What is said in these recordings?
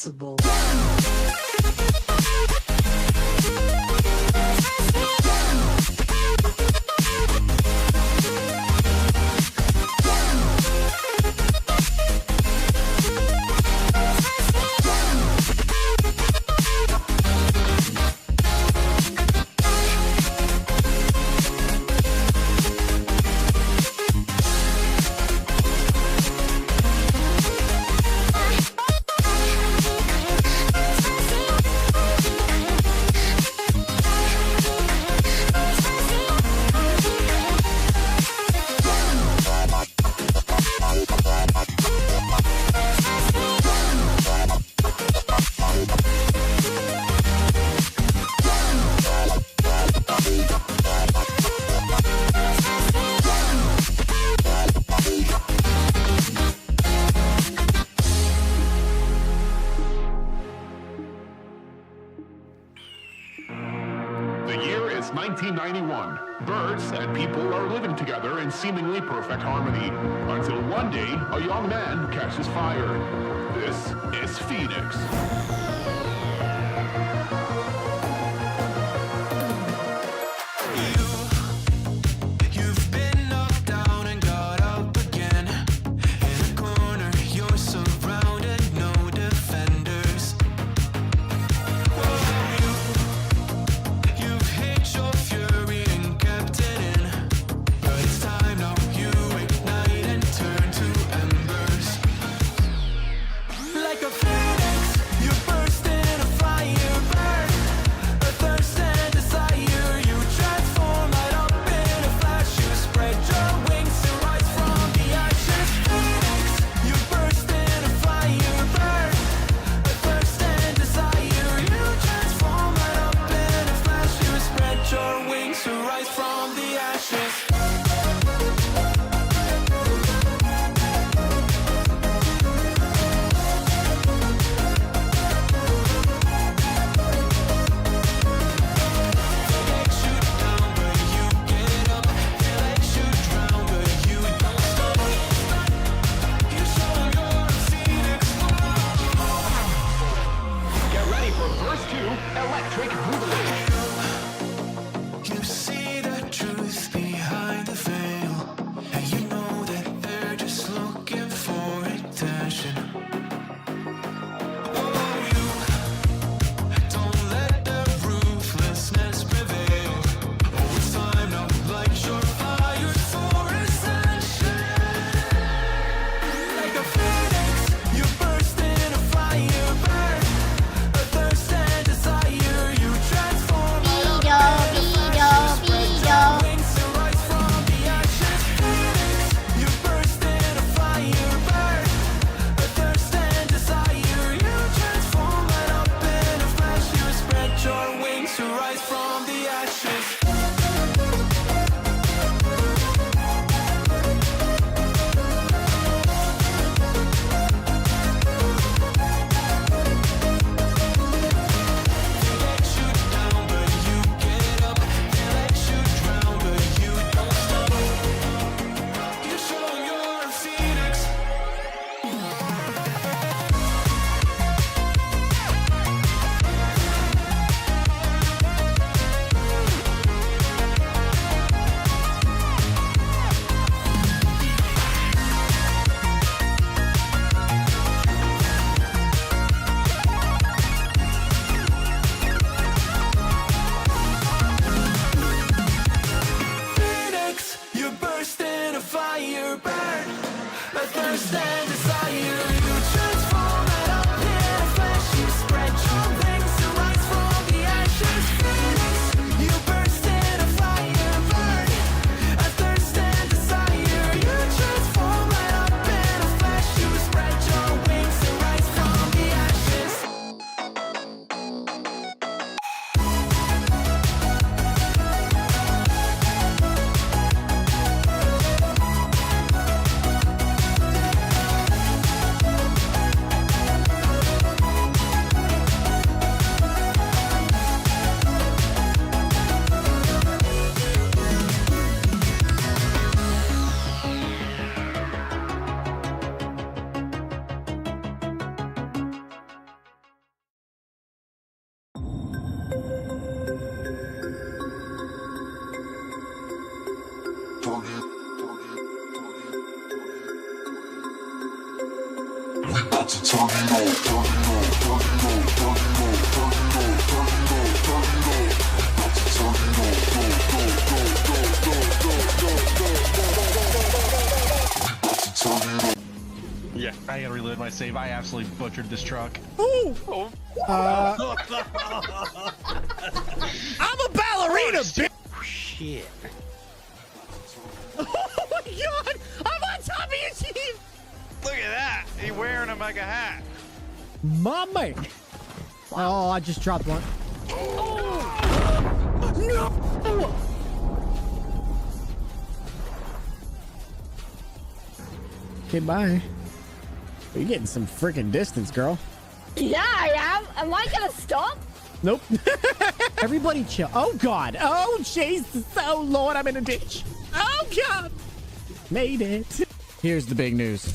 possible. The year is 1991. Birds and people are living together in seemingly perfect harmony, until one day a young man catches fire. This is Phoenix. You've been knocked down and got up again. In a corner, you're surrounded, no defenders. You've hid your fury and kept it in, but it's time now you ignite and turn to embers. Like a phoenix, you burst in a fire burn. A thirst and desire, you transform right up in a flash. You spread your wings to rise from the ashes. Phoenix, you burst in a fire burn. A thirst and desire, you transform right up in a flash. You spread your wings to rise from the ashes. Get ready for verse 2, Electric Boogaloo. You see the truth behind the veil, and you know that they're just looking for attention. Oh, you don't let the ruthlessness prevail. Oh, it's time now, light your fires for ascension. Like a phoenix, you burst in a fire burn. A thirst and desire, you transform. Wings to rise from the ashes. Phoenix, you burst in a fire burn. A thirst and desire, you transform right up in a flash. You spread your wings to rise from the ashes. Let you down, but you get up. They let you drown, but you don't stop. You show you're a phoenix. Phoenix, you burst in a fire burn. A thirst and desire, you transform right up in a flash. You spread your wings to rise from the ashes. Phoenix, you burst in a fire burn. A thirst and desire, you transform right up in a flash. You spread your wings to rise from the ashes. Yeah, I gotta reload my save. I absolutely butchered this truck. Ooh. I'm a ballerina, bitch. Shit. Oh my god! I'm on top of you, Chief! Look at that. He's wearing him like a hat. My man. Oh, I just dropped one. Oh. No! Okay, bye. You're getting some freaking distance, girl. Yeah, I am. Am I gonna stop? Nope. Everybody chill. Oh, God. Oh, Jesus. Oh, Lord, I'm in a ditch. Oh, God. Made it. Here's the big news.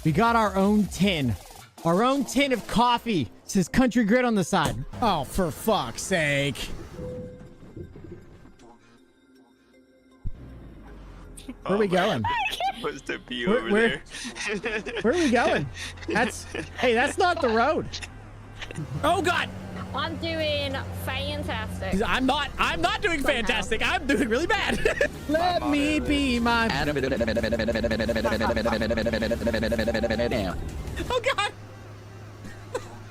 We got our own tin. Our own tin of coffee. It says CountryGrit on the side. Oh, for fuck's sake. Where are we going? What's the view Where- over where- there? Where are we going? Hey, that's not the road. Oh, God. I'm doing fantastic. I'm not doing fantastic. I'm doing really bad. Let me be my... Oh, God.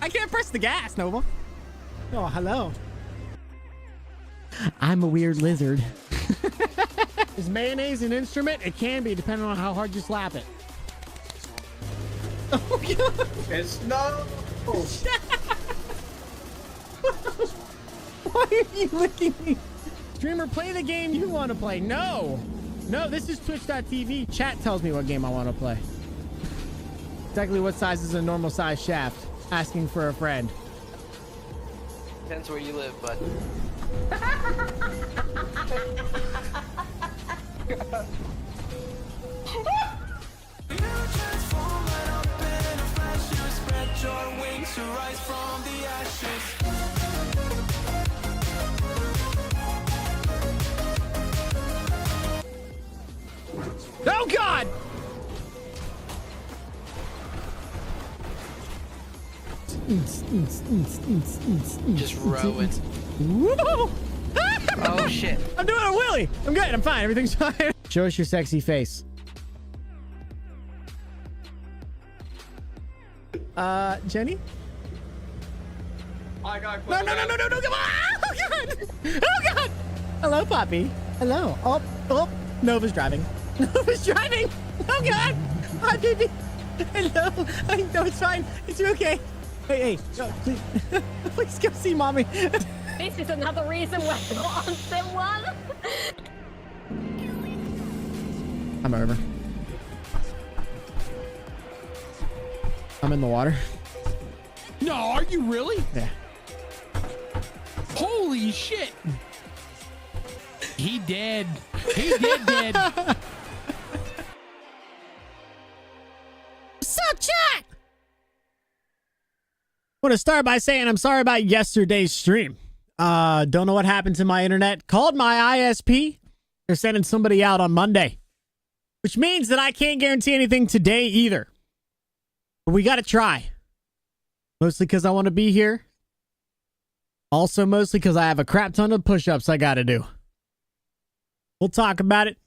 I can't press the gas, Nova. Oh, hello. I'm a weird lizard. Is mayonnaise an instrument? It can be, depending on how hard you slap it. Oh, God. It's no. Why are you licking me? Streamer, play the game you want to play. No. No, this is Twitch.tv. Chat tells me what game I want to play. Exactly what size is a normal size shaft? Asking for a friend. Depends where you live, bud. Oh, God! Just rowing. Woo! Oh shit. I'm doing a wheelie. I'm good. I'm fine. Everything's fine. Show us your sexy face. Jenny? I got No, come on! Oh, God! Oh, God! Hello, Poppy. Hello. Oh, Nova's driving. Nova's driving! Oh, God! Hi, baby. Hello. No, it's fine. It's okay. Hey, no, please. Please go see mommy. This is another reason we're not on Sim 1. I'm over. I'm in the water. No, are you really? Yeah. Holy shit. He dead. He dead. Sup, chat? Want to start by saying I'm sorry about yesterday's stream. Don't know what happened to my internet. Called my ISP. They're sending somebody out on Monday, which means that I can't guarantee anything today either. But we got to try. Mostly because I want to be here. Also, mostly because I have a crap ton of push-ups I got to do. We'll talk about it.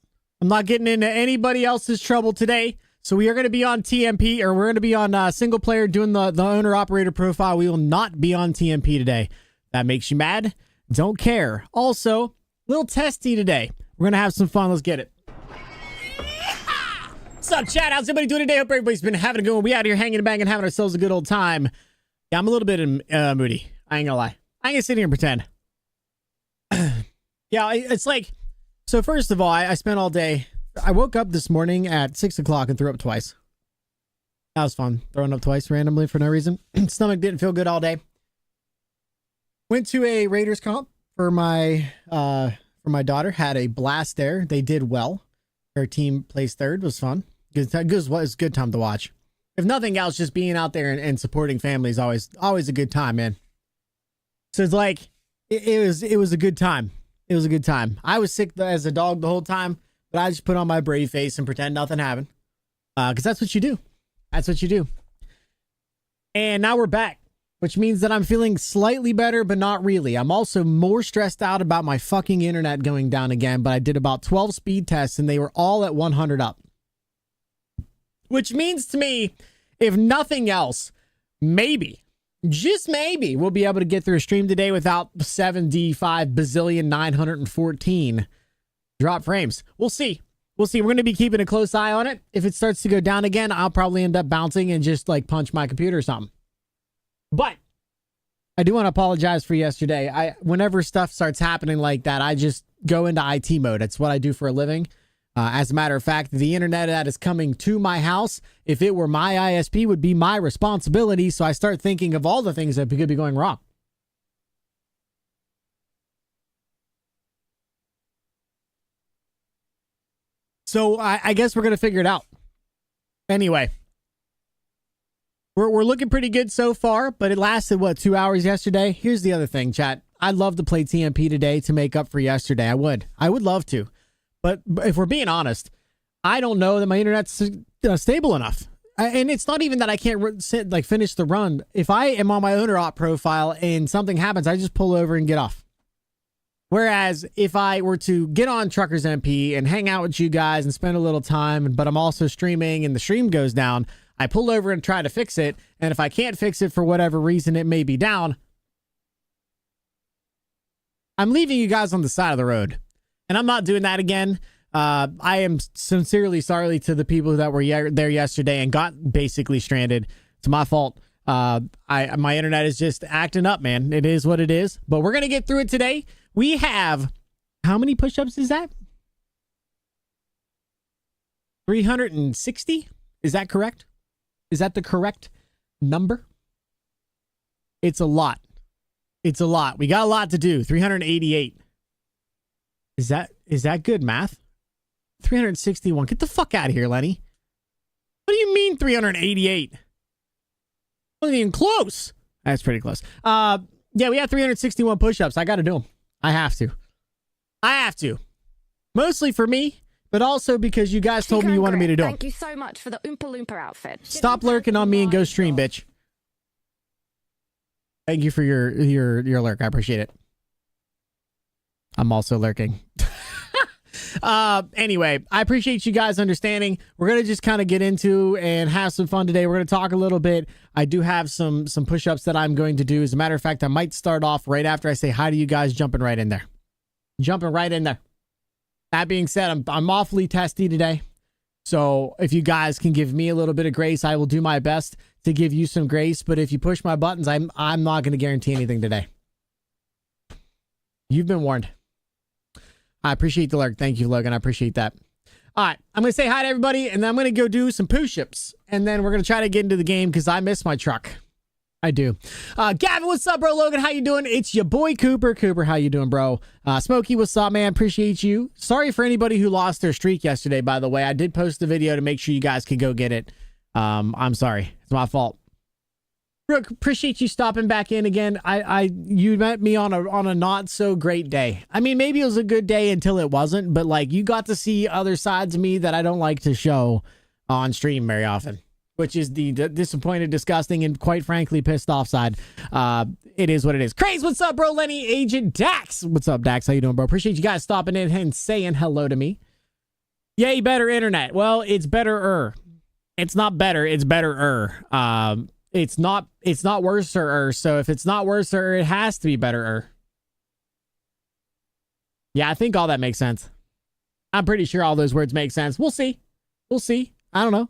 I'm not getting into anybody else's trouble today. So we are going to be on TMP, or we're going to be on single player doing the owner-operator profile. We will not be on TMP today. That makes you mad? Don't care. Also, a little testy today. We're going to have some fun. Let's get it. What's up, chat? How's everybody doing today? Hope everybody's been having a good one. We out here hanging and banging, having ourselves a good old time. Yeah, I'm a little bit moody. I ain't gonna lie. I ain't gonna sit here and pretend. Yeah, it's like... So first of all, I spent all day... I woke up this morning at 6 o'clock and threw up twice. That was fun. Throwing up twice randomly for no reason. Stomach didn't feel good all day. Went to a Raiders comp for my daughter. Had a blast there. They did well. Her team placed third. Was fun. It was a good time to watch. If nothing else, just being out there and supporting family is always a good time, man. So it's like it was a good time. It was a good time. I was sick as a dog the whole time, but I just put on my brave face and pretend nothing happened. Because that's what you do. That's what you do. And now we're back, which means that I'm feeling slightly better, but not really. I'm also more stressed out about my fucking internet going down again, but I did about 12 speed tests and they were all at 100 up. Which means to me, if nothing else, maybe, just maybe, we'll be able to get through a stream today without 75,914 drop frames. We'll see. We'll see. We're going to be keeping a close eye on it. If it starts to go down again, I'll probably end up bouncing and just like punch my computer or something. But I do want to apologize for yesterday. Whenever stuff starts happening like that, I just go into IT mode. It's what I do for a living. As a matter of fact, the internet that is coming to my house, if it were my ISP, would be my responsibility. So I start thinking of all the things that could be going wrong. So I guess we're going to figure it out. Anyway, we're looking pretty good so far, but it lasted, what, 2 hours yesterday? Here's the other thing, chat. I'd love to play TMP today to make up for yesterday. I would love to. But if we're being honest, I don't know that my internet's stable enough. And it's not even that I can't finish the run. If I am on my owner op profile and something happens, I just pull over and get off. Whereas if I were to get on Truckers MP and hang out with you guys and spend a little time, but I'm also streaming and the stream goes down, I pull over and try to fix it. And if I can't fix it for whatever reason it may be down, I'm leaving you guys on the side of the road. And I'm not doing that again. I am sincerely sorry to the people that were there yesterday and got basically stranded. It's my fault. My internet is just acting up, man. It is what it is. But we're going to get through it today. We have, how many push-ups is that? 360? Is that correct? Is that the correct number? It's a lot. It's a lot. We got a lot to do. 388. Is that good math? 361. Get the fuck out of here, Lenny. What do you mean 388? Wasn't even close. That's pretty close. Yeah, we have 361 push-ups. I got to do them. I have to. Mostly for me, but also because you guys told me you wanted me to do them. Thank you so much for the Oompa Loompa outfit. Stop lurking on me and go stream, bitch. Thank you for your lurk. I appreciate it. I'm also lurking. Anyway, I appreciate you guys understanding. We're going to just kind of get into and have some fun today. We're going to talk a little bit. I do have some push-ups that I'm going to do. As a matter of fact, I might start off right after I say hi to you guys, jumping right in there. That being said, I'm awfully testy today. So if you guys can give me a little bit of grace, I will do my best to give you some grace. But if you push my buttons, I'm not going to guarantee anything today. You've been warned. I appreciate the lurk. Thank you, Logan. I appreciate that. All right. I'm going to say hi to everybody, and then I'm going to go do some push-ups. And then we're going to try to get into the game because I miss my truck. I do. Gavin, what's up, bro? Logan, how you doing? It's your boy, Cooper. Cooper, how you doing, bro? Smokey, what's up, man? Appreciate you. Sorry for anybody who lost their streak yesterday, by the way. I did post the video to make sure you guys could go get it. I'm sorry. It's my fault. Brooke, appreciate you stopping back in again. You met me on a not so great day. I mean, maybe it was a good day until it wasn't, but like you got to see other sides of me that I don't like to show on stream very often, which is the disappointed, disgusting, and quite frankly pissed off side. It is what it is. Craze, what's up, bro? Lenny, Agent Dax, what's up, Dax? How you doing, bro? Appreciate you guys stopping in and saying hello to me. Yay, better internet. Well, it's better-er. It's not better. It's better-er. It's not worse-er. So if it's not worse-er, it has to be better-er. Yeah, I think all that makes sense. I'm pretty sure all those words make sense. We'll see. I don't know.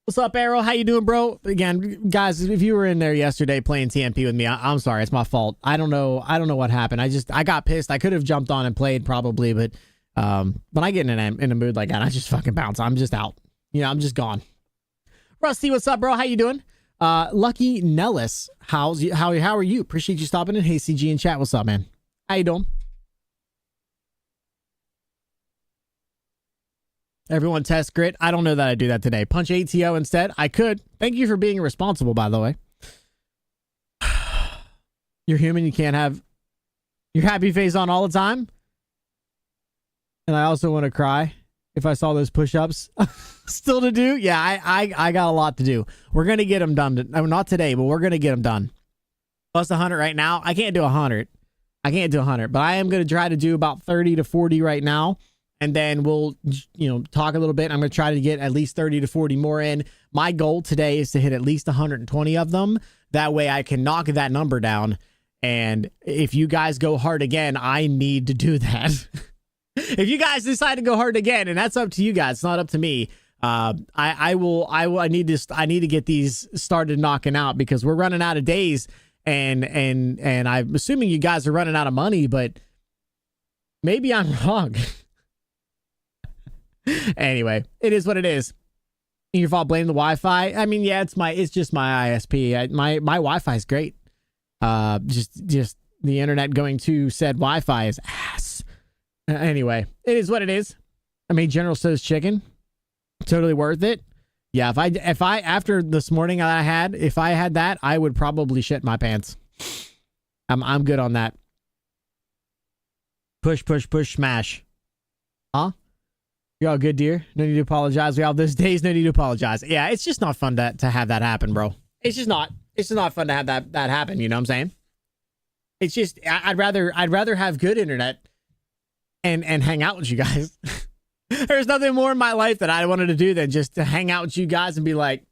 What's up, Arrow? How you doing, bro? Again, guys, if you were in there yesterday playing TMP with me, I'm sorry. It's my fault. I don't know what happened. I got pissed. I could have jumped on and played probably, but when I get in a mood like that, I just fucking bounce. I'm just out. I'm just gone. Rusty, what's up, bro? How you doing? Lucky Nellis, how are you? Appreciate you stopping in. Hey, CG in chat, what's up, man? How you doing? Everyone test grit. I don't know that I do that today. Punch ATO instead. I could. Thank you for being responsible, by the way. You're human. You can't have your happy face on all the time. And I also want to cry if I saw those push-ups. Still to do? Yeah, I got a lot to do. We're gonna get them done. Not today, but we're gonna get them done. Plus 100 right now. I can't do 100. I can't do 100, but I am gonna try to do about 30 to 40 right now, and then we'll talk a little bit. I'm gonna try to get at least 30 to 40 more in. My goal today is to hit at least 120 of them. That way I can knock that number down. And if you guys go hard again, I need to do that. If you guys decide to go hard again, and that's up to you guys, it's not up to me. I need to get these started knocking out because we're running out of days, and I'm assuming you guys are running out of money, but maybe I'm wrong. Anyway, it is what it is. Your fault. Blame the Wi-Fi. I mean, yeah, it's just my ISP. My Wi-Fi is great. Just the internet going to said Wi-Fi is ass. Anyway, it is what it is. I mean, General Tso's chicken, totally worth it. Yeah, if I after this morning I had, if I had that, I would probably shit my pants. I'm good on that. Push, smash. Huh? You're all good, dear. No need to apologize. We all those days. No need to apologize. Yeah, it's just not fun to have that happen, bro. It's just not. It's just not fun to have that happen. You know what I'm saying? It's just I'd rather have good internet and hang out with you guys. There's nothing more in my life that I wanted to do than just to hang out with you guys and be like,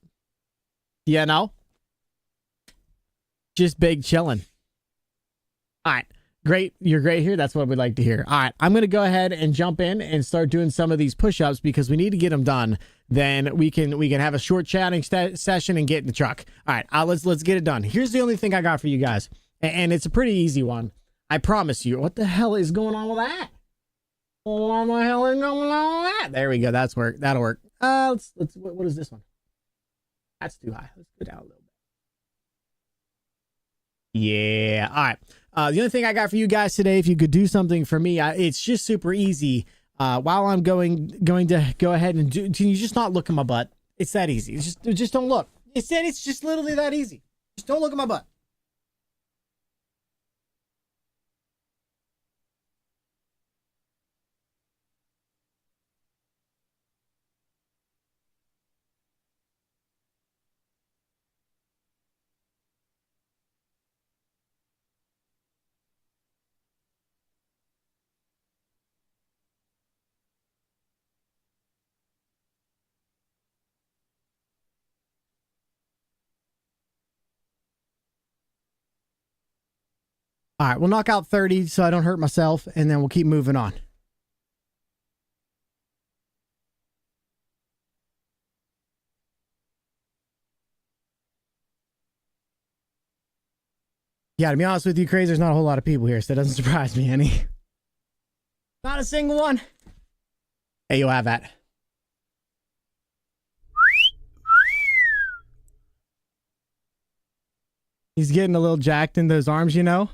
just big chilling. All right. Great. You're great here. That's what we'd like to hear. All right. I'm going to go ahead and jump in and start doing some of these push-ups because we need to get them done. Then we can have a short chatting session and get in the truck. All right. Let's get it done. Here's the only thing I got for you guys. And it's a pretty easy one. I promise you. What the hell is going on with that? What the hell is going on with that? There we go. That'll work. What is this one? That's too high. Let's go down a little bit. Yeah. All right. The only thing I got for you guys today, if you could do something for me, it's just super easy. While I'm going to go ahead and do, can you just not look at my butt? It's that easy. Just don't look. It's just literally that easy. Just don't look at my butt. All right, we'll knock out 30 so I don't hurt myself, and then we'll keep moving on. Yeah, to be honest with you, Crazy, there's not a whole lot of people here, so it doesn't surprise me any. Not a single one. Hey, you'll have that. He's getting a little jacked in those arms, you know.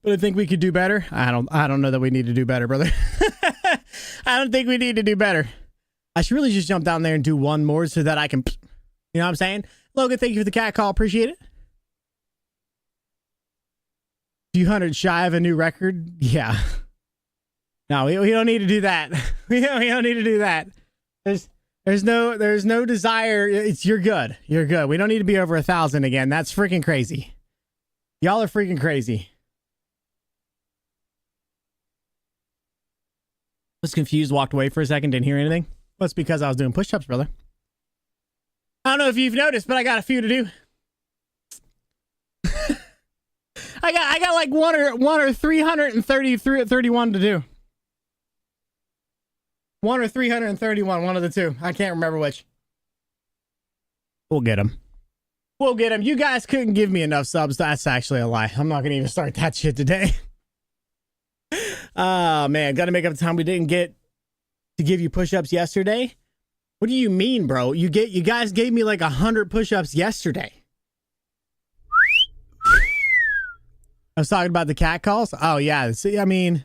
But I think we could do better. I don't know that we need to do better, brother. I don't think we need to do better. I should really just jump down there and do one more so that I can, you know what I'm saying? Logan, thank you for the cat call. Appreciate it. Few hundred shy of a new record. Yeah. No, we don't need to do that. we don't need to do that. There's no desire. You're good. You're good. We don't need to be over 1,000 again. That's freaking crazy. Y'all are freaking crazy. Was confused, walked away for a second, didn't hear anything. Well, it's because I was doing push-ups, brother. I don't know if you've noticed, but I got a few to do. I got like one or 331 to do. 1 or 331, one of the two. I can't remember which. We'll get them. We'll get them. You guys couldn't give me enough subs. That's actually a lie. I'm not gonna even start that shit today. Oh man, gotta make up the time we didn't get to give you push-ups yesterday. What do you mean, bro? You guys gave me like 100 push-ups yesterday. I was talking about the cat calls. Oh yeah, see, I mean,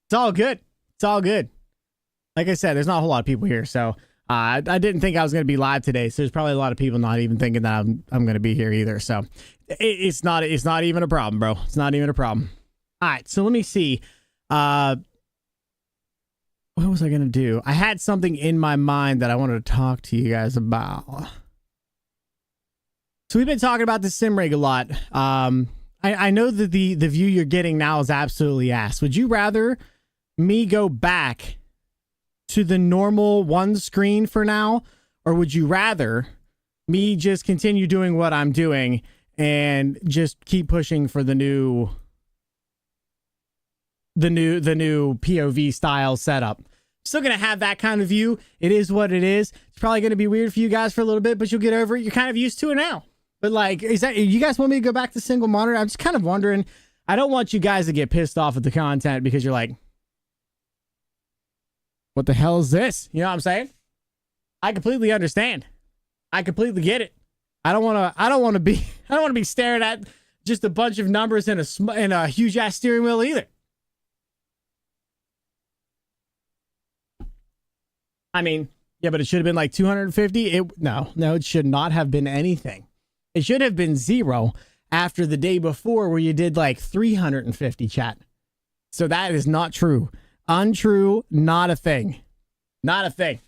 it's all good. It's all good. Like I said, there's not a whole lot of people here, so I didn't think I was going to be live today. So there's probably a lot of people not even thinking that I'm going to be here either. So it's not even a problem, bro. It's not even a problem. All right, so let me see. what was I going to do? I had something in my mind that I wanted to talk to you guys about. So we've been talking about the sim rig a lot. I know that the view you're getting now is absolutely ass. Would you rather me go back to the normal one screen for now, or would you rather me just continue doing what I'm doing and just keep pushing for the new POV style setup? Still gonna have that kind of view. It is what it is. It's probably gonna be weird for you guys for a little bit, but you'll get over it. You're kind of used to it now. But like, is that, you guys want me to go back to single monitor? I'm just kind of wondering. I don't want you guys to get pissed off at the content because you're like, what the hell is this? You know what I'm saying? I completely understand. I completely get it. I don't want to be staring at just a bunch of numbers in a huge ass steering wheel either. I mean, yeah, but it should have been like 250. No, it should not have been anything. It should have been 0 after the day before where you did like 350, chat. So that is not true. Untrue, not a thing. Not a thing.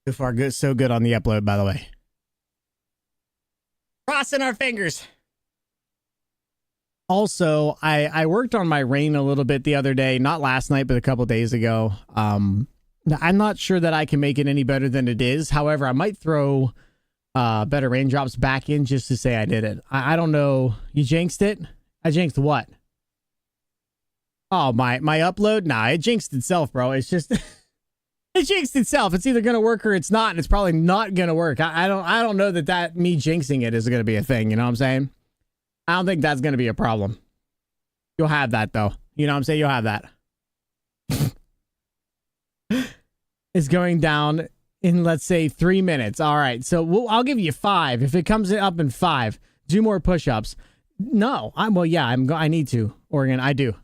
So far, good. So good on the upload, by the way. Crossing our fingers. Also, I worked on my rain a little bit the other day, not last night, but a couple days ago. I'm not sure that I can make it any better than it is. However, I might throw better raindrops back in just to say I did it. I don't know. You jinxed it? I jinxed what? Oh, my upload? Nah, it jinxed itself, bro. It's just it jinxed itself. It's either gonna work or it's not, and it's probably not gonna work. I don't know that me jinxing it is gonna be a thing. You know what I'm saying? I don't think that's gonna be a problem. You'll have that though. You know what I'm saying? You'll have that. It's going down in, let's say, 3 minutes. All right, so I'll give you 5. If it comes up in 5, do more push-ups. No, I need to. Oregon, I do.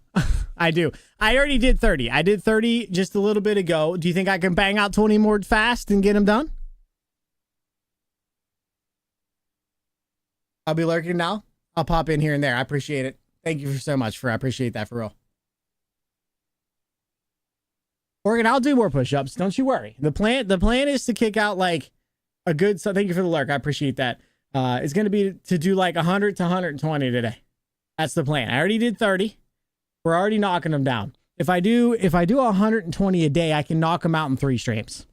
I do. I already did 30. I did 30 just a little bit ago. Do you think I can bang out 20 more fast and get them done? I'll be lurking now. I'll pop in here and there. I appreciate it. Thank you so much I appreciate that for real. Oregon, I'll do more push-ups. Don't you worry. The plan is to kick out like a good, so thank you for the lurk. I appreciate that. It's going to be to do like 100 to 120 today. That's the plan. I already did 30. We're already knocking them down. If I do 120 a day, I can knock them out in 3 streams,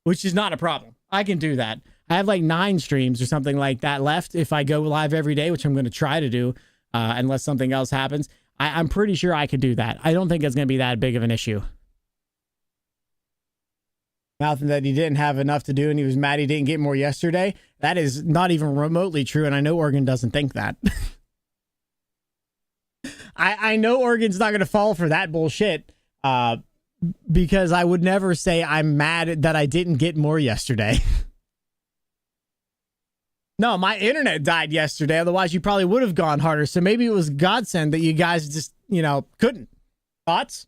which is not a problem. I can do that. I have like 9 streams or something like that left if I go live every day, which I'm going to try to do unless something else happens. I'm pretty sure I could do that. I don't think it's going to be that big of an issue. Mouthing that he didn't have enough to do and he was mad he didn't get more yesterday. That is not even remotely true, and I know Oregon doesn't think that. I know Oregon's not going to fall for that bullshit because I would never say I'm mad that I didn't get more yesterday. No, my internet died yesterday. Otherwise, you probably would have gone harder. So maybe it was godsend that you guys just, couldn't. Thoughts?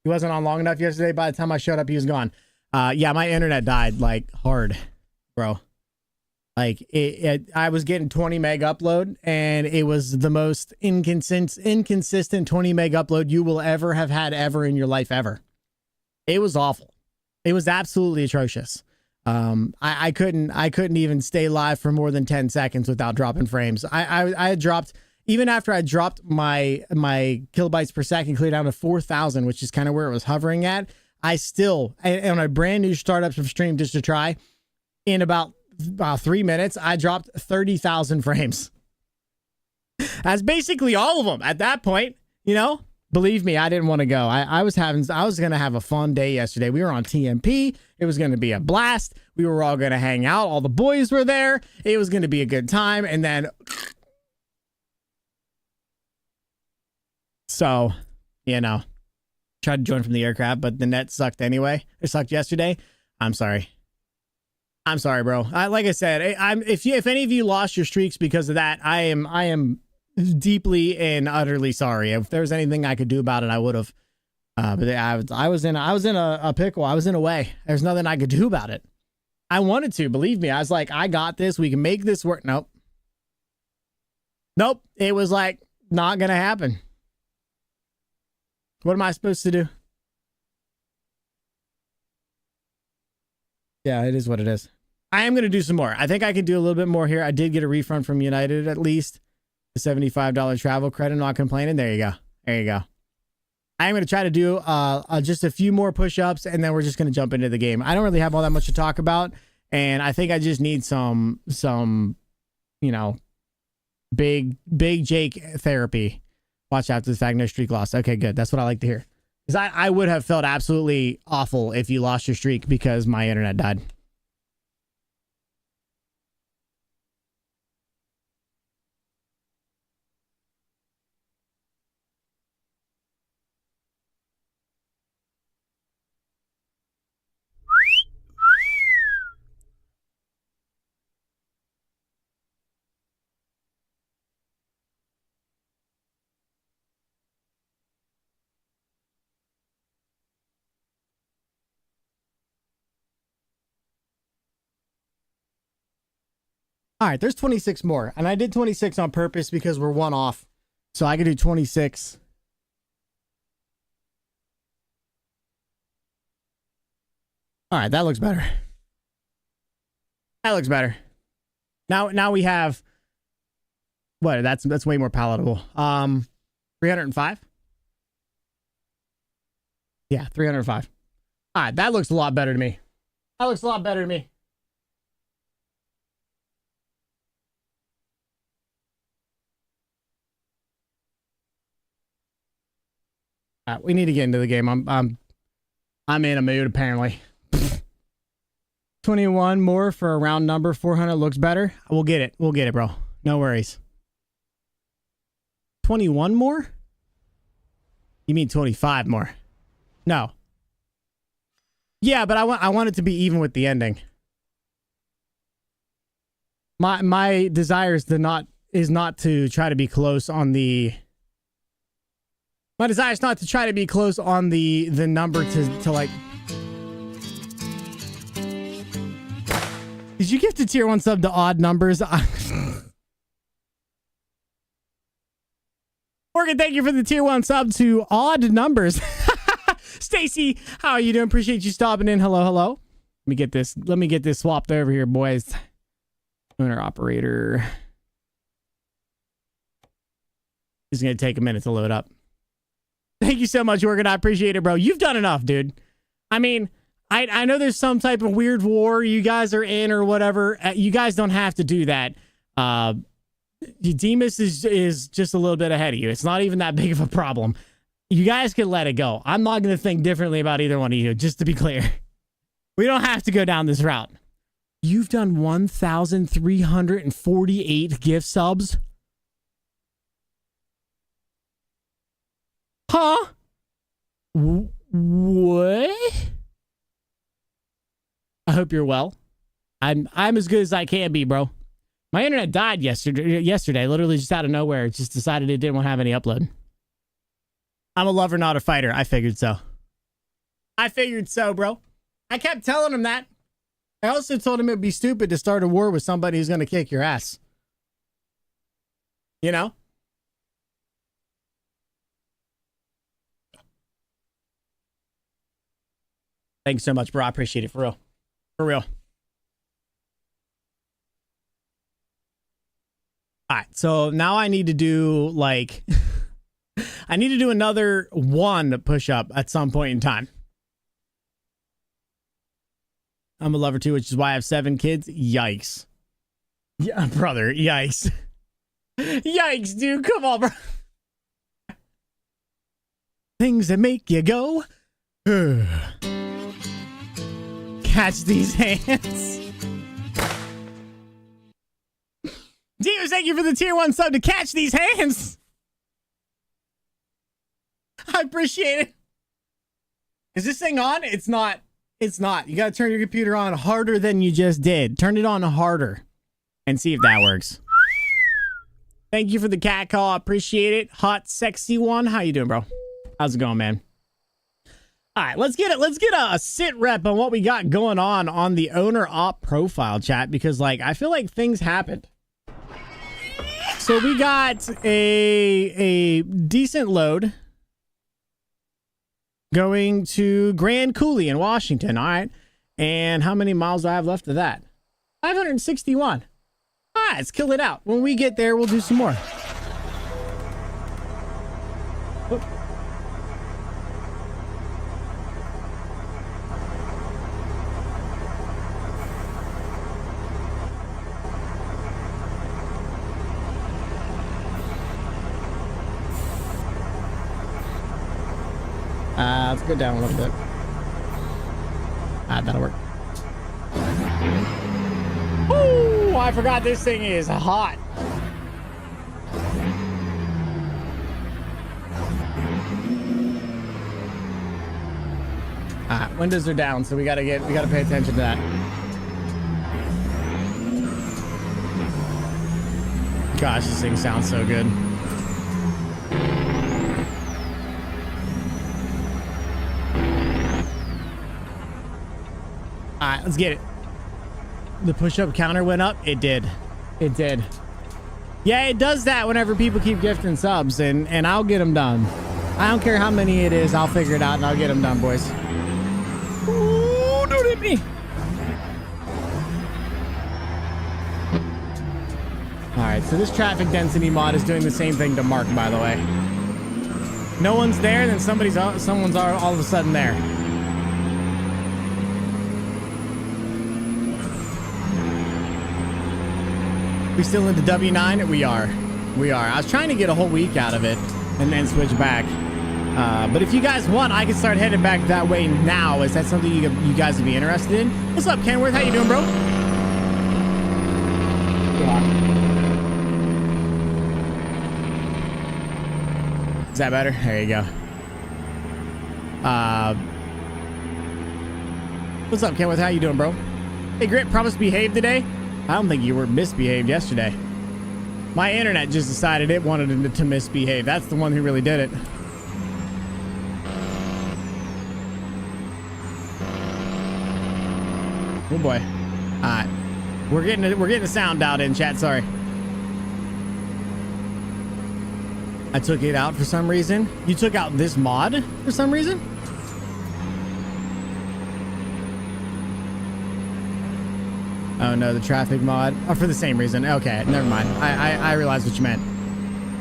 He wasn't on long enough yesterday. By the time I showed up, he was gone. Yeah, my internet died like hard, bro. Like I was getting 20 meg upload, and it was the most inconsistent 20 meg upload you will ever have had ever in your life ever. It was awful. It was absolutely atrocious. I couldn't even stay live for more than 10 seconds without dropping frames. I had dropped, even after I dropped my kilobytes per second clear down to 4,000, which is kind of where it was hovering at. I still, on a brand new startup of stream just to try, in about 3 minutes, I dropped 30,000 frames. That's basically all of them at that point, Believe me, I didn't want to go. I was going to have a fun day yesterday. We were on TMP. It was going to be a blast. We were all going to hang out. All the boys were there. It was going to be a good time. And then, so, tried to join from the aircraft, but the net sucked anyway. It sucked yesterday. I'm sorry. I'm sorry, bro. Like I said, if any of you lost your streaks because of that, I am deeply and utterly sorry. If there was anything I could do about it, I would have. But I was in a pickle. I was in a way. There's nothing I could do about it. I wanted to, believe me. I was like, I got this. We can make this work. Nope. It was like not gonna happen. What am I supposed to do? Yeah, it is what it is. I am going to do some more. I think I can do a little bit more here. I did get a refund from United at least. The $75 travel credit. I'm not complaining. There you go. There you go. I am going to try to do just a few more push-ups, and then we're just going to jump into the game. I don't really have all that much to talk about, and I think I just need some you know, big Jake therapy. Watch out for the fact no streak loss. Okay, good. That's what I like to hear. Because I would have felt absolutely awful if you lost your streak because my internet died. All right, there's 26 more. And I did 26 on purpose because we're one off. So I can do 26. All right, that looks better. That looks better. Now we have what? That's way more palatable. 305? Yeah, 305. All right, that looks a lot better to me. That looks a lot better to me. We need to get into the game. I'm in a mood apparently. 21 more for a round number. 400 looks better. We'll get it. We'll get it, bro. No worries. 21 more? You mean 25 more? No. Yeah, but I want it to be even with the ending. My desire is not to try to be close on the. My desire is not to try to be close on the number to like. Did you give the tier 1 sub to odd numbers? Morgan, thank you for the tier 1 sub to odd numbers. Stacy, how are you doing? Appreciate you stopping in. Hello, hello. Let me get this swapped over here, boys. Owner operator. It's gonna take a minute to load up. Thank you so much, Morgan. I appreciate it, bro. You've done enough, dude. I mean, I know there's some type of weird war you guys are in or whatever. You guys don't have to do that. Demas is just a little bit ahead of you. It's not even that big of a problem. You guys can let it go. I'm not going to think differently about either one of you, just to be clear. We don't have to go down this route. You've done 1,348 gift subs. Huh? What? I hope you're well. I'm as good as I can be, bro. My internet died yesterday, literally just out of nowhere. It just decided it didn't want to have any upload. I'm a lover, not a fighter. I figured so. I figured so, bro. I kept telling him that. I also told him it'd be stupid to start a war with somebody who's going to kick your ass. You know? Thanks so much, bro. I appreciate it. For real. For real. All right. So now I need to do like... I need to do another one push-up at some point in time. I'm a lover too, which is why I have 7 kids. Yikes. Yeah, brother. Yikes. Yikes, dude. Come on, bro. Things that make you go. Catch these hands. Dears, thank you for the tier 1 sub to catch these hands. I appreciate it. Is this thing on? It's not. It's not. You got to turn your computer on harder than you just did. Turn it on harder and see if that works. Thank you for the cat call. I appreciate it. Hot, sexy one. How you doing, bro? How's it going, man? All right, let's get it. Let's get a sit rep on what we got going on the owner op profile chat, because like I feel like things happened. So we got a decent load. going to Grand Coulee in Washington. All right. And how many miles do I have left of that? 561. All right, let's kill it out. When we get there, we'll do some more. Oop. Let's go down a little bit. That'll work. Ooh, I forgot this thing is hot. Windows are down, so we gotta pay attention to that. Gosh, this thing sounds so good. All right, let's get it. The push-up counter went up. It did. It did. Yeah, it does that whenever people keep gifting subs, and I'll get them done. I don't care how many it is. I'll figure it out, and I'll get them done, boys. Ooh, don't hit me. All right, so this traffic density mod is doing the same thing to Mark, by the way. No one's there, then someone's all of a sudden there. We still into W9? We are. I was trying to get a whole week out of it and then switch back. But if you guys want, I can start heading back that way now. Is that something you guys would be interested in? What's up, Kenworth? How you doing, bro? Is that better? There you go. What's up, Kenworth? How you doing, bro? Hey, Grit, promise to behave today? I don't think you were misbehaved yesterday. My internet just decided it wanted to misbehave. That's the one who really did it. Oh boy. Alright. We're getting the sound out in chat, sorry. I took it out for some reason. You took out this mod for some reason? Oh no, the traffic mod. Oh, for the same reason. Okay, never mind. I realized what you meant.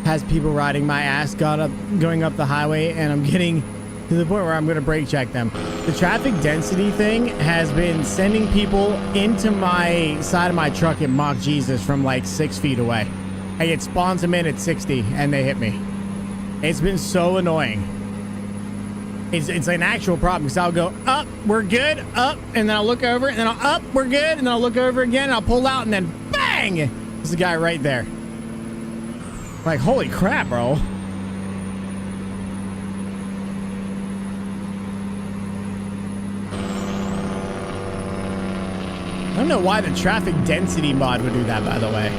Has people riding my ass going up the highway, and I'm getting to the point where I'm going to brake check them. The traffic density thing has been sending people into my side of my truck at Mock Jesus from like 6 feet away. Like it spawns them in at 60 and they hit me. It's been so annoying. It's an actual problem because I'll go up, we're good, up, and then I'll look over, and then I'll up, we're good, and then I'll look over again, and I'll pull out, and then bang! There's a guy right there. Like, holy crap, bro. I don't know why the traffic density mod would do that, by the way.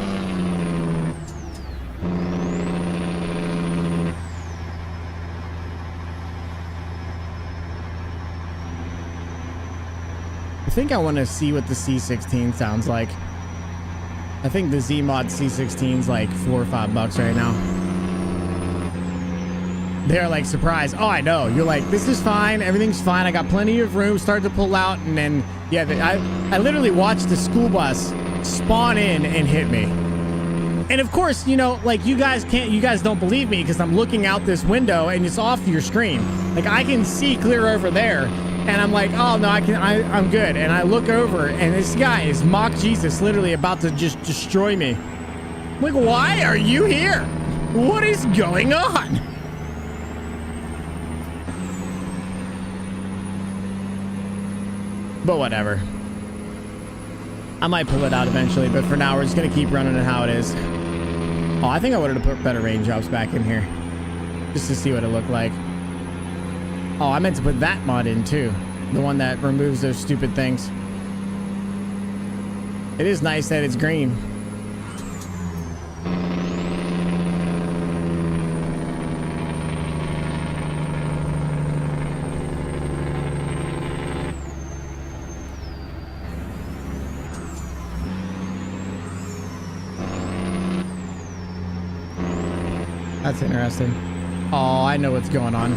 I think I want to see what the C16 sounds like. I think the Z-Mod C16 is like $4 or $5 right now. They're like surprised. Oh, I know. You're like, this is fine. Everything's fine. I got plenty of room. Start to pull out. And then, yeah, I literally watched the school bus spawn in and hit me. And of course, you know, like you guys don't believe me because I'm looking out this window and it's off your screen. Like I can see clear over there. And I'm like, oh no, I'm good. And I look over and this guy is Mock Jesus, literally about to just destroy me. I'm like, why are you here? What is going on? But whatever. I might pull it out eventually, but for now we're just gonna keep running it how it is. Oh, I think I wanted to put better raindrops back in here. Just to see what it looked like. Oh, I meant to put that mod in too. The one that removes those stupid things. It is nice that it's green. That's interesting. Oh, I know what's going on.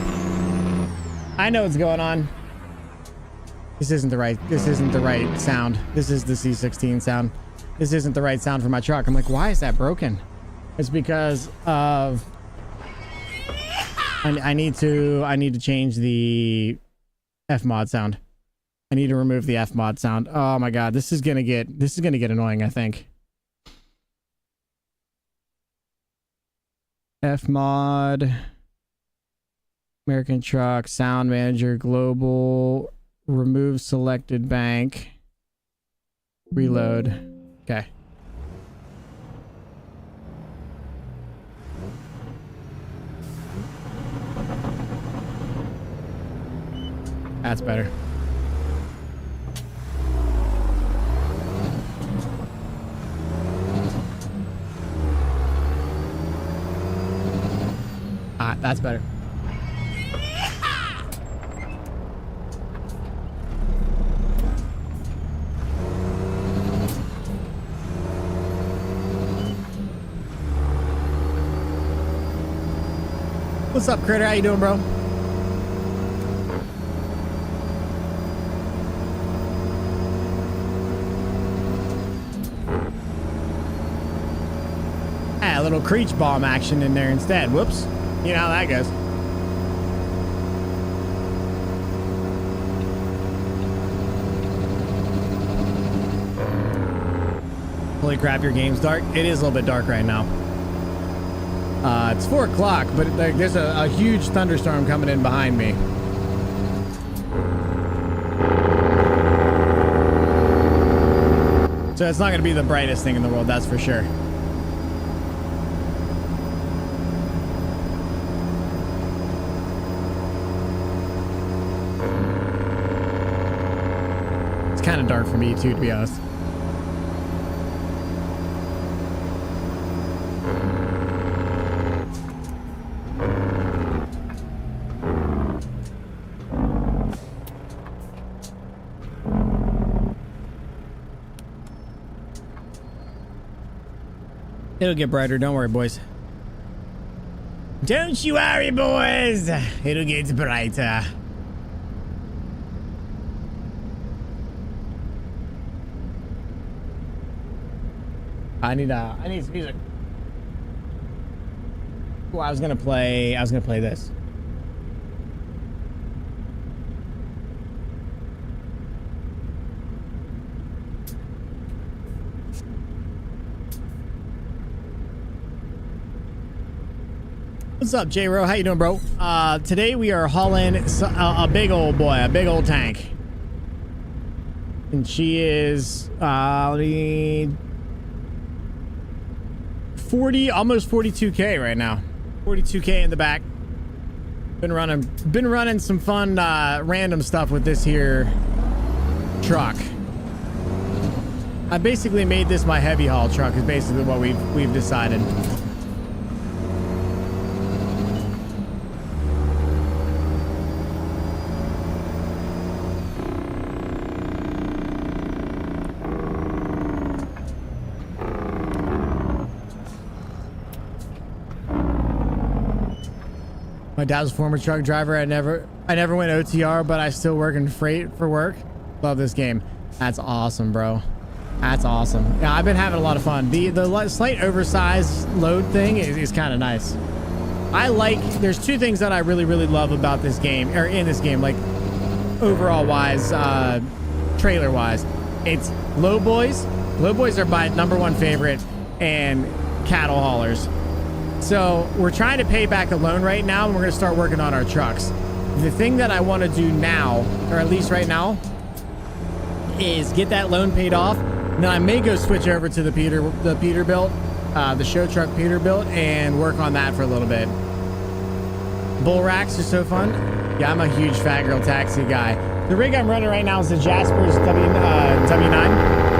I know what's going on. This isn't the right sound. This is the C16 sound. This isn't the right sound for my truck. I'm like, why is that broken? It's because of I need to change the F mod sound. I need to remove the F mod sound. Oh my god, this is gonna get annoying, I think. F mod, American Truck, Sound Manager, Global, remove selected bank, reload. Okay. That's better. That's better. What's up, Critter? How you doing, bro? A little Creech bomb action in there instead. Whoops. You know how that goes. Holy crap, your game's dark. It is a little bit dark right now. It's 4 o'clock, but there's a huge thunderstorm coming in behind me. So it's not going to be the brightest thing in the world, that's for sure. It's kind of dark for me too, to be honest. It'll get brighter, don't worry, boys. Don't you worry, boys. It'll get brighter. I need some music. Well, I was gonna play this. What's up, J-Ro? How you doing, bro? Today we are hauling a big old boy, a big old tank. And she is, 40, almost 42K right now. 42K in the back. Been running some fun, random stuff with this here truck. I basically made this my heavy haul truck, is basically what we've decided. My dad was a former truck driver. I never went OTR, but I still work in freight for work. Love this game. That's awesome, bro. That's awesome. Yeah, I've been having a lot of fun. The slight oversized load thing is kind of nice. There's two things that I really love about this game, or in this game, like overall wise, trailer wise. It's low boys. Low boys are my #1 favorite, and cattle haulers. So we're trying to pay back a loan right now, and we're going to start working on our trucks. The thing that I want to do now, or at least right now, is get that loan paid off. And then I may go switch over to the Peterbilt, the show truck Peterbilt, and work on that for a little bit. Bull racks are so fun. Yeah, I'm a huge Fat Girl Taxi guy. The rig I'm running right now is the Jasper's W9.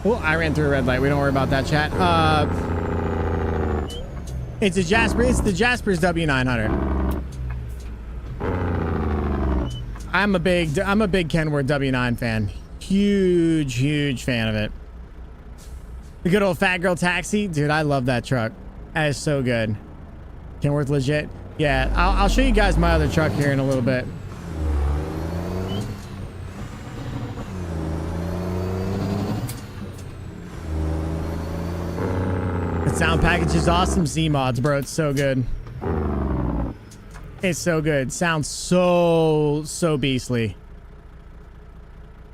Oh, I ran through a red light. We don't worry about that, chat. It's the Jasper's W900. I'm a big Kenworth W9 fan. Huge fan of it. The good old Fat Girl Taxi, dude. I love that truck. That is so good. Kenworth legit. Yeah, I'll show you guys my other truck here in a little bit. The sound package is awesome. Z-Mods, bro. It's so good. It's so good. Sounds so beastly.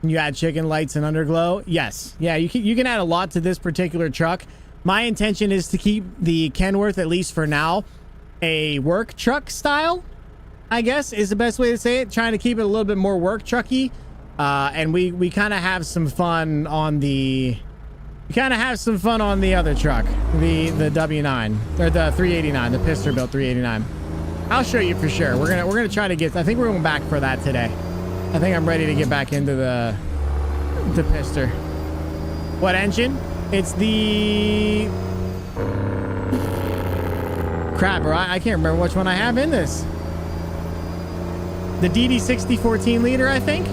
You add chicken lights and underglow? Yes. Yeah, you can add a lot to this particular truck. My intention is to keep the Kenworth, at least for now, a work truck style, I guess is the best way to say it. Trying to keep it a little bit more work trucky. And we kind of have some fun on the... We kind of have some fun on the other truck. The W9. Or the 389. The Pister-built 389. I'll show you for sure. We're gonna try to get... I think we're going back for that today. I think I'm ready to get back into the Pister. What engine? It's the... Crap, bro. I can't remember which one I have in this. The DD60 14 liter, I think.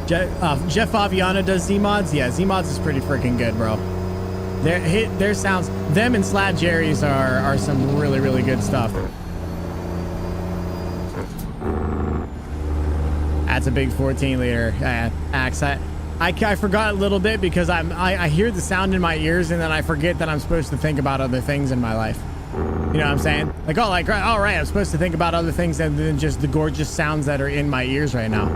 Jeff Aviano does Z-Mods. Yeah, Z-Mods is pretty freaking good, bro. Their sounds, them and Slab Jerry's are some really, really good stuff. That's a big 14 liter axe. I forgot a little bit because I hear the sound in my ears and then I forget that I'm supposed to think about other things in my life. You know what I'm saying? Like, oh, like, all right, I'm supposed to think about other things other than just the gorgeous sounds that are in my ears right now.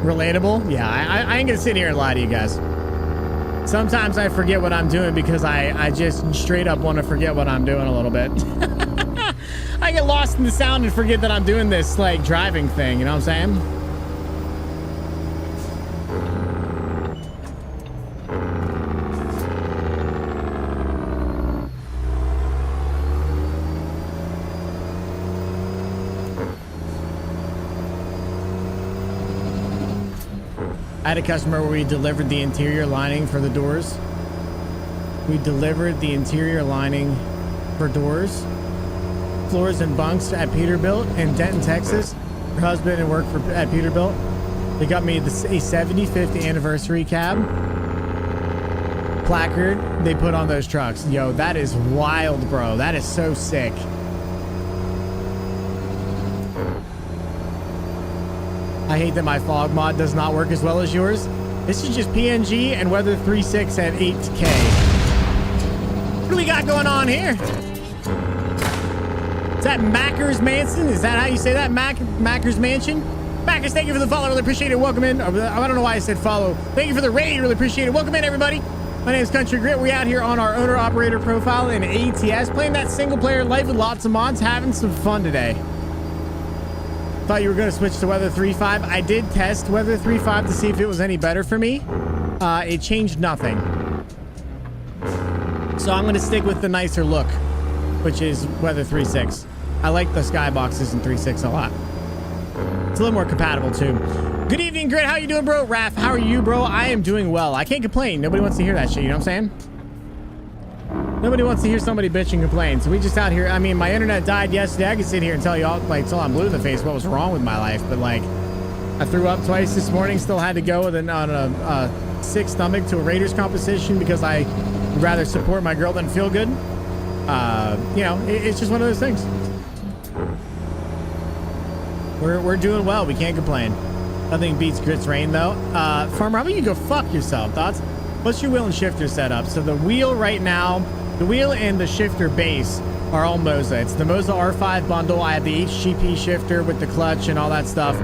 Relatable? Yeah, I ain't gonna sit here and lie to you guys. Sometimes I forget what I'm doing because I just straight up want to forget what I'm doing a little bit. I get lost in the sound and forget that I'm doing this, like, driving thing, you know what I'm saying? I had a customer where we delivered the interior lining for the doors. We delivered the interior lining for doors, floors, and bunks at Peterbilt in Denton, Texas. Her husband had worked at Peterbilt. They got me a 75th anniversary cab placard they put on those trucks. Yo, that is wild, bro. That is so sick. I hate that my fog mod does not work as well as yours. This is just PNG and Weather 3.6 at 8K. What do we got going on here? Is that Macker's Mansion? Is that how you say that? Macker's Mansion? Mackers, thank you for the follow. Really appreciate it. Welcome in. I don't know why I said follow. Thank you for the raid. Really appreciate it. Welcome in, everybody. My name is CountryGrit. We're out here on our owner-operator profile in ATS, playing that single-player life with lots of mods, having some fun today. Thought you were going to switch to Weather 3.5. I did test Weather 3.5 to see if it was any better for me. It changed nothing. So I'm going to stick with the nicer look, which is Weather 3.6. I like the skyboxes in 3.6 a lot. It's a little more compatible too. Good evening, Grit. How you doing, bro? Raph, how are you, bro? I am doing well. I can't complain. Nobody wants to hear that shit, you know what I'm saying? Nobody wants to hear somebody bitch and complain. So we just out here. I mean, my internet died yesterday. I could sit here and tell y'all, like, till I'm blue in the face what was wrong with my life. But, like, I threw up twice this morning. Still had to go with on a sick stomach to a Raiders competition because I would rather support my girl than feel good. You know, it's just one of those things. We're doing well. We can't complain. Nothing beats Grit's rain, though. Farmer, how about you go fuck yourself, Thoughts? What's your wheel and shifter setup? So the wheel right now, the wheel and the shifter base are all Moza. It's the Moza R5 bundle. I have the HGP shifter with the clutch and all that stuff.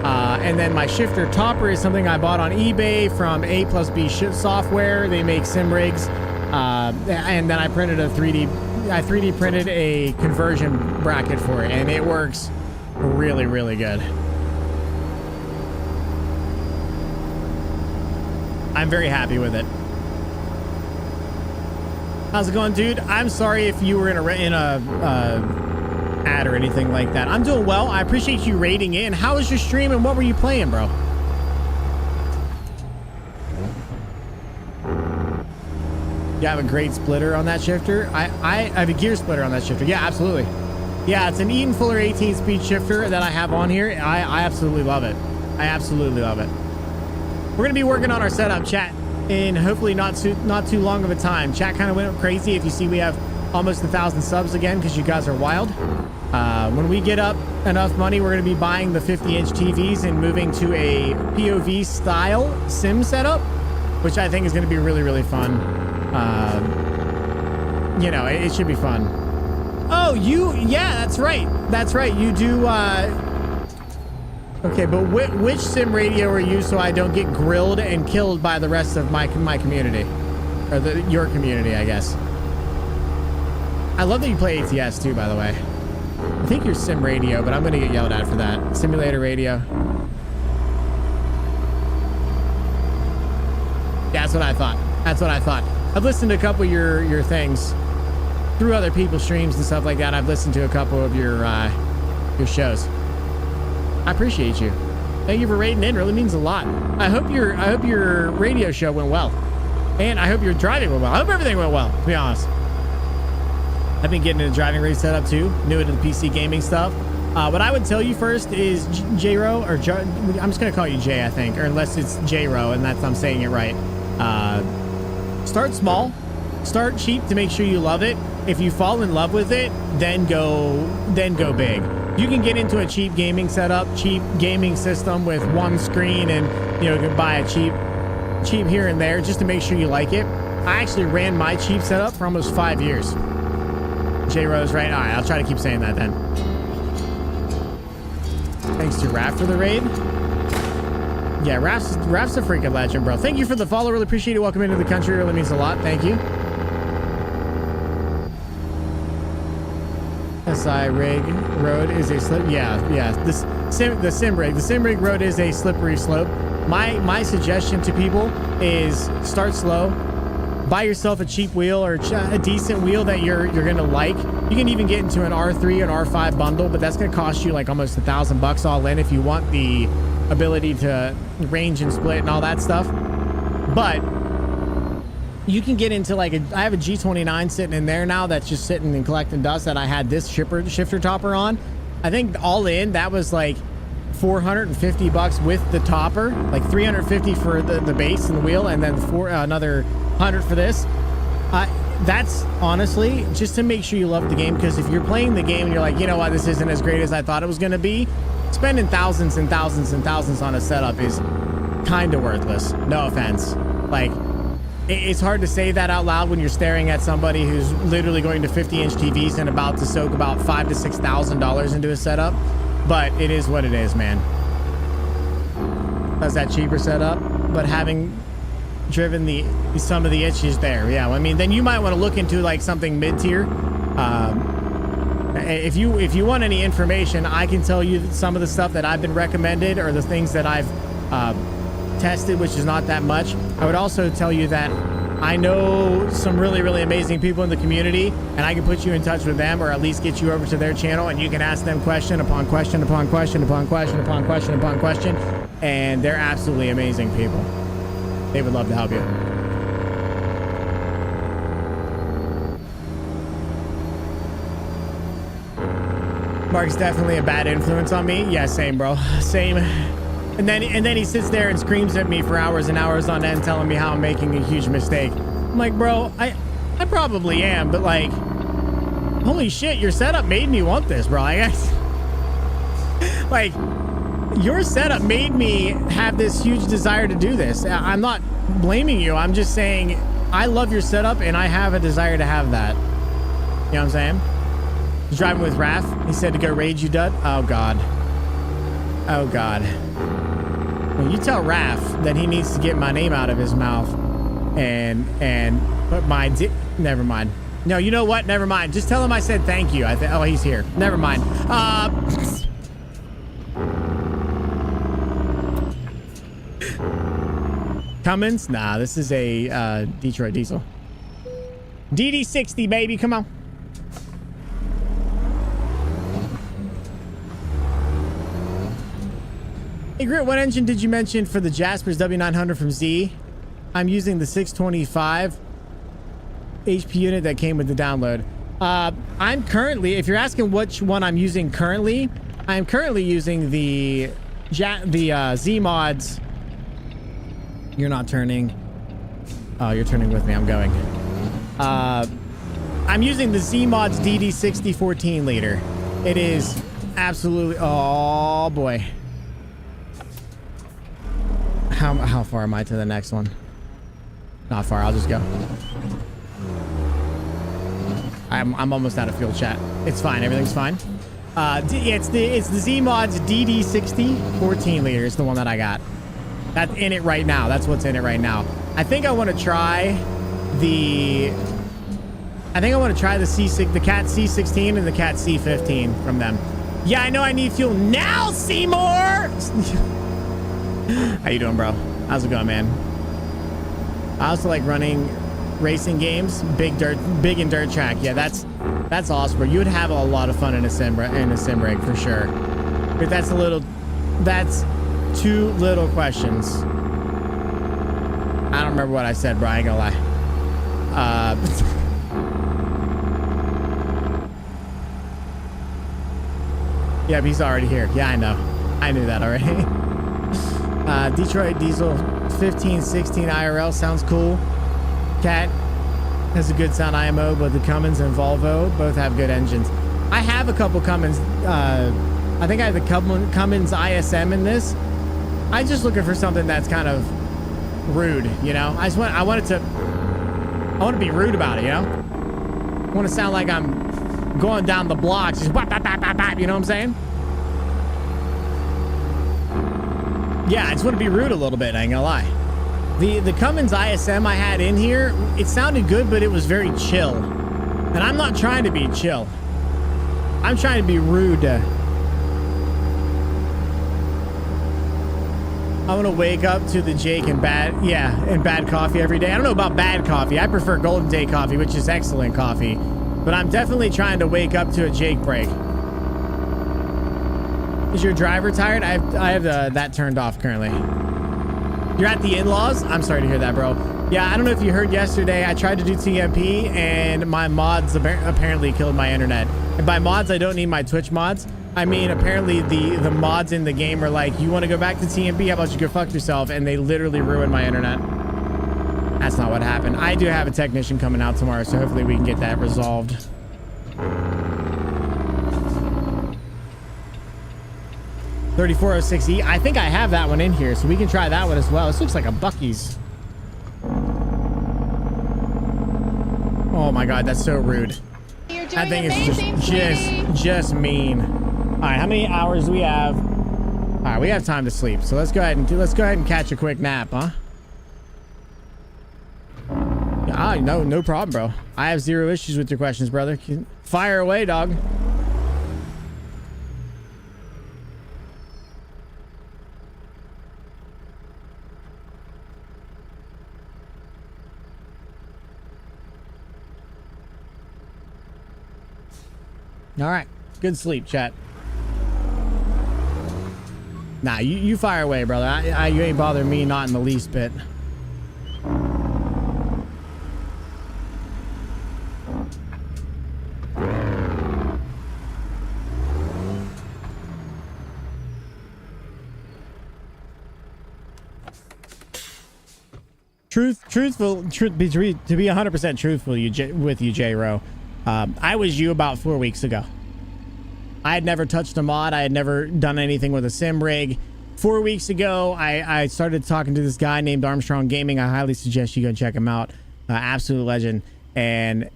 And then my shifter topper is something I bought on eBay from A plus B software. They make sim rigs. And then I printed I 3D printed a conversion bracket for it, and it works really, really good. I'm very happy with it. How's it going, dude? I'm sorry if you were in a ad or anything like that. I'm doing well. I appreciate you raiding in. How was your stream and what were you playing, bro? You have a great splitter on that shifter. I have a gear splitter on that shifter. Yeah, absolutely. Yeah, it's an Eaton Fuller 18-speed shifter that I have on here. I absolutely love it. I absolutely love it. We're going to be working on our setup, chat, in hopefully not too long of a time. Chat kind of went crazy. If you see, we have almost 1,000 subs again because you guys are wild. When we get up enough money, we're going to be buying the 50-inch TVs and moving to a POV style sim setup, which I think is going to be really, really fun. You know, it should be fun. Oh, yeah, that's right. That's right. You do, okay, but which sim radio are you so I don't get grilled and killed by the rest of my community? Or your community, I guess. I love that you play ATS too, by the way. I think you're sim radio, but I'm going to get yelled at for that. Simulator radio. Yeah, that's what I thought. That's what I thought. I've listened to a couple of your things through other people's streams and stuff like that. I've listened to a couple of your shows. I appreciate you. Thank you for rating in. Really means a lot. I hope your radio show went well, and I hope your driving went well. I hope everything went well, to be honest. I've been getting into driving rig setup too, new into the PC gaming stuff. What I would tell you first is J-Ro, or I'm just gonna call you Jay, I think, or unless it's J-Ro, and I'm saying it right. Start small, start cheap to make sure you love it. If you fall in love with it, then go big. You can get into a cheap gaming setup, cheap gaming system with one screen, and you can buy a cheap here and there just to make sure you like it. I actually ran my cheap setup for almost 5 years. J-Rose, right? All right, I'll try to keep saying that then. Thanks to Raph for the raid. Yeah, Raph's a freaking legend, bro. Thank you for the follow. Really appreciate it. Welcome into the country. Really means a lot. Thank you. SI rig road is a slip. Yeah. The sim rig road is a slippery slope. My suggestion to people is start slow. Buy yourself a cheap wheel or a decent wheel that you're gonna like. You can even get into an R3 and R5 bundle, but that's gonna cost you like almost $1,000 all in if you want the ability to range and split and all that stuff. But you can get into like I have a G29 sitting in there now that's just sitting and collecting dust that I had this shifter topper on. I think all in that was like $450 with the topper, like $350 for the base and the wheel, and then another $100 for this. That's honestly just to make sure you love the game, because if you're playing the game and you're like, you know what, this isn't as great as I thought it was going to be, spending thousands and thousands and thousands on a setup is kind of worthless. No offense. Like, it's hard to say that out loud when you're staring at somebody who's literally going to 50-inch TVs and about to soak about $5,000 to $6,000 into a setup, but it is what it is, man. That's that cheaper setup, but having driven some of the itches there, yeah. I mean, then you might want to look into like something mid-tier. If you want any information, I can tell you some of the stuff that I've been recommended or the things that I've tested, which is not that much. I would also tell you that I know some really, really amazing people in the community, and I can put you in touch with them, or at least get you over to their channel, and you can ask them question upon question upon question upon question upon question upon question, and they're absolutely amazing people. They would love to help you. Mark's definitely a bad influence on me. Yeah, same, bro. Same. And then he sits there and screams at me for hours and hours on end, telling me how I'm making a huge mistake. I'm like, bro, I probably am, but like, holy shit, your setup made me want this, bro. I guess. Like, your setup made me have this huge desire to do this. I'm not blaming you. I'm just saying I love your setup and I have a desire to have that. You know what I'm saying? He's driving with Raph. He said to go raid you, Dud. Oh, God. Oh, God. Well, you tell Raph that he needs to get my name out of his mouth and put my... Never mind. No, you know what? Never mind. Just tell him I said thank you. Oh, he's here. Never mind. Cummins? Nah, this is a Detroit diesel. DD60, baby. Come on. Hey, Grit, what engine did you mention for the Jasper's W900 from Z? I'm using the 625. HP unit that came with the download. I'm currently, if you're asking which one I'm using currently, I'm currently using the Z mods. You're not turning. Oh, you're turning with me. I'm going. I'm using the Z mods DD60 14 liter. It is absolutely. Oh boy. How far am I to the next one? Not far. I'll just go. I'm almost out of fuel, chat. It's fine. Everything's fine. Yeah, it's the Z mods DD60 14 liter is the one that I got. That's in it right now. That's what's in it right now. I think I want to try the C6, the Cat C16 and the Cat C15 from them. Yeah, I know I need fuel now, Seymour. How you doing, bro? How's it going, man? I also like running racing games, big and dirt track. Yeah, that's awesome, bro. You would have a lot of fun in a sim rig for sure. But that's two little questions. I don't remember what I said, bro. I ain't gonna lie. Yeah, he's already here. Yeah, I know. I knew that already. Detroit Diesel 1516 IRL sounds cool. Cat has a good sound IMO, but the Cummins and Volvo both have good engines. I have a couple Cummins. I think I have the Cummins ISM in this. I'm just looking for something that's kind of rude, you know? I want to be rude about it, you know? I want to sound like I'm going down the block, just whap, whap, whap, whap, whap, you know what I'm saying? Yeah, I just want to be rude a little bit, I ain't gonna lie. The Cummins ISM I had in here, it sounded good, but it was very chill. And I'm not trying to be chill. I'm trying to be rude. I want to wake up to the Jake and bad coffee every day. I don't know about bad coffee. I prefer Golden Day coffee, which is excellent coffee. But I'm definitely trying to wake up to a Jake break. Is your driver tired? I have that turned off currently. You're at the in-laws? I'm sorry to hear that, bro. Yeah, I don't know if you heard yesterday. I tried to do TMP and my mods apparently killed my internet. And by mods, I don't mean my Twitch mods. I mean, apparently the mods in the game are like, you want to go back to TMP? How about you go fuck yourself? And they literally ruined my internet. That's not what happened. I do have a technician coming out tomorrow, so hopefully we can get that resolved. 3406E. I think I have that one in here, so we can try that one as well. This looks like a Buc-ee's. Oh my god, that's so rude. That thing is just mean. All right, how many hours do we have? All right, we have time to sleep, so let's go ahead and catch a quick nap, huh? No problem, bro. I have zero issues with your questions, brother. Fire away, dog. All right, good sleep, chat. Nah, you fire away, brother. You ain't bothering me, not in the least bit. To be 100% truthful with you, J-Ro. I was you about 4 weeks ago. I had never touched a mod. I had never done anything with a sim rig. 4 weeks ago, I started talking to this guy named Armstrong Gaming. I highly suggest you go check him out. Absolute legend. And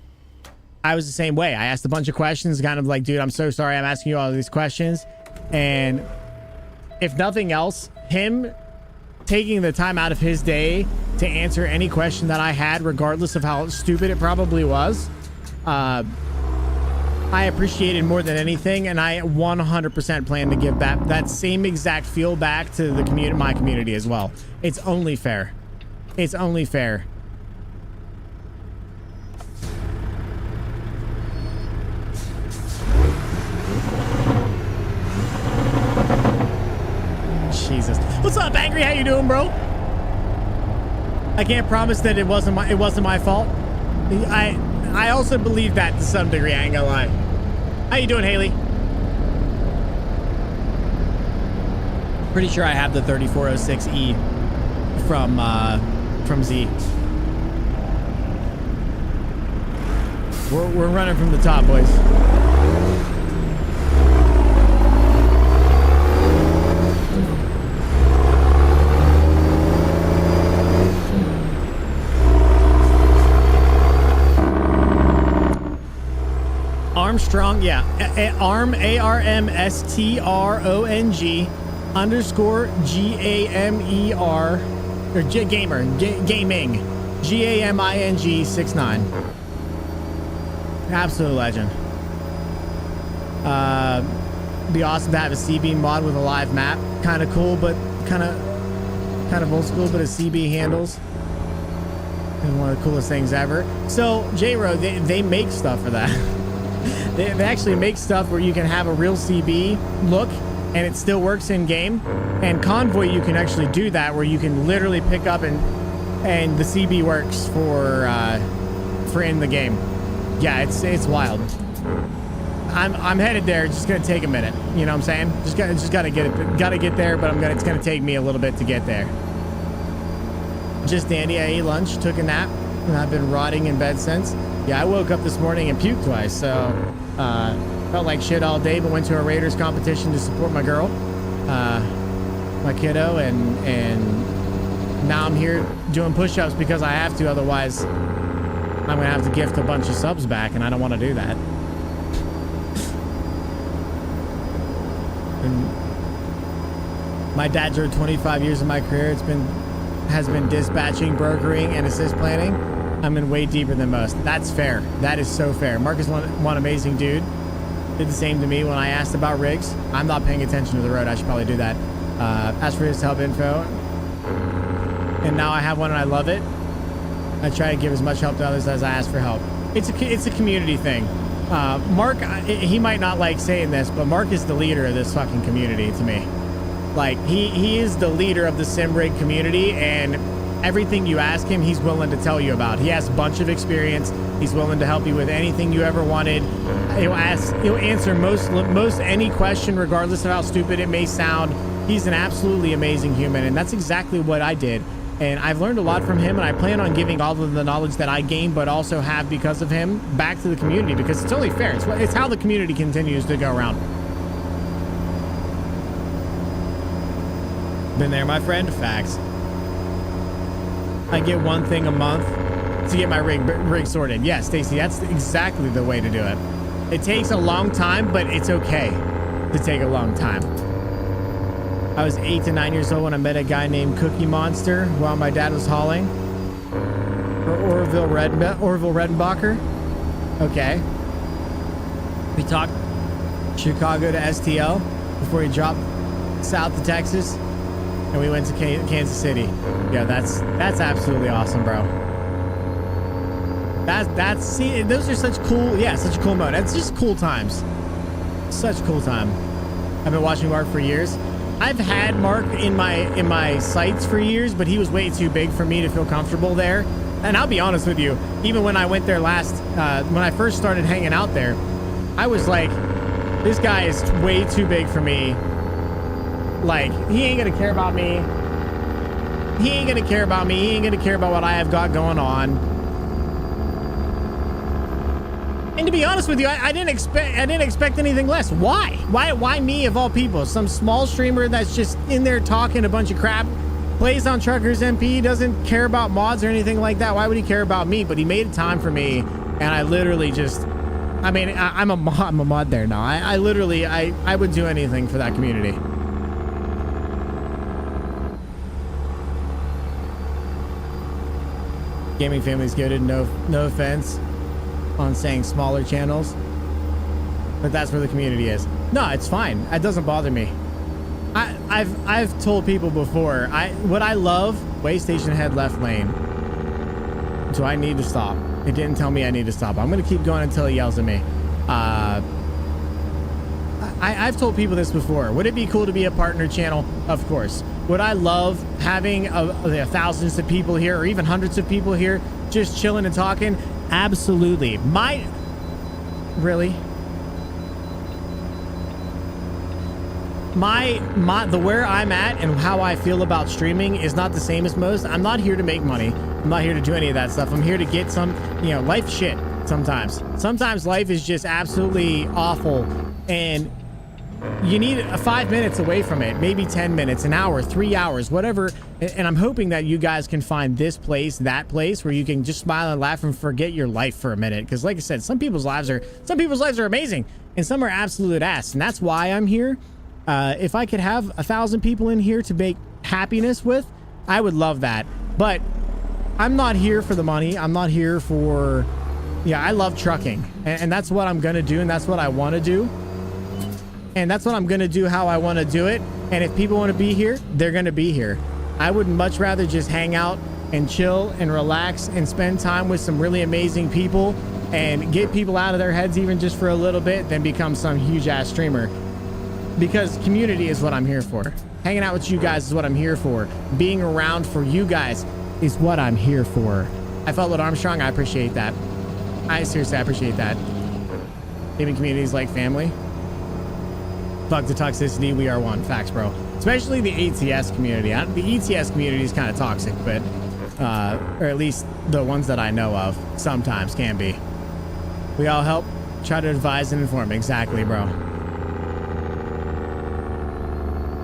I was the same way. I asked a bunch of questions, kind of like, dude, I'm so sorry I'm asking you all these questions. And if nothing else, him taking the time out of his day to answer any question that I had, regardless of how stupid it probably was, I appreciated more than anything, and I 100% plan to give that same exact feel back to the community, my community as well. It's only fair. It's only fair. Jesus. What's up, Angry? How you doing, bro? I can't promise that it wasn't my fault. I also believe that to some degree. I ain't gonna lie. How you doing, Haley? Pretty sure I have the 3406E from Z. We're running from the top, boys. Armstrong, yeah. Arm, ARMSTRONG _GAMER or gamer gaming GAMING 69. Absolute legend. Be awesome to have a CB mod with a live map. Kind of cool, but kind of old school, but a CB handles. And one of the coolest things ever. So J-Ro, they make stuff for that. They actually make stuff where you can have a real CB look and it still works in game. And Convoy, you can actually do that where you can literally pick up and the CB works for in the game. Yeah, it's wild. I'm headed there. It's just gonna take a minute. You know what I'm saying? Just gotta get there, but it's gonna take me a little bit to get there. Just dandy. I ate lunch, took a nap, and I've been rotting in bed since. Yeah, I woke up this morning and puked twice, so felt like shit all day, but went to a Raiders competition to support my girl, my kiddo, and now I'm here doing push-ups because I have to, otherwise I'm gonna have to gift a bunch of subs back, and I don't want to do that. And my dad drove 25 years of my career. Has been dispatching, brokering, and assist planning. I'm in way deeper than most. That's fair. That is so fair. Mark is one amazing dude. Did the same to me when I asked about rigs. I'm not paying attention to the road. I should probably do that. Ask for his help info. And now I have one and I love it. I try to give as much help to others as I ask for help. It's a community thing. Mark, he might not like saying this, but Mark is the leader of this fucking community to me. Like, he is the leader of the sim rig community, and everything you ask him, he's willing to tell you about. He has a bunch of experience. He's willing to help you with anything you ever wanted. He'll answer most any question, regardless of how stupid it may sound. He's an absolutely amazing human, and that's exactly what I did. And I've learned a lot from him, and I plan on giving all of the knowledge that I gained, but also have because of him, back to the community, because it's only fair. It's how the community continues to go around. Been there, my friend. Facts. I get one thing a month to get my rig sorted. Yeah, Stacy, that's exactly the way to do it. It takes a long time, but it's okay to take a long time. I was 8 to 9 years old when I met a guy named Cookie Monster while my dad was hauling for Orville Redenbacher. Okay. We talked Chicago to STL before he dropped south to Texas. And we went to Kansas City. Yeah, that's absolutely awesome, bro. See, those are such a cool mode. It's just cool times. Such a cool time. I've been watching Mark for years. I've had Mark in my sights for years, but he was way too big for me to feel comfortable there. And I'll be honest with you, even when I went there last, when I first started hanging out there, I was like, this guy is way too big for me. Like, he ain't gonna care about me. He ain't gonna care about me. He ain't gonna care about what I have got going on. And to be honest with you, I didn't expect anything less. Why? Why me of all people? Some small streamer that's just in there talking a bunch of crap, plays on TruckersMP, doesn't care about mods or anything like that. Why would he care about me? But he made time for me, and I literally just, I'm a mod there now. I literally would do anything for that community. Gaming family's goated. No offense on saying smaller channels, but that's where the community is. No, it's fine. It doesn't bother me. I've told people before. What I love. Way station head left lane. Do I need to stop? It didn't tell me I need to stop. I'm gonna keep going until he yells at me. I've told people this before. Would it be cool to be a partner channel? Of course. Would I love having thousands of people here or even hundreds of people here just chilling and talking? Absolutely. Really? The where I'm at and how I feel about streaming is not the same as most. I'm not here to make money. I'm not here to do any of that stuff. I'm here to get some, life shit sometimes. Sometimes life is just absolutely awful and you need 5 minutes away from it, maybe 10 minutes, an hour, 3 hours, whatever. And I'm hoping that you guys can find this place, that place where you can just smile and laugh and forget your life for a minute. Because like I said, some people's lives are amazing and some are absolute ass. And that's why I'm here. If I could have 1,000 people in here to make happiness with, I would love that. But I'm not here for the money. I'm not here for, I love trucking and that's what I'm going to do. And that's what I want to do. And that's what I'm going to do, how I want to do it. And if people want to be here, they're going to be here. I would much rather just hang out and chill and relax and spend time with some really amazing people and get people out of their heads even just for a little bit than become some huge ass streamer. Because community is what I'm here for. Hanging out with you guys is what I'm here for. Being around for you guys is what I'm here for. I felt with Armstrong. I appreciate that. I seriously appreciate that. Even communities like family. Fuck the toxicity. We are one. Facts, bro. Especially the ATS community. The ETS community is kind of toxic, but or at least the ones that I know of sometimes can be. We all help, try to advise and inform. Exactly, bro.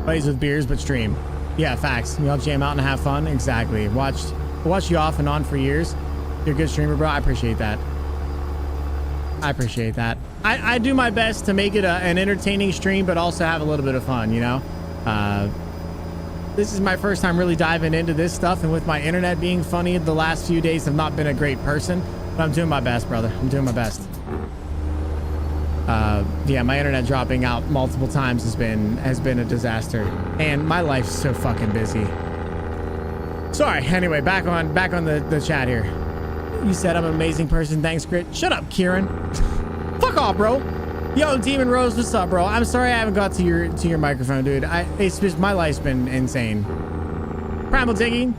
Plays with beers, but stream. Yeah, facts. You all jam out and have fun. Exactly. Watch you off and on for years. You're a good streamer, bro. I appreciate that. I appreciate that. I do my best to make it an entertaining stream, but also have a little bit of fun, This is my first time really diving into this stuff, and with my internet being funny the last few days, I've not been a great person, but I'm doing my best, brother. I'm doing my best. Yeah, my internet dropping out multiple times has been a disaster, and my life's so fucking busy. Sorry. Anyway, back on the chat here. You said I'm an amazing person. Thanks, Grit. Shut up, Kieran. Fuck off, bro. Yo, Demon Rose, what's up, bro? I'm sorry I haven't got to your microphone, dude. It's just my life's been insane. Primal Diggy,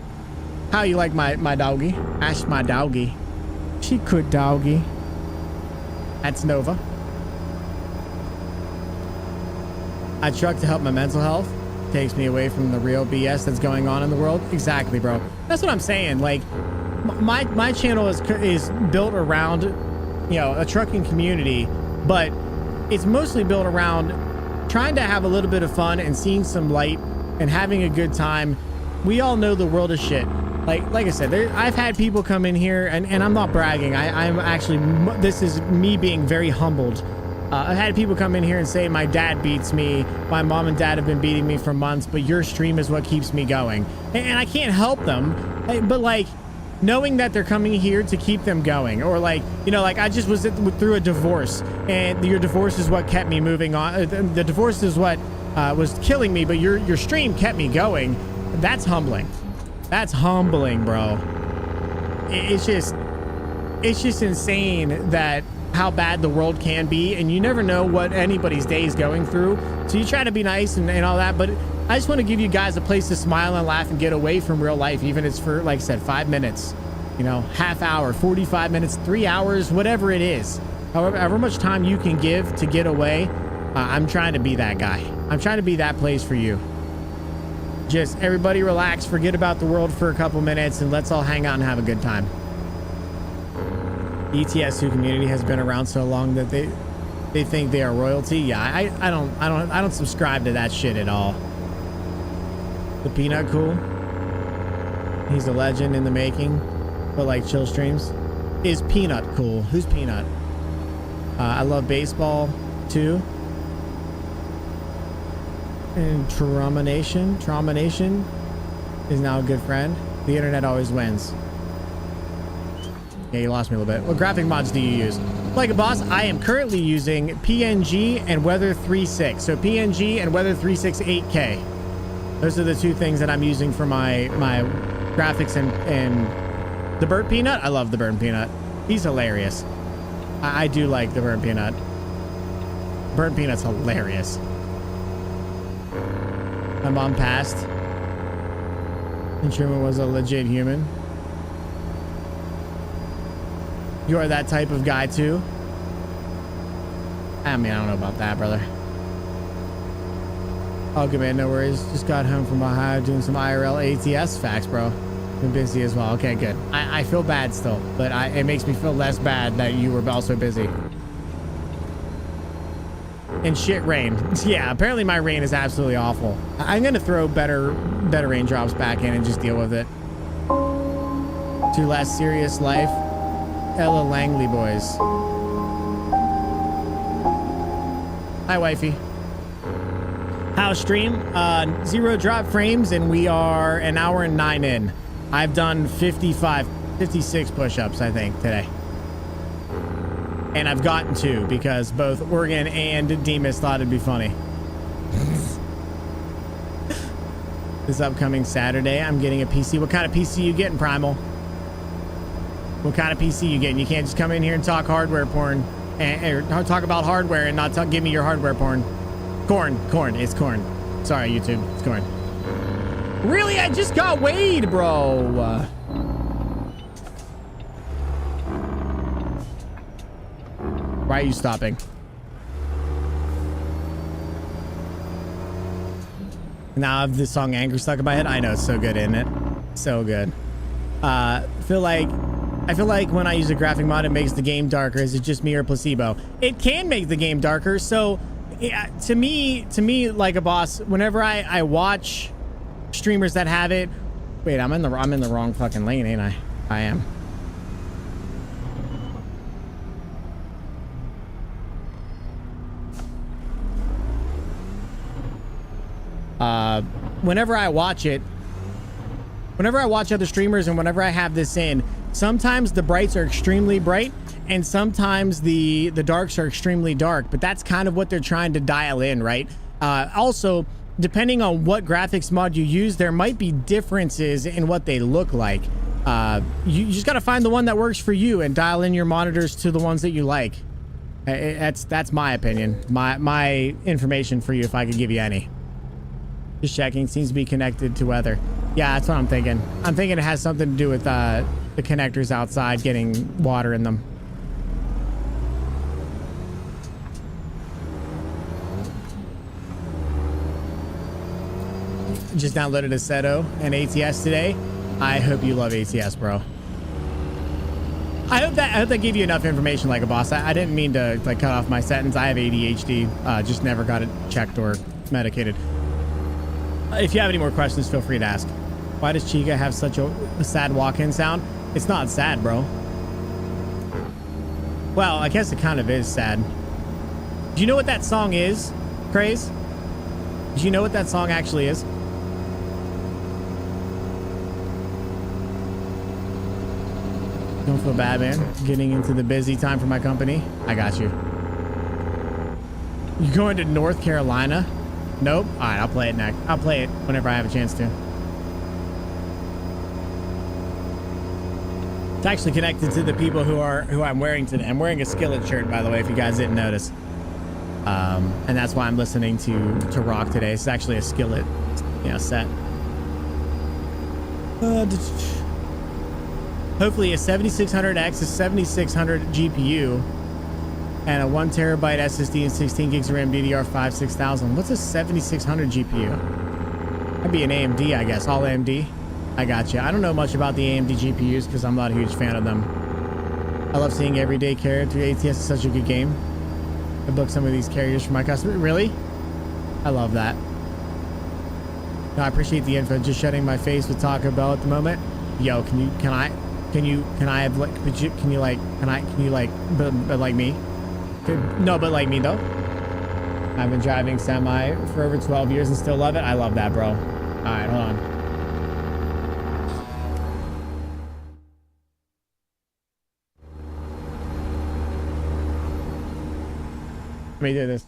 how you like my doggy? Ash my doggy. She could doggy. That's Nova. I truck to help my mental health. Takes me away from the real BS that's going on in the world. Exactly, bro. That's what I'm saying. Like, my channel is built around, a trucking community, but it's mostly built around trying to have a little bit of fun and seeing some light and having a good time. We all know the world is shit. Like I said, I've had people come in here, and I'm not bragging. I'm actually, this is me being very humbled. I've had people come in here and say, my dad beats me, my mom and dad have been beating me for months, but your stream is what keeps me going. And I can't help them, but like, knowing that they're coming here to keep them going, or like, I just was through a divorce, and your divorce is what kept me moving on. The divorce is what was killing me, but your stream kept me going. That's humbling. That's humbling, bro. It's just insane that how bad the world can be, and you never know what anybody's day is going through. So you try to be nice and all that, but I just want to give you guys a place to smile and laugh and get away from real life, even if it's for, like I said, 5 minutes, half hour, 45 minutes, 3 hours, whatever it is. However much time you can give to get away, I'm trying to be that guy. I'm trying to be that place for you. Just everybody relax, forget about the world for a couple minutes, and let's all hang out and have a good time. ETS2 community has been around so long that they think they are royalty. Yeah, I don't subscribe to that shit at all. The Peanut cool. He's a legend in the making, but like chill streams. Is Peanut cool? Who's Peanut? I love baseball too. And Trauma Nation is now a good friend. The internet always wins. Yeah, you lost me a little bit. What graphic mods do you use? Like a boss, I am currently using PNG and Weather 3.6. So PNG and Weather 3.6 8K. Those are the two things that I'm using for my graphics and the Burnt Peanut. I love the Burnt Peanut. He's hilarious. I do like the Burnt Peanut. Burnt Peanut's hilarious. My mom passed, and Truman was a legit human. You are that type of guy too? I mean, I don't know about that, brother. Oh, good man, no worries. Just got home from Ohio doing some IRL ATS facts, bro. Been busy as well. Okay, good. I feel bad still, but it makes me feel less bad that you were also busy. And shit rain. Yeah, apparently my rain is absolutely awful. I'm gonna throw better raindrops back in and just deal with it. To less serious life. Ella Langley boys. Hi, wifey. How's stream? 0 drop frames, and we are an hour and 9 in. I've done 56 push-ups, I think, today. And I've gotten 2 because both Oregon and Demas thought it'd be funny. This upcoming Saturday, I'm getting a PC. What kind of PC you getting, Primal? What kind of PC you getting? You can't just come in here and talk hardware porn or talk about hardware and not give me your hardware porn. Corn. It's corn. Sorry, YouTube. It's corn. Really? I just got weighed, bro. Why are you stopping? Now I have this song Anger stuck in my head. I know, it's so good, isn't it? So good. I feel like when I use a graphic mod, it makes the game darker. Is it just me or placebo? It can make the game darker. So yeah, to me, like a boss, whenever I watch streamers that have it, wait, I'm in the wrong fucking lane, ain't I? I am. Whenever I watch other streamers and whenever I have this in, sometimes the brights are extremely bright and sometimes the darks are extremely dark, but that's kind of what they're trying to dial in, right? Also, depending on what graphics mod you use, there might be differences in what they look like. You just got to find the one that works for you and dial in your monitors to the ones that you like. That's my opinion, my information for you, if I could give you any. Just checking. Seems to be connected to weather. Yeah, that's what I'm thinking. I'm thinking it has something to do with the connectors outside getting water in them. Just downloaded Assetto and ATS today. I hope you love ATS, bro. I hope that gave you enough information, like a boss. I didn't mean to like cut off my sentence. I have ADHD. Just never got it checked or medicated. If you have any more questions, feel free to ask. Why does Chica have such a sad walk-in sound? It's not sad, bro. Well, I guess it kind of is sad. Do you know what that song is, Craze? Do you know what that song actually is? Don't feel bad, man. Getting into the busy time for my company. I got you. You going to North Carolina? Nope. All right, I'll play it next. I'll play it whenever I have a chance to. It's actually connected to the people who I'm wearing today. I'm wearing a Skillet shirt, by the way, if you guys didn't notice. And that's why I'm listening to rock today. It's actually a Skillet, set. Hopefully a 7600X, a 7600 GPU, and a 1 terabyte SSD and 16 gigs of RAM DDR5 6000. What's a 7600 GPU? That'd be an AMD, I guess. All AMD. I got you. I don't know much about the AMD GPUs because I'm not a huge fan of them. I love seeing Everyday Carrier through ATS. Is such a good game. I booked some of these carriers for my customer. Really? I love that. No, I appreciate the info. Just shutting my face with Taco Bell at the moment. Yo, can you like, but like me? No, but like me though. I've been driving semi for over 12 years and still love it. I love that, bro. All right, hold on. Let me do this.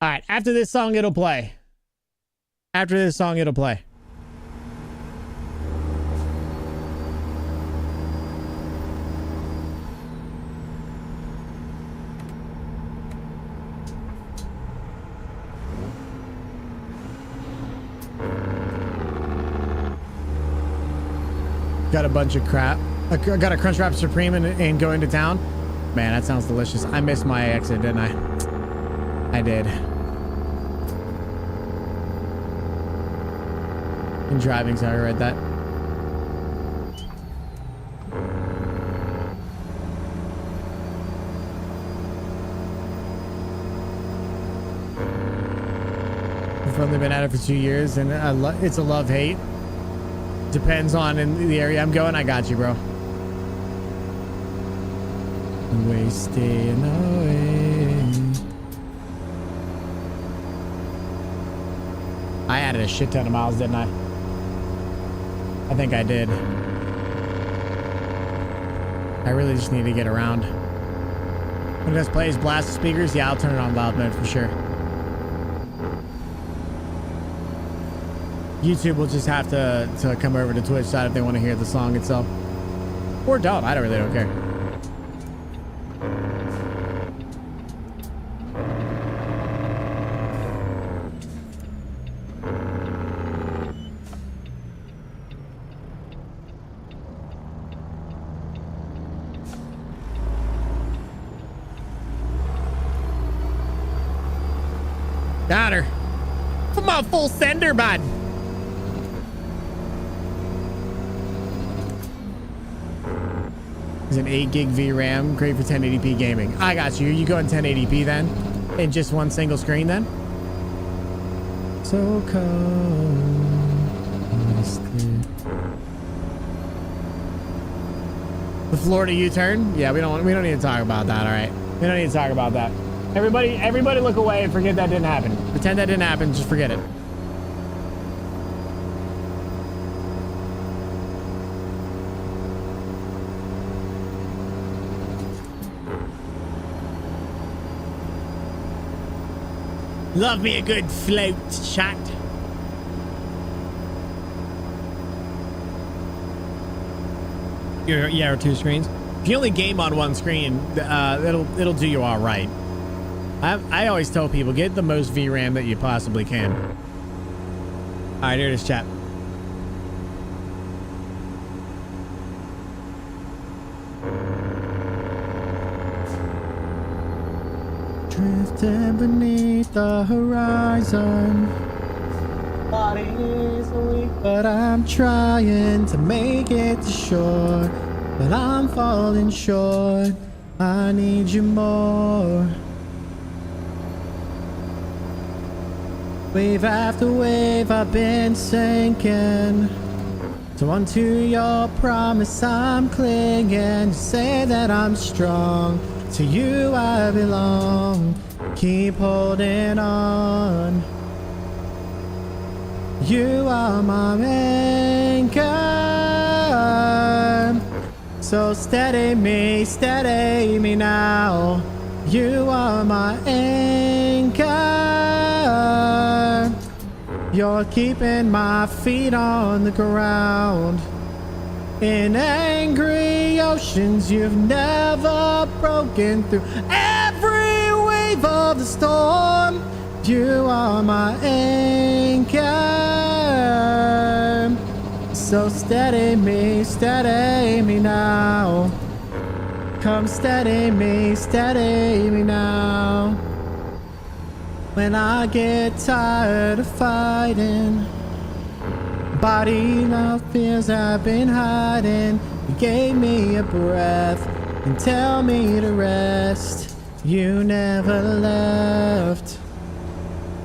All right, after this song, it'll play. After this song, it'll play. got a bunch of crap. I got a Crunchwrap Supreme and going to town. Man, that sounds delicious. I missed my exit, didn't I? I did. I'm driving, sorry, I read that. I've only been at it for 2 years, and it's a love-hate. Depends on in the area I'm going. I got you, bro. Wasting away. I added a shit ton of miles, didn't I? I think I did. I really just need to get around. When this plays blast the speakers, yeah, I'll turn it on loud mode for sure. YouTube will just have to come over to Twitch side if they want to hear the song itself. Or don't. I really don't care. Got her. Come on, full sender, bud. Is an 8 gig VRAM, great for 1080p gaming. I got you. You go in 1080p then? In just one single screen then? So cold. The Florida U-turn? Yeah, we don't need to talk about that, all right? We don't need to talk about that. Everybody look away and forget that didn't happen. Pretend that didn't happen, just forget it. Love me a good float shot. Yeah, or 2 screens. If you only game on 1 screen, it'll do you all right. I always tell people, get the most VRAM that you possibly can. All right, here it is, chat. Drifting beneath the horizon. Body is weak, but I'm trying to make it to shore. But I'm falling short. I need you more. Wave after wave, I've been sinking. So unto your promise, I'm clinging. Say that I'm strong. To you I belong. Keep holding on. You are my anchor. So steady me now. You are my anchor. You're keeping my feet on the ground. In angry oceans, you've never broken through every wave of the storm. You are my anchor. So steady me now. Come steady me now. When I get tired of fighting, body now fears I've been hiding. You gave me a breath and tell me to rest. You never left.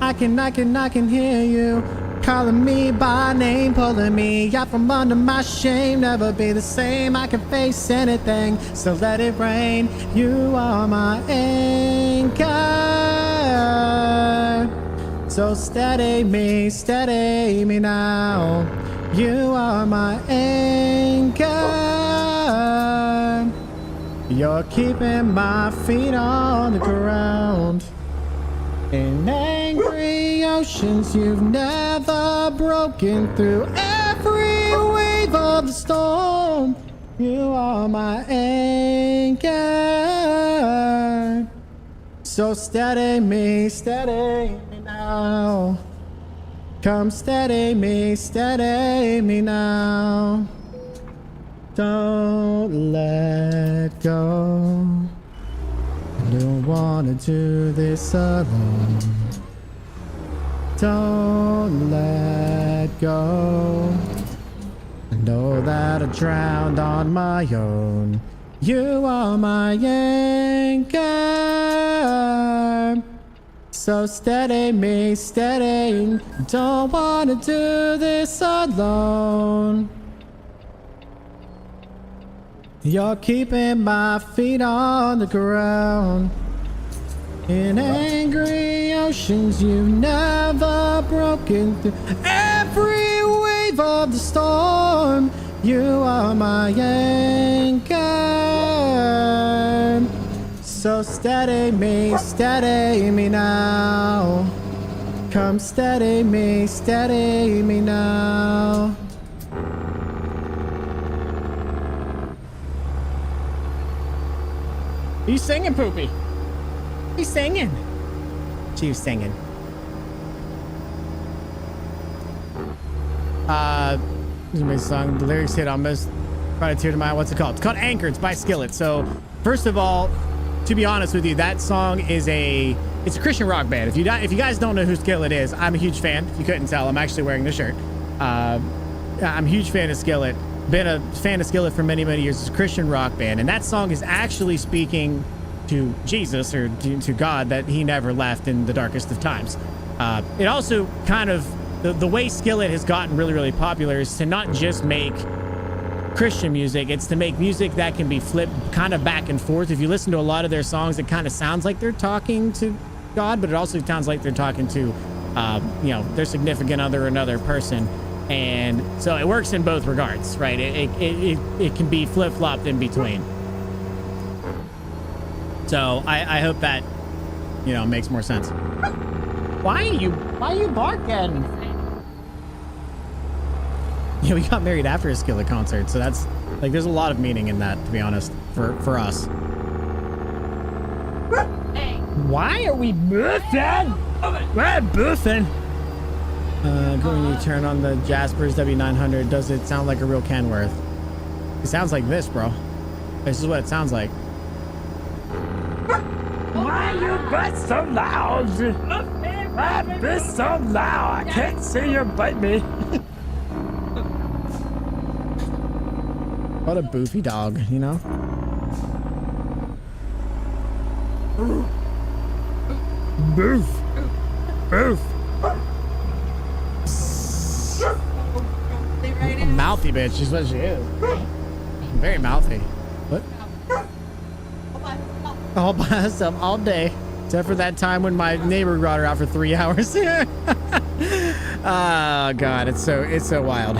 I can hear you calling me by name, pulling me out from under my shame. Never be the same, I can face anything, so let it rain. You are my anchor. So steady me now. You are my anchor. You're keeping my feet on the ground. In angry oceans, you've never broken through every wave of the storm. You are my anchor. So steady me now. Come steady me now. Don't let go. I don't wanna do this alone. Don't let go. I know that I drowned on my own. You are my anchor. So steady me, steady. Don't wanna do this alone. You're keeping my feet on the ground. In angry oceans, you've never broken through every wave of the storm. You are my anchor. So steady me now. Come steady me now. He's singing, Poopy. He's singing. She was singing. This is my song. The lyrics hit almost brought a tear to my eye. What's it called? It's called Anchor. It's by Skillet. So, first of all, to be honest with you, that song is it's a Christian rock band. If you guys don't know who Skillet is, I'm a huge fan. If you couldn't tell, I'm actually wearing the shirt. I'm a huge fan of Skillet. Been a fan of Skillet for many, many years. It's a Christian rock band, and that song is actually speaking to Jesus or to God, that he never left in the darkest of times. It also kind of, the way Skillet has gotten really, really popular is to not just make Christian music, it's to make music that can be flipped kind of back and forth. If you listen to a lot of their songs, it kind of sounds like they're talking to God, but it also sounds like they're talking to, their significant other or another person. And so it works in both regards, right? It can be flip-flopped in between. So I hope that, makes more sense. Why are you barking? Yeah, we got married after a Skillet concert, so that's like, there's a lot of meaning in that, to be honest, for us. Why are we boofing? We're boofing. When you turn on the Jasper's W900, does it sound like a real Kenworth? It sounds like this, bro. This is what it sounds like. Why you butt so loud? Why butt so loud? I can't see you bite me. What a boofy dog, Boof. Boof. Mouthy bitch is what she is. Very mouthy. What? All by herself all day. Except for that time when my neighbor brought her out for 3 hours. Oh God, it's so wild.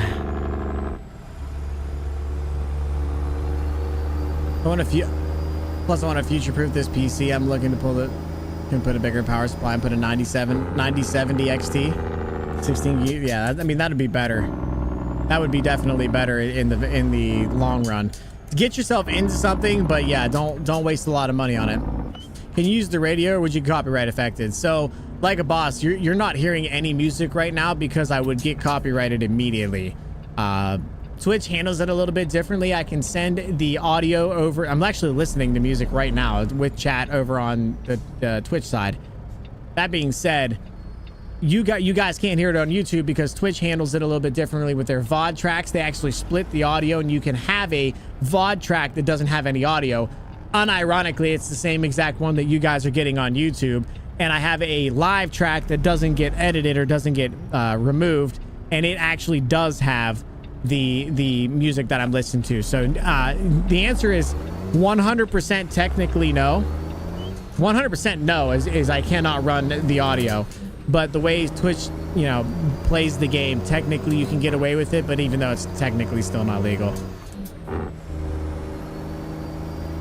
I want to future-proof this PC. I'm looking to put a bigger power supply and put a 9070 XT, 16 gig. Yeah, I mean that'd be better. That would be definitely better in the long run. Get yourself into something, but yeah, don't waste a lot of money on it. Can you use the radio, or would you copyright affected? So, like a boss, you're not hearing any music right now because I would get copyrighted immediately. Twitch handles it a little bit differently. I can send the audio over. I'm actually listening to music right now with chat over on the Twitch side. That being said, you guys can't hear it on YouTube because Twitch handles it a little bit differently with their VOD tracks. They actually split the audio, and you can have a VOD track that doesn't have any audio. Unironically, it's the same exact one that you guys are getting on YouTube. And I have a live track that doesn't get edited or doesn't get removed, and it actually does have the music that I'm listening to. So the answer is 100% technically no. 100% no is I cannot run the audio. But the way Twitch, plays the game, technically you can get away with it, but even though it's technically still not legal.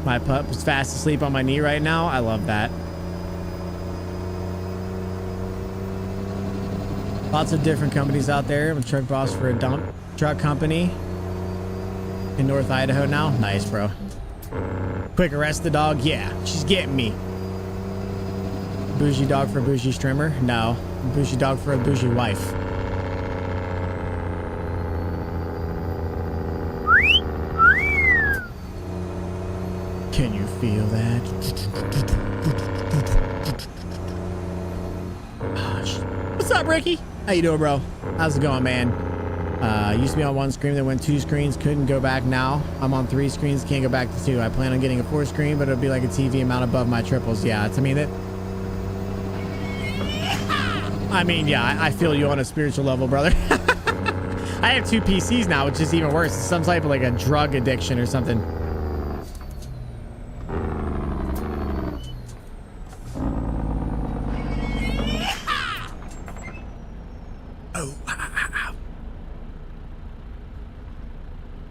My pup is fast asleep on my knee right now. I love that. Lots of different companies out there. I'm a truck boss for a dump truck company in North Idaho now. Nice, bro. Quick arrest the dog. Yeah, she's getting me. Bougie dog for a bougie trimmer? No. Bougie dog for a bougie wife. Can you feel that? What's up, Ricky? How you doing, bro? How's it going, man? Used to be on one screen, then went 2 screens, couldn't go back now. I'm on 3 screens, can't go back to 2. I plan on getting a 4th screen, but it'll be like a TV amount above my triples. Yeah, it's, I mean, yeah, I feel you on a spiritual level, brother. I have 2 PCs now, which is even worse. It's some type of like a drug addiction or something.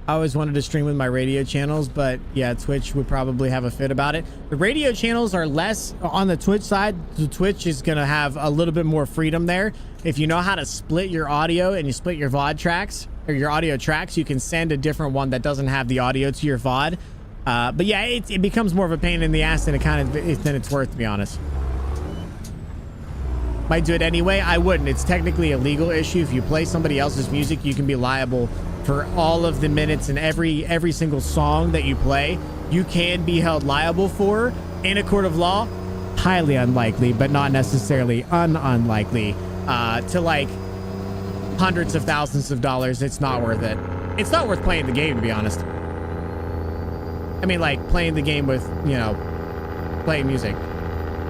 I always wanted to stream with my radio channels, but yeah, Twitch would probably have a fit about it. The radio channels are less on the Twitch side. The Twitch is going to have a little bit more freedom there. If you know how to split your audio and you split your VOD tracks or your audio tracks, you can send a different one that doesn't have the audio to your VOD. But yeah, it becomes more of a pain in the ass than it's worth, to be honest. Might do it anyway. I wouldn't. It's technically a legal issue. If you play somebody else's music, you can be liable for all of the minutes and every single song that you play. You can be held liable for in a court of law. Highly unlikely, but not necessarily unlikely. To like hundreds of thousands of dollars, it's not worth it. It's not worth playing the game, to be honest. I mean, like playing the game with, you know, playing music.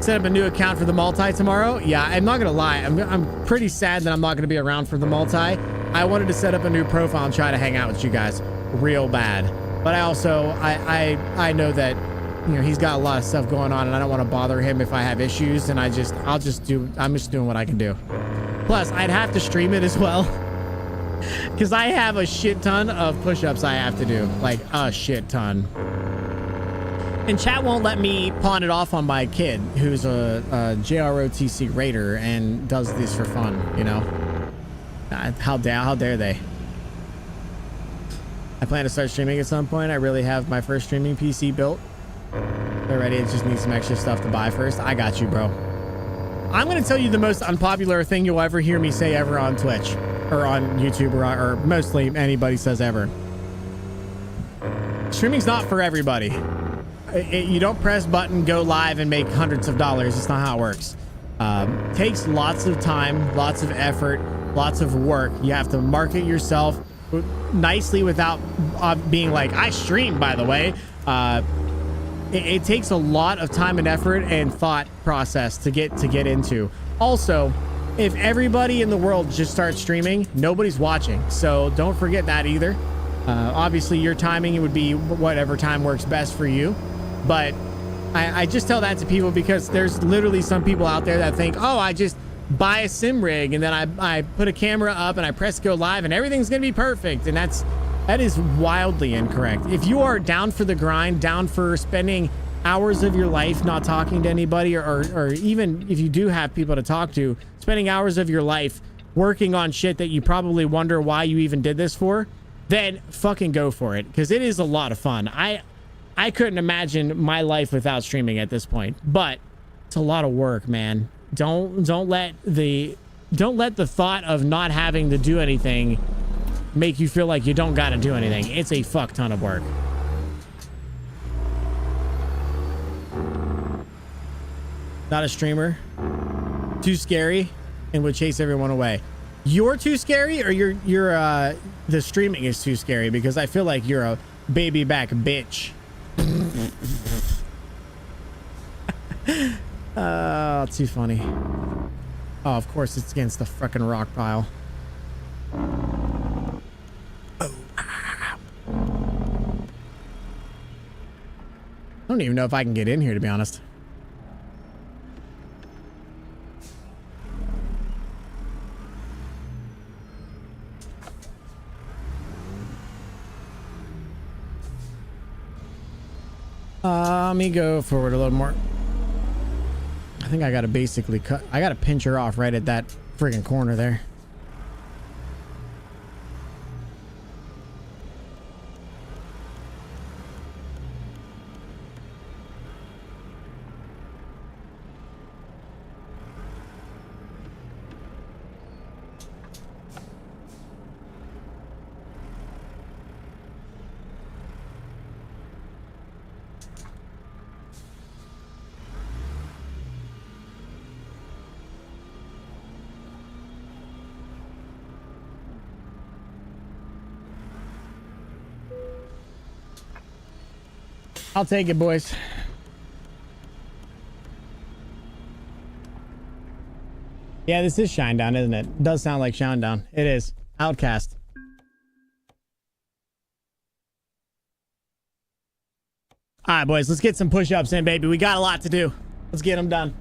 Set up a new account for the multi tomorrow. Yeah, I'm not gonna lie. I'm pretty sad that I'm not gonna be around for the multi. I wanted to set up a new profile and try to hang out with you guys real bad. But I also, I know that, you know, he's got a lot of stuff going on and I don't want to bother him if I have issues, and I'm just doing what I can do. Plus, I'd have to stream it as well because I have a shit ton of push-ups I have to do, like a shit ton. And chat won't let me pawn it off on my kid, who's a JROTC raider and does this for fun, you know? How dare they? I plan to start streaming at some point. I really have my first streaming PC built. They're ready. It just needs some extra stuff to buy first. I got you, bro. I'm going to tell you the most unpopular thing you'll ever hear me say ever on Twitch or on YouTube or mostly anybody says ever. Streaming's not for everybody. You don't press button, go live, and make hundreds of dollars. It's not how it works. Takes lots of time, lots of effort, lots of work. You have to market yourself nicely without being like, I stream, by the way. It takes a lot of time and effort and thought process to get into. Also, if everybody in the world just starts streaming, nobody's watching. So don't forget that either. Obviously, your timing, it would be whatever time works best for you. But I just tell that to people because there's literally some people out there that think, oh, I just buy a sim rig and then I put a camera up and I press go live and everything's gonna be perfect. And that is wildly incorrect. If you are down for the grind, down for spending hours of your life not talking to anybody, or even if you do have people to talk to, spending hours of your life working on shit that you probably wonder why you even did this for, then fucking go for it, because it is a lot of fun. I couldn't imagine my life without streaming at this point, but it's a lot of work, man. Don't let the thought of not having to do anything make you feel like you don't got to do anything. It's a fuck ton of work. Not a streamer. Too scary and would chase everyone away. You're too scary, or you're the streaming is too scary? Because I feel like you're a baby back bitch. Too funny. Oh, of course it's against the frickin' rock pile. Oh. I don't even know if I can get in here, to be honest. Let me go forward a little more. I think I gotta basically I gotta pinch her off right at that friggin' corner there. I'll take it, boys. Yeah, this is Shinedown, isn't it? It does sound like Shinedown. It is. Outcast. All right, boys, let's get some push-ups in, baby. We got a lot to do. Let's get them done.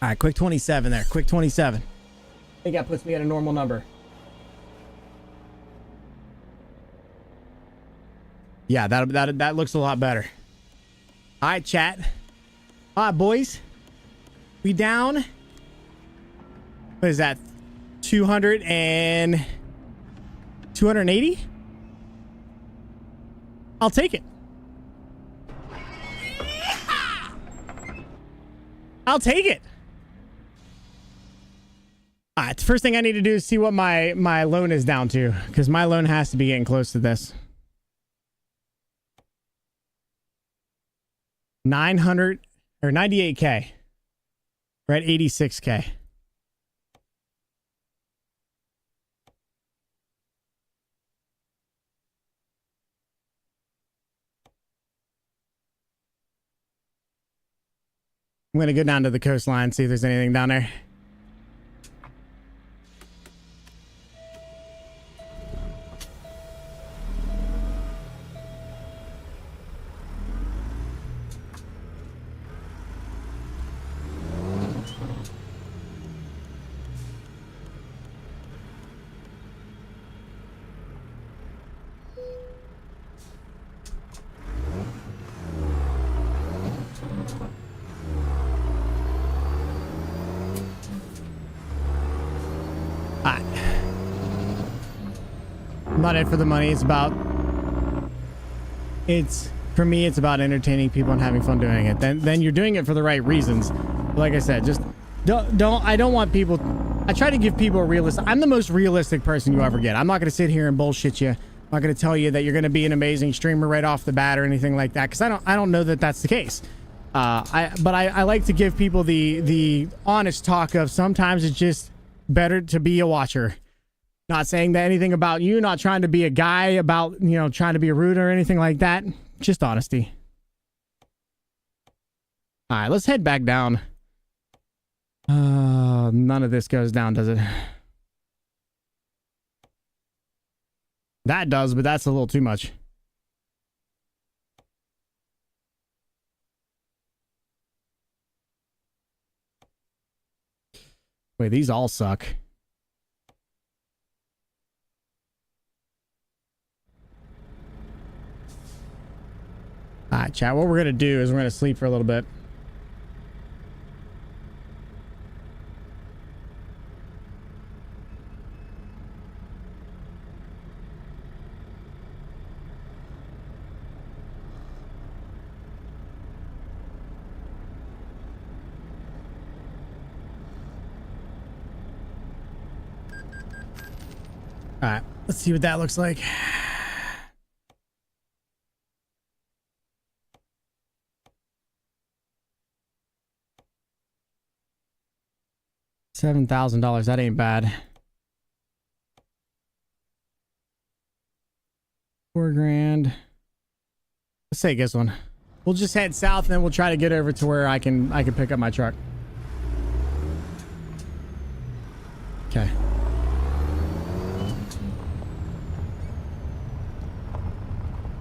All right, quick 27 there. Quick 27. I think that puts me at a normal number. Yeah, that looks a lot better. All right, chat. All right, boys. We down. What is that? 280? I'll take it. I'll take it. All right, the first thing I need to do is see what my loan is down to, because my loan has to be getting close to this. 900 or 98K. We're at 86K. I'm going to go down to the coastline, see if there's anything down there. Not it for the money. For me, it's about entertaining people and having fun doing it. Then you're doing it for the right reasons. Like I said, just I don't want people. I try to give people a realistic. I'm the most realistic person you ever get. I'm not going to sit here and bullshit you. I'm not going to tell you that you're going to be an amazing streamer right off the bat or anything like that, because I don't know that that's the case. But I like to give people the honest talk of sometimes it's just better to be a watcher. Not saying that anything about you, not trying to be a guy about, trying to be rude or anything like that. Just honesty. All right, let's head back down. None of this goes down, does it? That does, but that's a little too much. Wait, these all suck. All right, chat, what we're going to do is we're going to sleep for a little bit. All right, let's see what that looks like. $7,000. That ain't bad. $4,000. Let's take this one. We'll just head south and then we'll try to get over to where I can pick up my truck. Okay.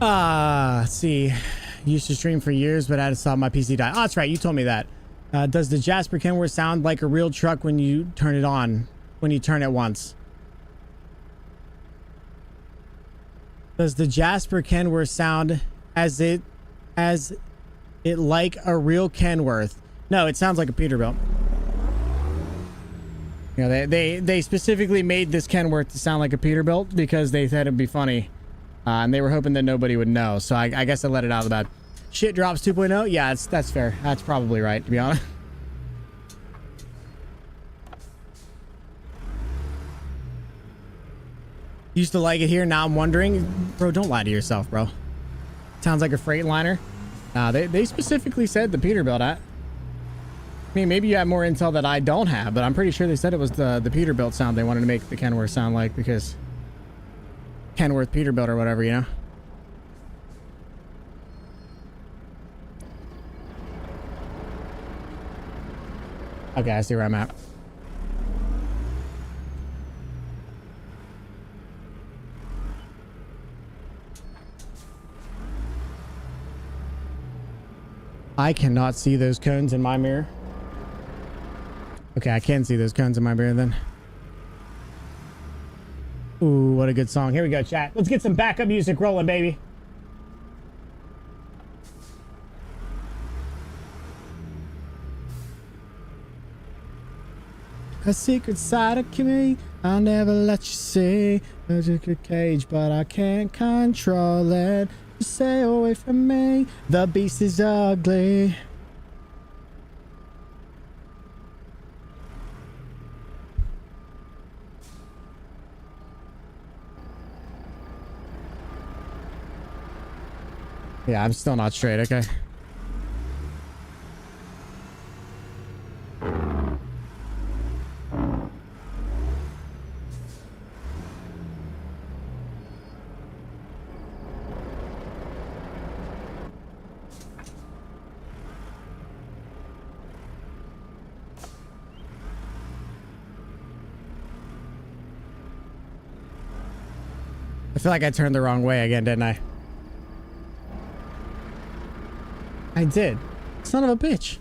Let's see. Used to stream for years, but I had to stop. My PC died. Oh, that's right. You told me that. Does the Jasper Kenworth sound like a real truck when you turn it on? When you turn it once? Does the Jasper Kenworth sound as it like a real Kenworth? No, it sounds like a Peterbilt. They specifically made this Kenworth to sound like a Peterbilt because they thought it'd be funny. And they were hoping that nobody would know. So I guess I let it out of the bag. Shit drops 2.0. Yeah, that's fair. That's probably right, to be honest. Used to like it here. Now I'm wondering. Bro, don't lie to yourself, bro. Sounds like a Freightliner. They specifically said the Peterbilt. I mean, maybe you have more intel that I don't have, but I'm pretty sure they said it was the Peterbilt sound they wanted to make the Kenworth sound like, because Kenworth Peterbilt or whatever, you know? Okay, I see where I'm at. I cannot see those cones in my mirror. Okay, I can see those cones in my mirror then. Ooh, what a good song. Here we go, chat. Let's get some backup music rolling, baby. A secret side of me, I'll never let you see. There's a cage, but I can't control it. Stay away from me. The beast is ugly. Yeah, I'm still not straight, okay? I feel like I turned the wrong way again, didn't I? I did. Son of a bitch.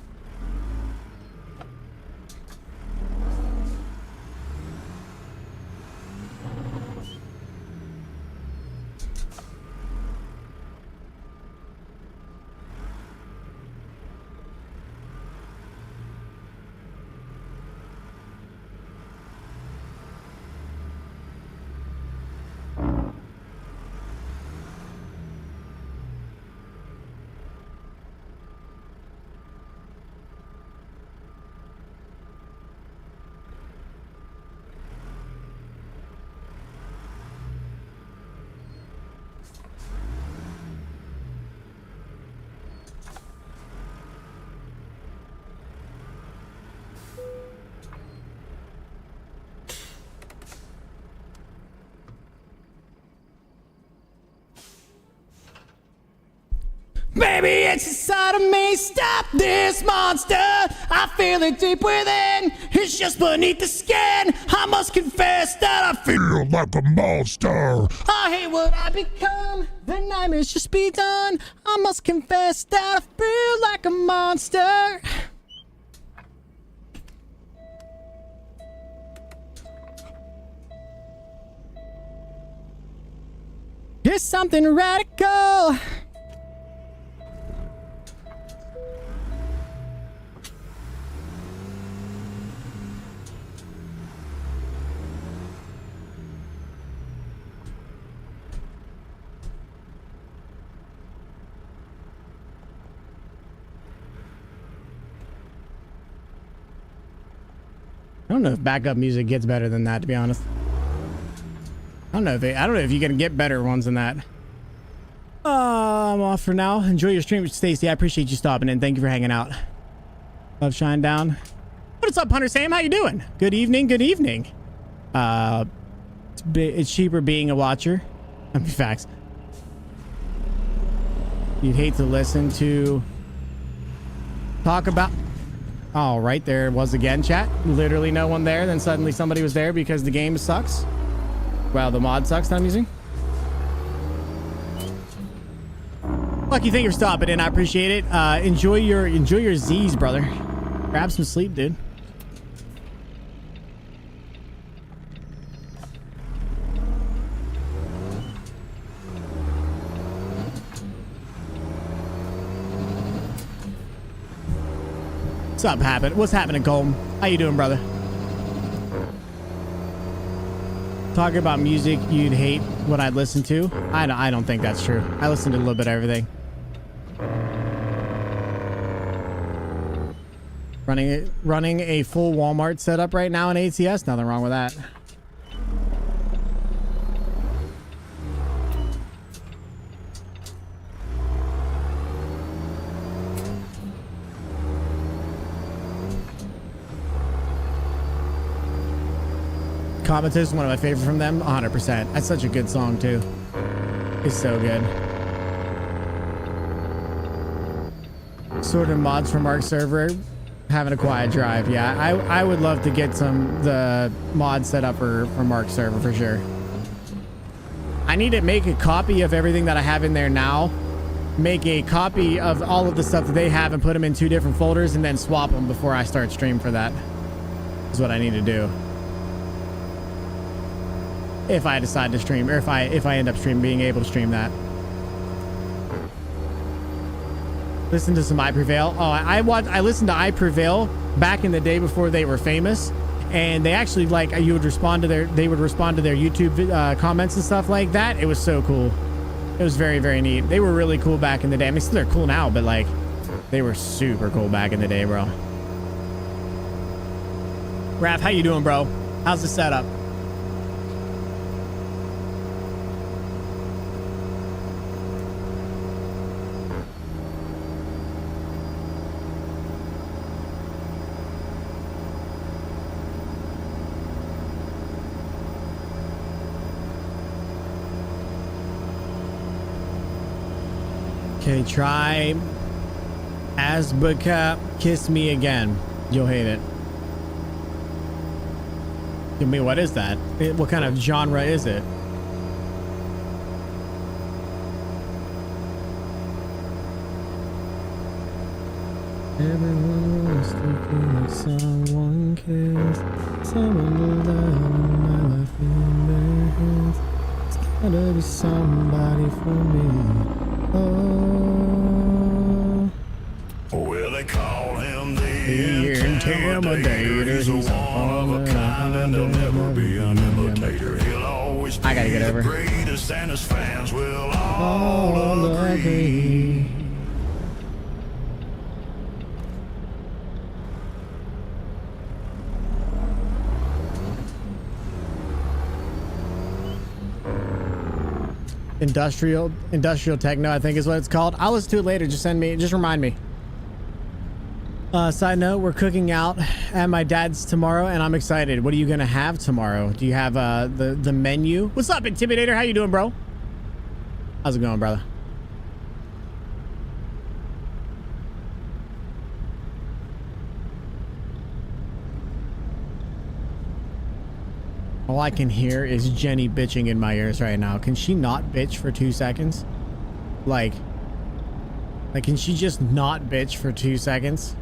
Baby, it's inside of me. Stop this monster. I feel it deep within. It's just beneath the skin. I must confess that I feel like a monster. I hate what I become. The nightmares just be done. I must confess that I feel like a monster. Here's something radical. I don't know if backup music gets better than that, to be honest. I don't know if you can get better ones than that. I'm off for now. Enjoy your stream, Stacy. I appreciate you stopping in. Thank you for hanging out. Love Shine Down. What's up, Hunter Sam? How you doing? Good evening. Good evening. It's cheaper being a watcher. I mean, facts. You'd hate to listen to talk about. Oh, right there it was again, chat. Literally no one there. Then suddenly somebody was there because the game sucks. Well, the mod sucks that I'm using. Lucky, thank you for stopping in. I appreciate it. Enjoy your Z's, brother. Grab some sleep, dude. What's happening, Colton? How you doing, brother? Talking about music you'd hate what I'd listen to. I don't think that's true. I listen to a little bit of everything. Running a full Walmart setup right now in ATS. Nothing wrong with that. Comatose is one of my favorite from them. 100%. That's such a good song too. It's so good. Sorted mods for Mark server. Having a quiet drive. Yeah, I would love to get the mod set up for Mark server for sure. I need to make a copy of everything that I have in there now. Make a copy of all of the stuff that they have and put them in 2 different folders and then swap them before I start stream for that. Is what I need to do. If I decide to stream, or if I end up being able to stream that. Listen to some I Prevail. Oh, I listened to I Prevail back in the day before they were famous, and they actually they would respond to their YouTube comments and stuff like that. It was so cool. It was very, very neat. They were really cool back in the day. I mean, they're cool now, but like they were super cool back in the day, bro. Raph, how you doing, bro? How's the setup? Okay, try Azbuka Kiss Me Again. You'll hate it. Give me, what is that? What kind of genre is it? Everyone wants to feel someone cares. Someone to love my life in their hands. It's gotta be somebody for me. Oh. Well, they call him the Intimidator. He's a one of a kind and he'll never be an imitator. He'll always be I gotta get over. the greatest, and his fans will all agree. Industrial techno, I think is what it's called. I'll listen to it later. Just remind me. Side note, we're cooking out at my dad's tomorrow, and I'm excited. What are you gonna have tomorrow? Do you have the menu? What's up, Intimidator? How you doing, bro? How's it going, brother? All I can hear is Jenny bitching in my ears right now. Can she not bitch for 2 seconds? Like, can she just not bitch for 2 seconds?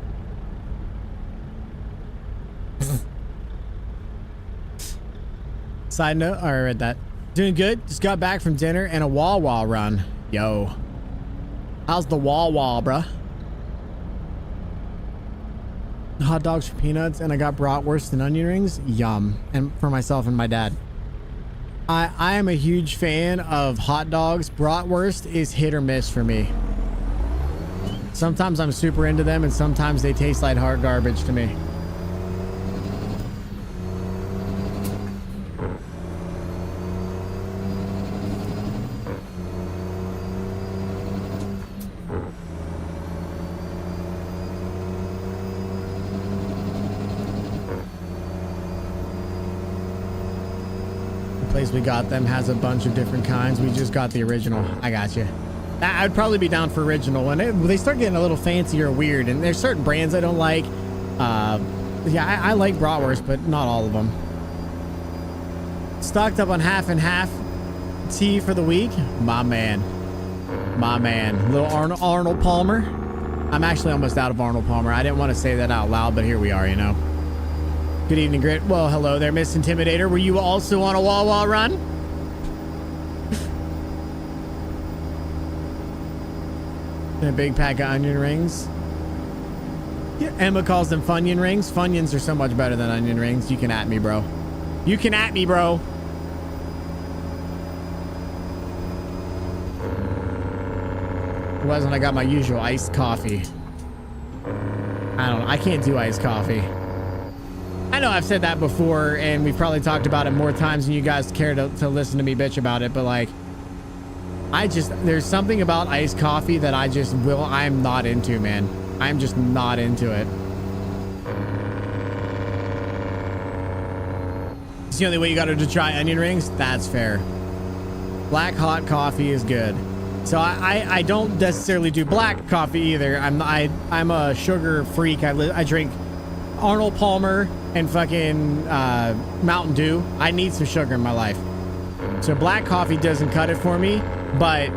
Side note, oh, I read that. Doing good. Just got back from dinner and a Wawa run. Yo. How's the Wawa, bruh? Hot dogs for peanuts, and I got bratwurst and onion rings. Yum. And for myself and my dad. I am a huge fan of hot dogs. Bratwurst is hit or miss for me. Sometimes I'm super into them, and sometimes they taste like hard garbage to me. Place we got them has a bunch of different kinds. We just got the original. I got you. I'd probably be down for original. When they start getting a little fancy or weird, and there's certain brands I don't like. Yeah, I like bratwurst, but not all of them. Stocked up on half and half tea for the week. My man. Little Arnold Palmer. I'm actually almost out of Arnold Palmer. I didn't want to say that out loud, but here we are, you know. Good evening, Grit. Well, hello there, Miss Intimidator. Were you also on a Wawa run? And a big pack of onion rings. Yeah, Emma calls them Funyun rings. Funyuns are so much better than onion rings. You can at me, bro. You can at me, bro. was when I got my usual iced coffee. I don't know. I can't do iced coffee. I know I've said that before, and we've probably talked about it more times than you guys care to listen to me bitch about it, but like, there's something about iced coffee that I'm not into, man. I'm just not into it. It's the only way you got to try onion rings. That's fair. Black hot coffee is good. So I don't necessarily do black coffee either. I'm a sugar freak. I drink Arnold Palmer and fucking Mountain Dew. I need some sugar in my life. So black coffee doesn't cut it for me, but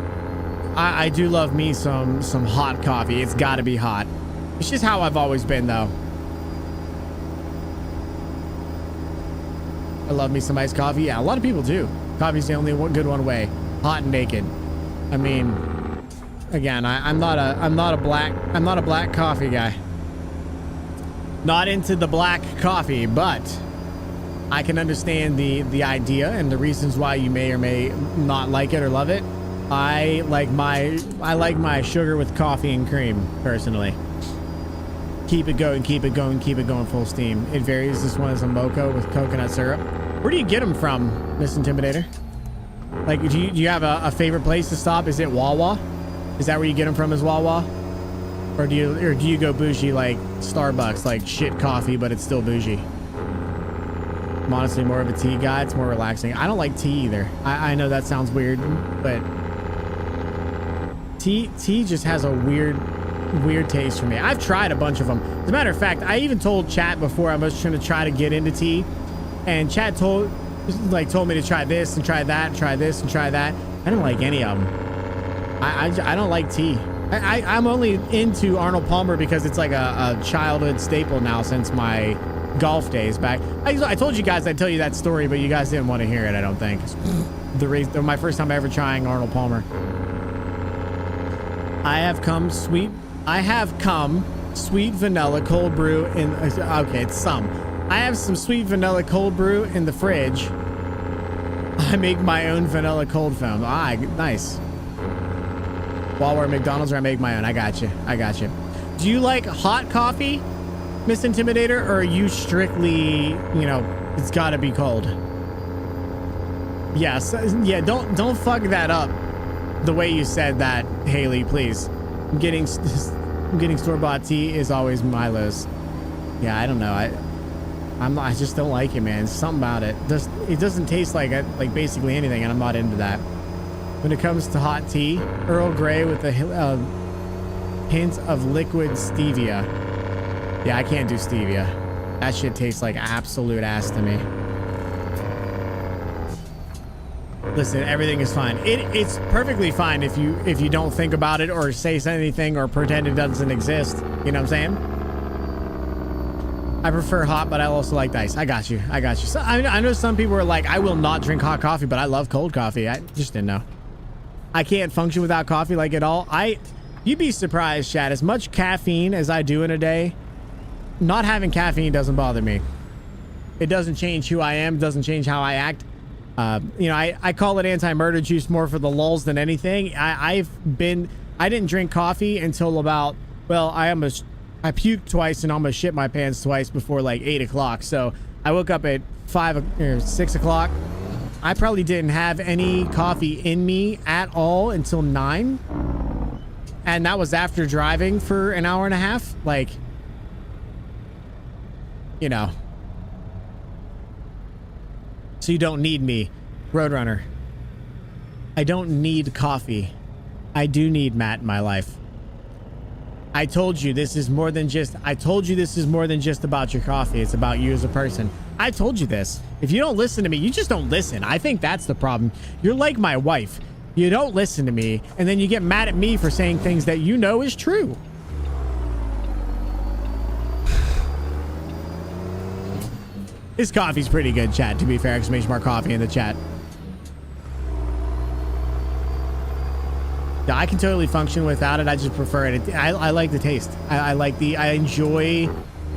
I do love me some hot coffee. It's got to be hot. It's just how I've always been, though. I love me some iced coffee. Yeah, a lot of people do. Coffee's the only good one way. Hot and naked. I mean, again, I'm not a black coffee guy. Not into the black coffee, but I can understand the idea and the reasons why you may or may not like it or love it. I like my sugar with coffee and cream personally. Keep it going, keep it going, keep it going full steam. It varies. This one is a mocha with coconut syrup. Where do you get them from, Miss Intimidator? Like, do you have a favorite place to stop? Is it Wawa? Is that where you get them from, is Wawa? Or do you go bougie like Starbucks, like shit coffee, but it's still bougie? I'm honestly more of a tea guy. It's more relaxing. I don't like tea either. I know that sounds weird, but tea just has a weird taste for me. I've tried a bunch of them. As a matter of fact, I even told chat before I was trying to try to get into tea, and chat told me to try this and try that, and try this and try that. I don't like any of them. I don't like tea. I'm only into Arnold Palmer because it's like a childhood staple now since my golf days back. I told you guys I'd tell you that story, but you guys didn't want to hear it, I don't think. My first time ever trying Arnold Palmer. I have come sweet vanilla cold brew in, okay, it's some. I have some sweet vanilla cold brew in the fridge. I make my own vanilla cold foam. Nice. While we're at McDonald's, or I make my own. I got you. Do you like hot coffee, Miss Intimidator, or are you strictly, it's gotta be cold? Yes. Yeah, don't fuck that up the way you said that, Haley, please. I'm getting store-bought tea is always Milo's. Yeah, I don't know. I just don't like it, man. There's something about it. It doesn't taste like basically anything, and I'm not into that. When it comes to hot tea, Earl Grey with a hint of liquid stevia. Yeah, I can't do stevia. That shit tastes like absolute ass to me. Listen, everything is fine. It's perfectly fine if you don't think about it or say anything or pretend it doesn't exist. You know what I'm saying? I prefer hot, but I also like ice. I got you. So I know some people are like, I will not drink hot coffee, but I love cold coffee. I just didn't know. I can't function without coffee like at all. You'd be surprised, Chad. As much caffeine as I do in a day, not having caffeine doesn't bother me. It doesn't change who I am. It doesn't change how I act. I call it anti-murder juice more for the lulls than anything. I didn't drink coffee until about, I puked twice and almost shit my pants twice before like 8 o'clock. So I woke up at 6 o'clock. I probably didn't have any coffee in me at all until 9. And that was after driving for an hour and a half. Like, So you don't need me, Roadrunner. I don't need coffee. I do need Matt in my life. I told you this is more than just about your coffee. It's about you as a person. I told you this. If you don't listen to me, you just don't listen. I think that's the problem. You're like my wife. You don't listen to me, and then you get mad at me for saying things that you know is true. This coffee's pretty good, chat, to be fair. Exclamation mark coffee in the chat. Yeah, I can totally function without it. I just prefer it. I like the taste. I enjoy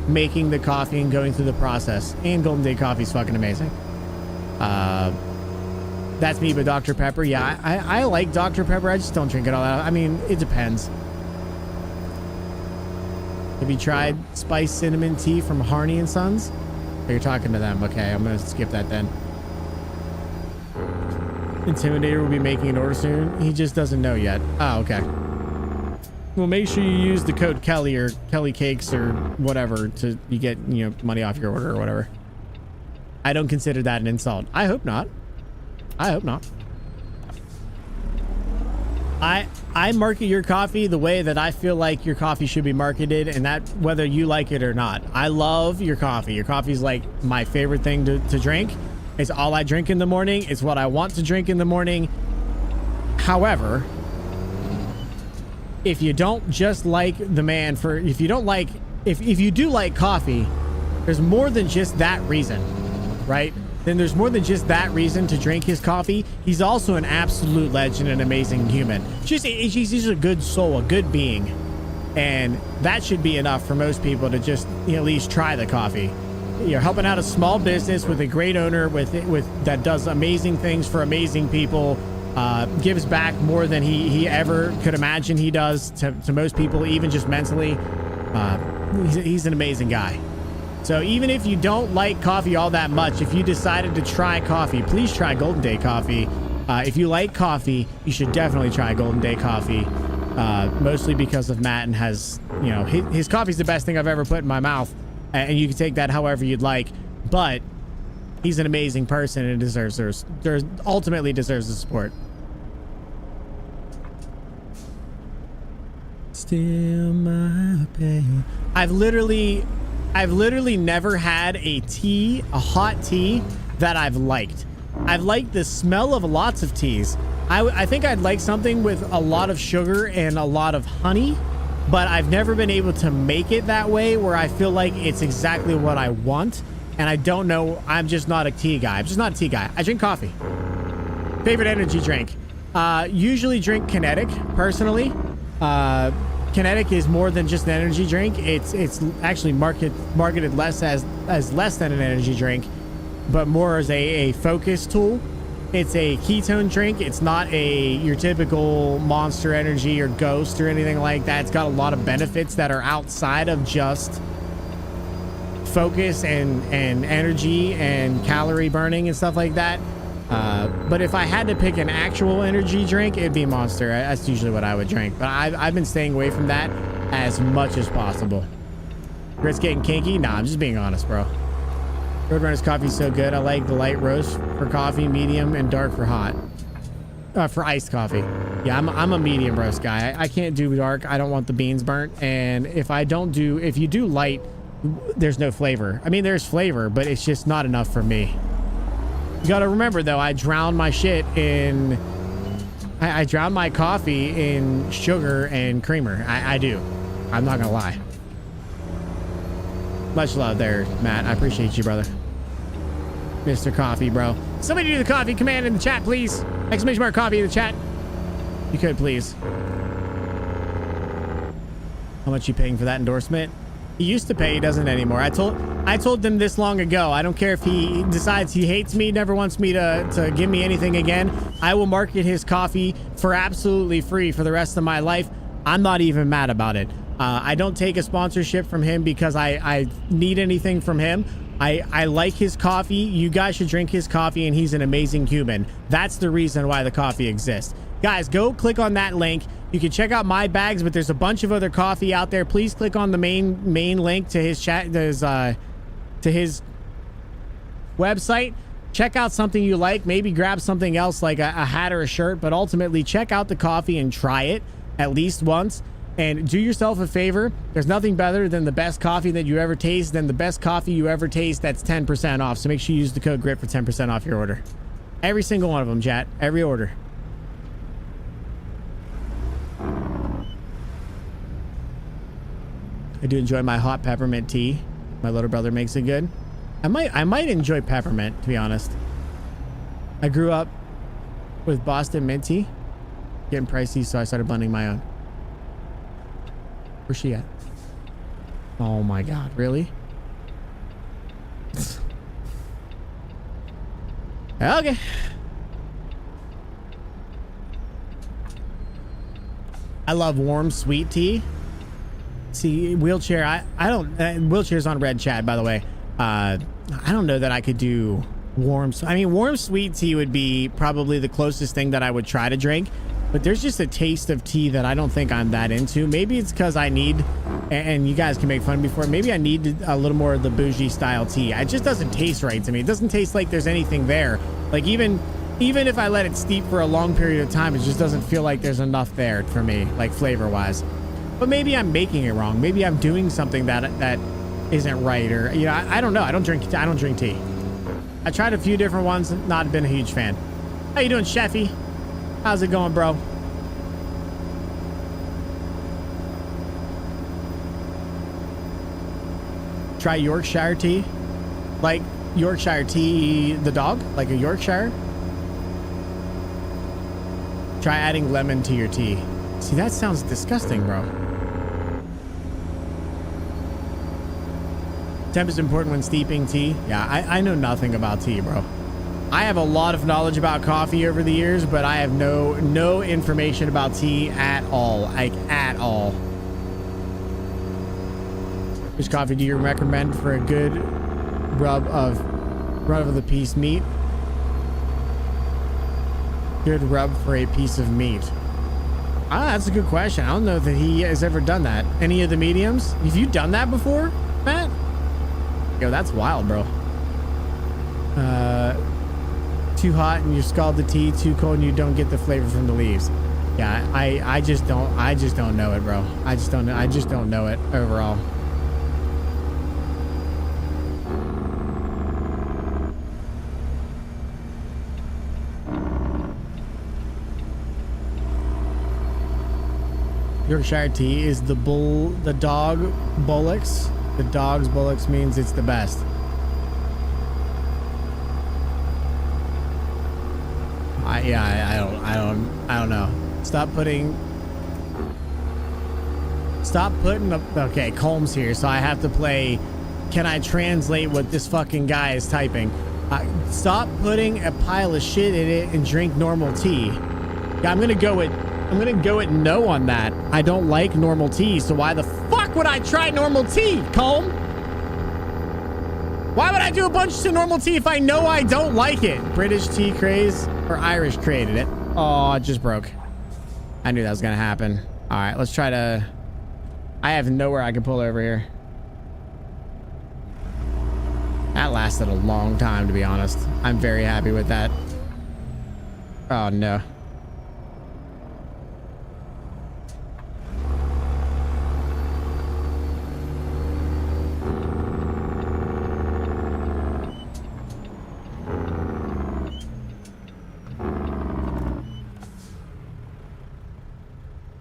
making the coffee and going through the process. And Golden Day Coffee is fucking amazing. That's me, but Dr. Pepper. Yeah, I like Dr. Pepper. I just don't drink it all that. I mean, it depends. Have you tried spiced cinnamon tea from Harney and Sons? Oh, you're talking to them. Okay, I'm gonna skip that then. Intimidator will be making an order soon. He just doesn't know yet. Oh, okay. Well, make sure you use the code Kelly or Kelly Cakes or whatever to you get, you know, money off your order or whatever. I don't consider that an insult. I hope not. I hope not. I market your coffee the way that I feel like your coffee should be marketed, and that whether you like it or not. I love your coffee. Your coffee is like my favorite thing to drink. It's all I drink in the morning. It's what I want to drink in the morning. However, if you don't just like the man for, if you don't like, if you do like coffee, there's more than just that reason, right? Then there's more than just that reason to drink his coffee. He's also an absolute legend, an amazing human. He's a good soul, a good being. And that should be enough for most people to just, you know, at least try the coffee. You're helping out a small business with a great owner with that does amazing things for amazing people, gives back more than he ever could imagine he does to most people, even just mentally. He's an amazing guy. So even if you don't like coffee all that much, if you decided to try coffee, please try Golden Day Coffee. If you like coffee, you should definitely try Golden Day Coffee. Mostly because of Matt, and has, you know, his coffee's the best thing I've ever put in my mouth. And you can take that however you'd like, but he's an amazing person and ultimately deserves the support. Still my pain. I've literally never had a hot tea that I've liked. I've liked the smell of lots of teas. I think I'd like something with a lot of sugar and a lot of honey, but I've never been able to make it that way where I feel like it's exactly what I want. And I don't know, I'm just not a tea guy. I'm just not a tea guy. I drink coffee. Favorite energy drink. Usually drink Kinetic, personally. Kinetic is more than just an energy drink. It's actually marketed less as less than an energy drink, but more as a focus tool. It's a ketone drink. It's not your typical Monster Energy or Ghost or anything like that. It's got a lot of benefits that are outside of just focus and energy and calorie burning and stuff like that. But if I had to pick an actual energy drink, it'd be Monster. That's usually what I would drink. But I've been staying away from that as much as possible. Grit's getting kinky? Nah, I'm just being honest, bro. Roadrunner's coffee's so good. I like the light roast for coffee, medium, and dark for hot. For iced coffee. Yeah, I'm a medium roast guy. I can't do dark. I don't want the beans burnt. And if you do light, there's no flavor. I mean, there's flavor, but it's just not enough for me. You gotta remember though, I drown my shit in... I drown my coffee in sugar and creamer. I do. I'm not gonna lie. Much love there, Matt. I appreciate you, brother. Mr. Coffee, bro. Somebody do the coffee command in the chat, please. Exclamation mark coffee in the chat. You could, please. How much you paying for that endorsement? He used to pay, he doesn't anymore. I told them this long ago. I don't care if he decides he hates me, never wants me to give me anything again. I will market his coffee for absolutely free for the rest of my life. I'm not even mad about it. I don't take a sponsorship from him because I need anything from him. I like his coffee. You guys should drink his coffee, and he's an amazing human. That's the reason why the coffee exists. Guys, go click on that link. You can check out my bags, but there's a bunch of other coffee out there. Please click on the main link to his chat. There's to his website. Check out something you like. Maybe grab something else like a hat or a shirt, but ultimately check out the coffee and try it at least once. And do yourself a favor. There's nothing better than the best coffee that you ever taste. Than the best coffee you ever taste. That's 10% off. So make sure you use the code GRIT for 10% off your order. Every single one of them, chat. Every order. I do enjoy my hot peppermint tea. My little brother makes it good. I might enjoy peppermint, to be honest. I grew up with Boston mint tea. Getting pricey, so I started blending my own. Where's she at? Oh my god, really? Okay. I love warm sweet tea. See, wheelchair, I don't, wheelchair's on red chat, by the way. I don't know that I could do warm sweet tea would be probably the closest thing that I would try to drink, but there's just a taste of tea that I don't think I'm that into. Maybe it's because I need, and you guys can make fun of me for it, maybe I need a little more of the bougie style tea. It just doesn't taste right to me. It doesn't taste like there's anything there. Like even if I let it steep for a long period of time, it just doesn't feel like there's enough there for me, like flavor wise. But maybe I'm making it wrong. Maybe I'm doing something that isn't right, or I don't know. I don't drink tea. I tried a few different ones, not been a huge fan. How you doing, Sheffy? How's it going, bro? Try Yorkshire tea, like Yorkshire tea, the dog, like a Yorkshire. Try adding lemon to your tea. See, that sounds disgusting, bro. Temp is important when steeping tea. Yeah, I know nothing about tea, bro. I have a lot of knowledge about coffee over the years, but I have no information about tea at all. Like, at all. Which coffee do you recommend for a good rub of the piece meat? Good rub for a piece of meat. Ah, that's a good question. I don't know that he has ever done that. Any of the mediums? Have you done that before, Matt? Yo, that's wild, bro. Too hot and you scald the tea. Too cold and you don't get the flavor from the leaves. Yeah, I just don't know it, bro. I just don't know it overall. Yorkshire tea is the dog bullocks. The dog's bullocks means it's the best. I don't know. Stop putting up. Okay, Colm's here, so I have to play. Can I translate what this fucking guy is typing? Stop putting a pile of shit in it and drink normal tea. Yeah, I'm gonna go with no on that. I don't like normal tea, so why the fuck would I try normal tea, Colm? Why would I do a bunch to normal tea if I know I don't like it? British tea craze or Irish created it? Oh, it just broke. I knew that was gonna happen. All right, let's try to... I have nowhere I can pull over here. That lasted a long time, to be honest. I'm very happy with that. Oh, no.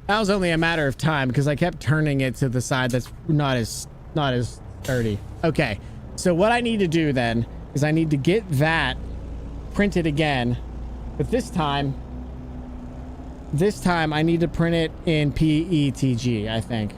That was only a matter of time because I kept turning it to the side that's not as sturdy. Okay, so what I need to do then is I need to get that printed again, but this time I need to print it in PETG, I think.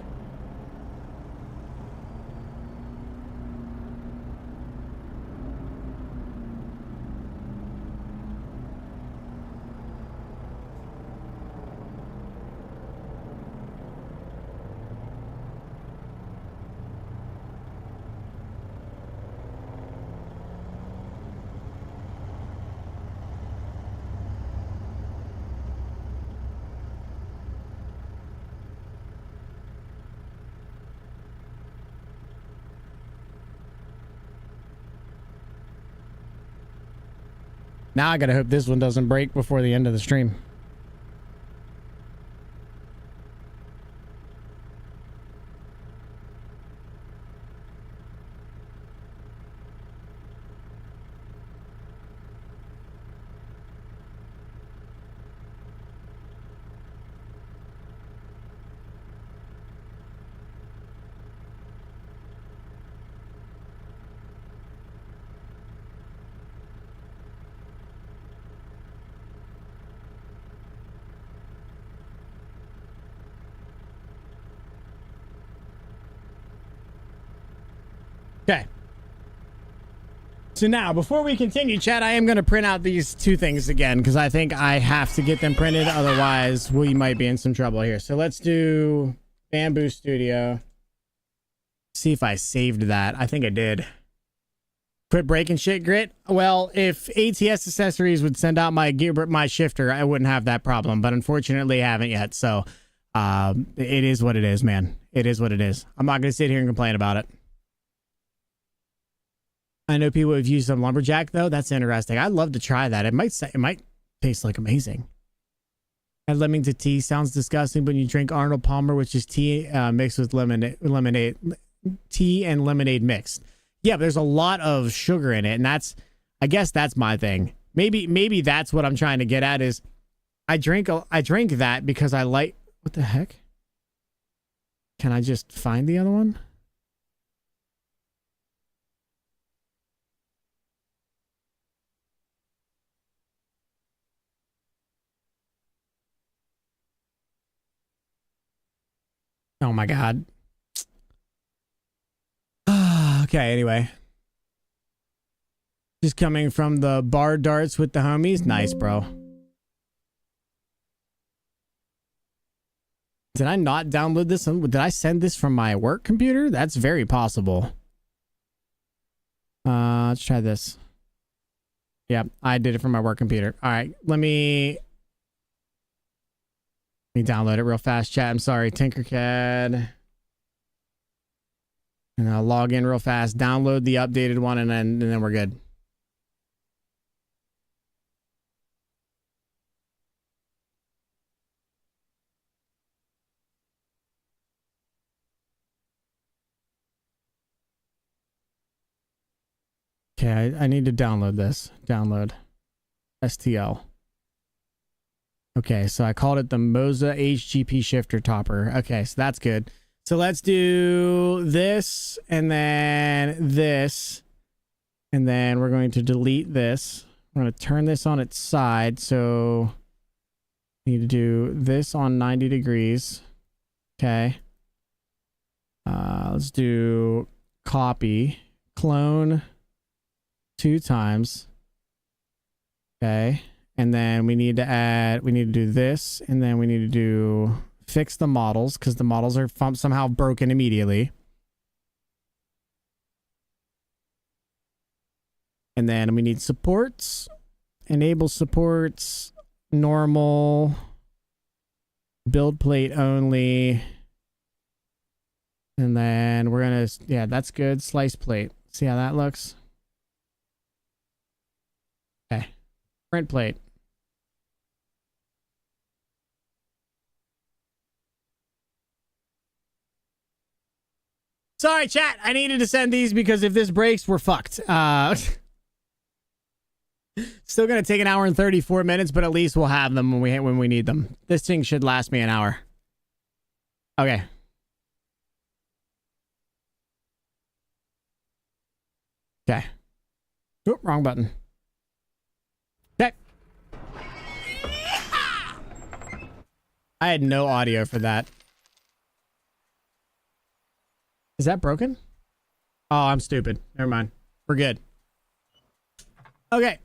Now I gotta hope this one doesn't break before the end of the stream. So now, before we continue, chat, I am going to print out these two things again because I think I have to get them printed. Otherwise, we might be in some trouble here. So let's do Bamboo Studio. See if I saved that. I think I did. Quit breaking shit, Grit. Well, if ATS Accessories would send out my shifter, I wouldn't have that problem. But unfortunately, I haven't yet. So it is what it is, man. It is what it is. I'm not going to sit here and complain about it. I know people have used some lumberjack though. That's interesting. I'd love to try that. It might taste like amazing. And Leamington tea sounds disgusting, but you drink Arnold Palmer, which is tea mixed with lemonade, tea and lemonade mixed. Yeah, but there's a lot of sugar in it, and I guess that's my thing. Maybe that's what I'm trying to get at is I drink that because I like. What the heck? Can I just find the other one? Oh my God. Okay, anyway. Just coming from the bar darts with the homies. Nice, bro. Did I not download this? Did I send this from my work computer? That's very possible. Let's try this. Yeah, I did it from my work computer. All right, let me download it real fast, chat. I'm sorry, Tinkercad. And I'll log in real fast, download the updated one, and then we're good. Okay, I need to download this. Download. STL. Okay, so I called it the Moza HGP shifter topper. Okay, so that's good. So let's do this and then this. And then we're going to delete this. We're going to turn this on its side. So we need to do this on 90 degrees. Okay. Let's do copy, clone 2 times. Okay. And then we need to do this, and then we need to do fix the models because the models are somehow broken immediately. And then we need supports, enable supports, normal, build plate only. And then we're going to, yeah, that's good. Slice plate. See how that looks? Okay. Print plate. Sorry, chat. I needed to send these because if this breaks, we're fucked. Still going to take an hour and 34 minutes, but at least we'll have them when we need them. This thing should last me an hour. Okay. Okay. Oop, wrong button. Okay. I had no audio for that. Is that broken? Oh, I'm stupid. Never mind. We're good. Okay.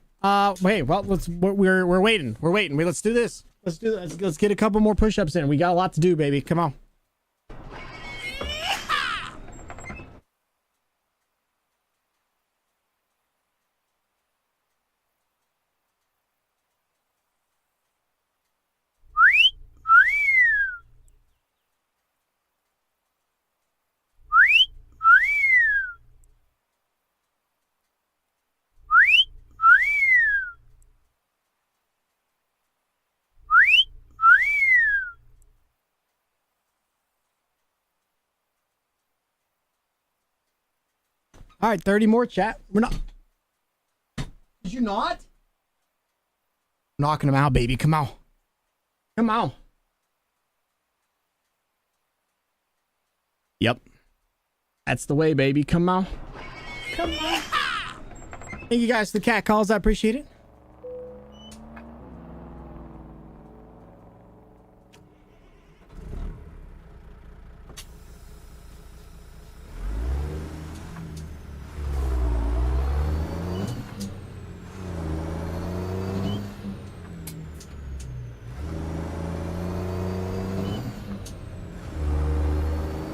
Wait. Well, we're waiting. We're waiting. Let's do this. Let's do this. Let's get a couple more push-ups in. We got a lot to do, baby. Come on. All right, 30 more, chat. We're not. Did you not? Knocking them out, baby. Come on. Come on. Yep. That's the way, baby. Come on. Come on. Thank you guys for the cat calls. I appreciate it.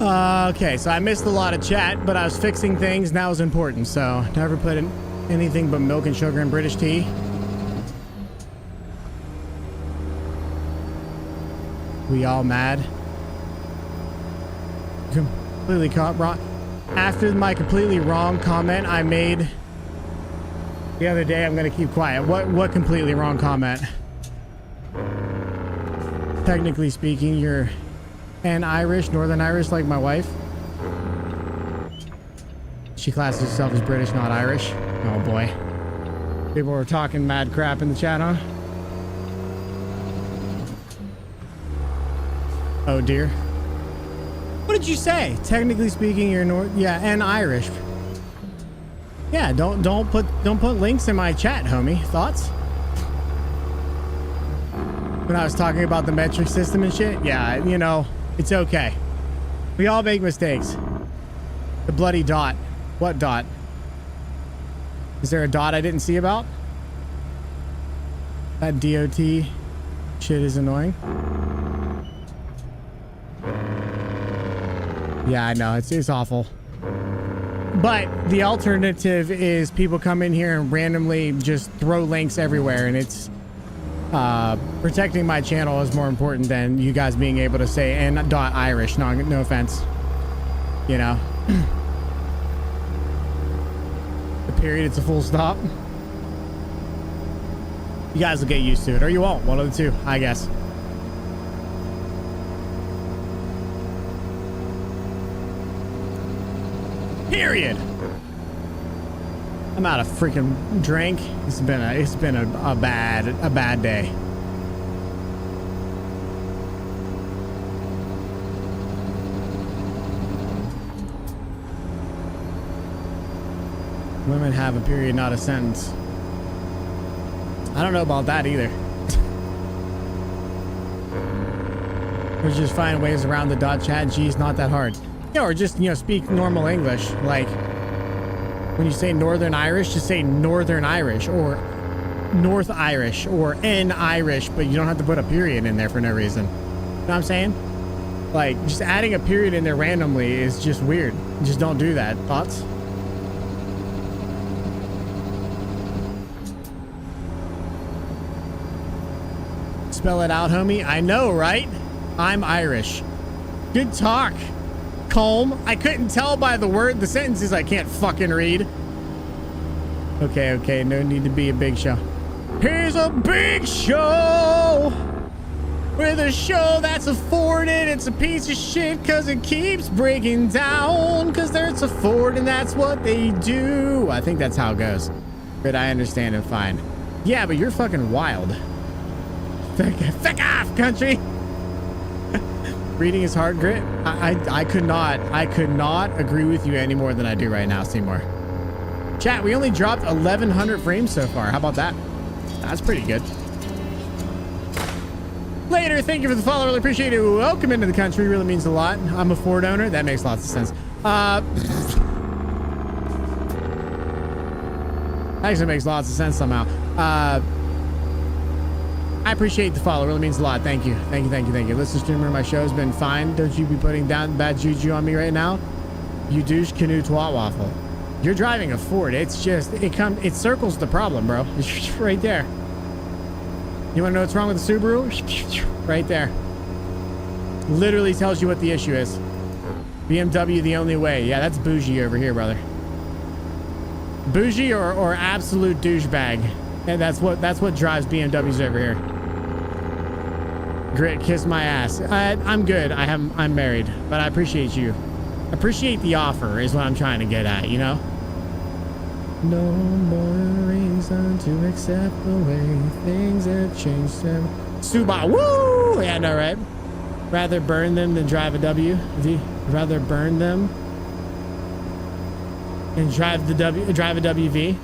Okay, so I missed a lot of chat, but I was fixing things and that was important. So never put in anything but milk and sugar in British tea. We all mad. Completely caught wrong. After my completely wrong comment I made the other day, I'm gonna keep quiet. What completely wrong comment? Technically speaking, you're an Irish, Northern Irish, like my wife. She classes herself as British, not Irish. Oh boy. People were talking mad crap in the chat, huh? Oh dear. What did you say? Technically speaking, you're and Irish. Yeah, don't put links in my chat, homie. Thoughts? When I was talking about the metric system and shit, yeah, you know, it's okay. We all make mistakes. The bloody dot. What dot? Is there a dot I didn't see about? That DOT shit is annoying. Yeah, I know. It's awful. But the alternative is people come in here and randomly just throw links everywhere, and it's protecting my channel is more important than you guys being able to say and dot Irish. No offense. You know. The period, it's a full stop. You guys will get used to it, or you won't. One of the two, I guess. Period. I'm out of freaking drink. It's been a bad day. Women have a period, not a sentence. I don't know about that either. We're just finding ways around the dot chat. Geez, not that hard. Yeah, or just, you know, speak normal English. Like, when you say Northern Irish, just say Northern Irish or North Irish or N Irish, but you don't have to put a period in there for no reason. You know what I'm saying? Like, just adding a period in there randomly is just weird. Just don't do that. Thoughts? Spell it out, homie. I know, right? I'm Irish. Good talk. Calm. I couldn't tell by the word. The sentences I can't fucking read. Okay. No need to be a big show. Here's a big show. With a show that's afforded. It's a piece of shit because it keeps breaking down. Because it's a Ford and that's what they do. I think that's how it goes. But I understand and fine. Yeah, but you're fucking wild. Fuck off, country. Reading is hard, Grit. I could not agree with you any more than I do right now, Seymour. Chat, we only dropped 1,100 frames so far. How about that? That's pretty good. Later, thank you for the follow. Really appreciate it. Welcome into the country. Really means a lot. I'm a Ford owner. That makes lots of sense. Actually makes lots of sense somehow. I appreciate the follow. Really means a lot. Thank you. Thank you. Listen, streamer, my show's been fine. Don't you be putting down bad juju on me right now. You douche canoe twat waffle. You're driving a Ford. It's just, it circles the problem, bro. It's right there. You want to know what's wrong with the Subaru? Right there. Literally tells you what the issue is. BMW the only way. Yeah, that's bougie over here, brother. Bougie or absolute douchebag. And that's what drives BMWs over here. Grit, kiss my ass. I'm good. I'm married, but I appreciate you. Appreciate the offer is what I'm trying to get at, you know? No more reason to accept the way things have changed. Subaru, woo! Yeah, no, right? Rather burn them than drive a WV. Rather burn them and drive a WV.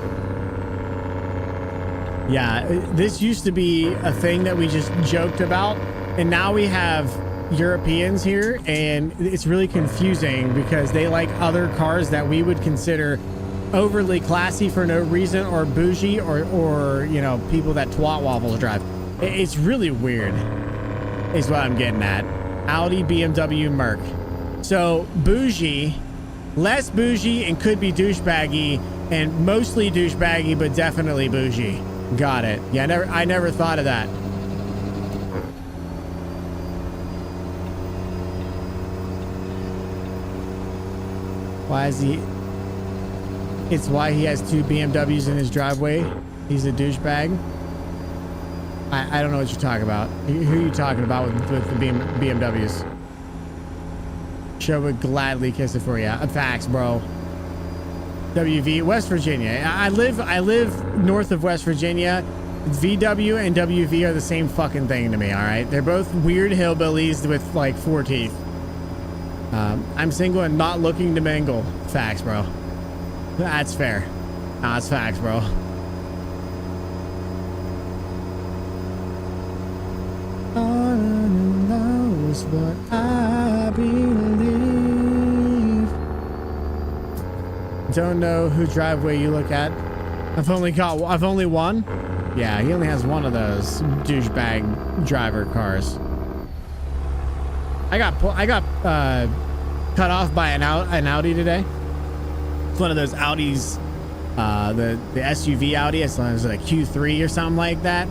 Yeah, this used to be a thing that we just joked about, and now we have Europeans here, and it's really confusing because they like other cars that we would consider overly classy for no reason, or bougie, or you know, people that twat waffles drive. It's really weird is what I'm getting at. Audi, BMW, Merc. So bougie, less bougie, and could be douchebaggy, and mostly douchebaggy, but definitely bougie. Got it. Yeah, I never thought of that. Why is he? It's why he has 2 BMWs in his driveway. He's a douchebag. I don't know what you're talking about. Who are you talking about with the BMWs? Show would gladly kiss it for you. Facts, bro. WV, West Virginia. I live north of West Virginia. VW and WV are the same fucking thing to me, all right? They're both weird hillbillies with like 4 teeth. I'm single and not looking to mingle. Facts, bro. That's fair. Nah, that's facts, bro. All knows what I believe. Don't know who driveway you look at. I've only one. Yeah, he only has one of those douchebag driver cars. I got cut off by an Audi today. It's one of those Audis, the SUV Audi. It's like a Q3 or something like that.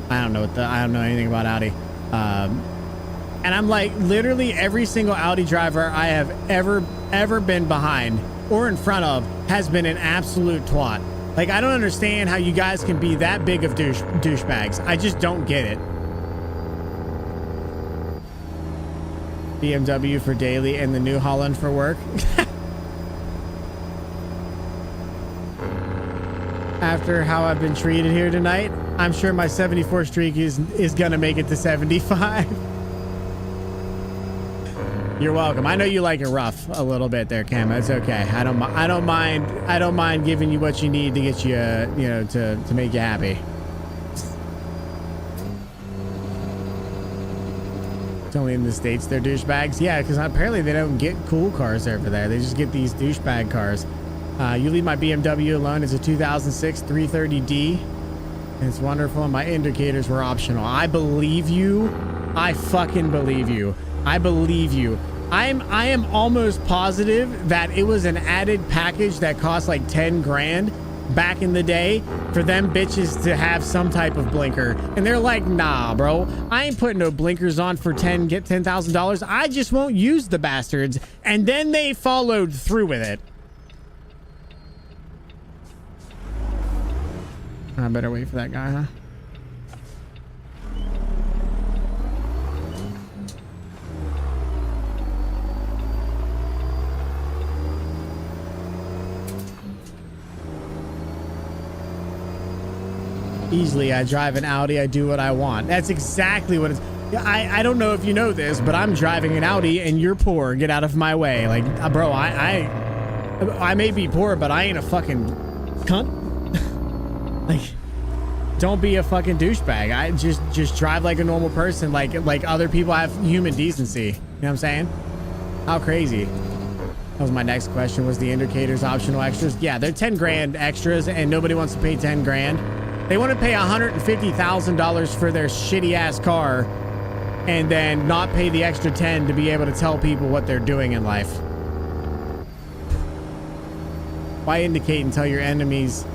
I don't know anything about Audi. And I'm like, literally every single Audi driver I have ever been behind or in front of has been an absolute twat. Like, I don't understand how you guys can be that big of douchebags. I just don't get it. BMW for daily and the New Holland for work. After how I've been treated here tonight, I'm sure my 74 streak is gonna make it to 75. You're welcome. I know you like it rough a little bit there, Cam. It's okay. I don't mind giving you what you need to get you, to make you happy. It's only in the States they're douchebags. Yeah, because apparently they don't get cool cars over there. They just get these douchebag cars. You leave my BMW alone. It's a 2006 330D. And it's wonderful. And my indicators were optional. I believe you. I fucking believe you. I believe you. I am almost positive that it was an added package that cost like 10 grand back in the day for them bitches to have some type of blinker. And they're like, nah, bro, I ain't putting no blinkers on for $10,000. I just won't use the bastards. And then they followed through with it. I better wait for that guy, huh? Easily, I drive an Audi, I do what I want. That's exactly what it's... I don't know if you know this, but I'm driving an Audi and you're poor. Get out of my way. Like, bro, I may be poor, but I ain't a fucking cunt. Like, don't be a fucking douchebag. I just drive like a normal person, like other people have human decency. You know what I'm saying? How crazy. That was my next question. Was the indicators optional extras? Yeah, they're 10 grand extras and nobody wants to pay 10 grand. They want to pay $150,000 for their shitty ass car and then not pay the extra 10 to be able to tell people what they're doing in life. Why indicate and tell your enemies?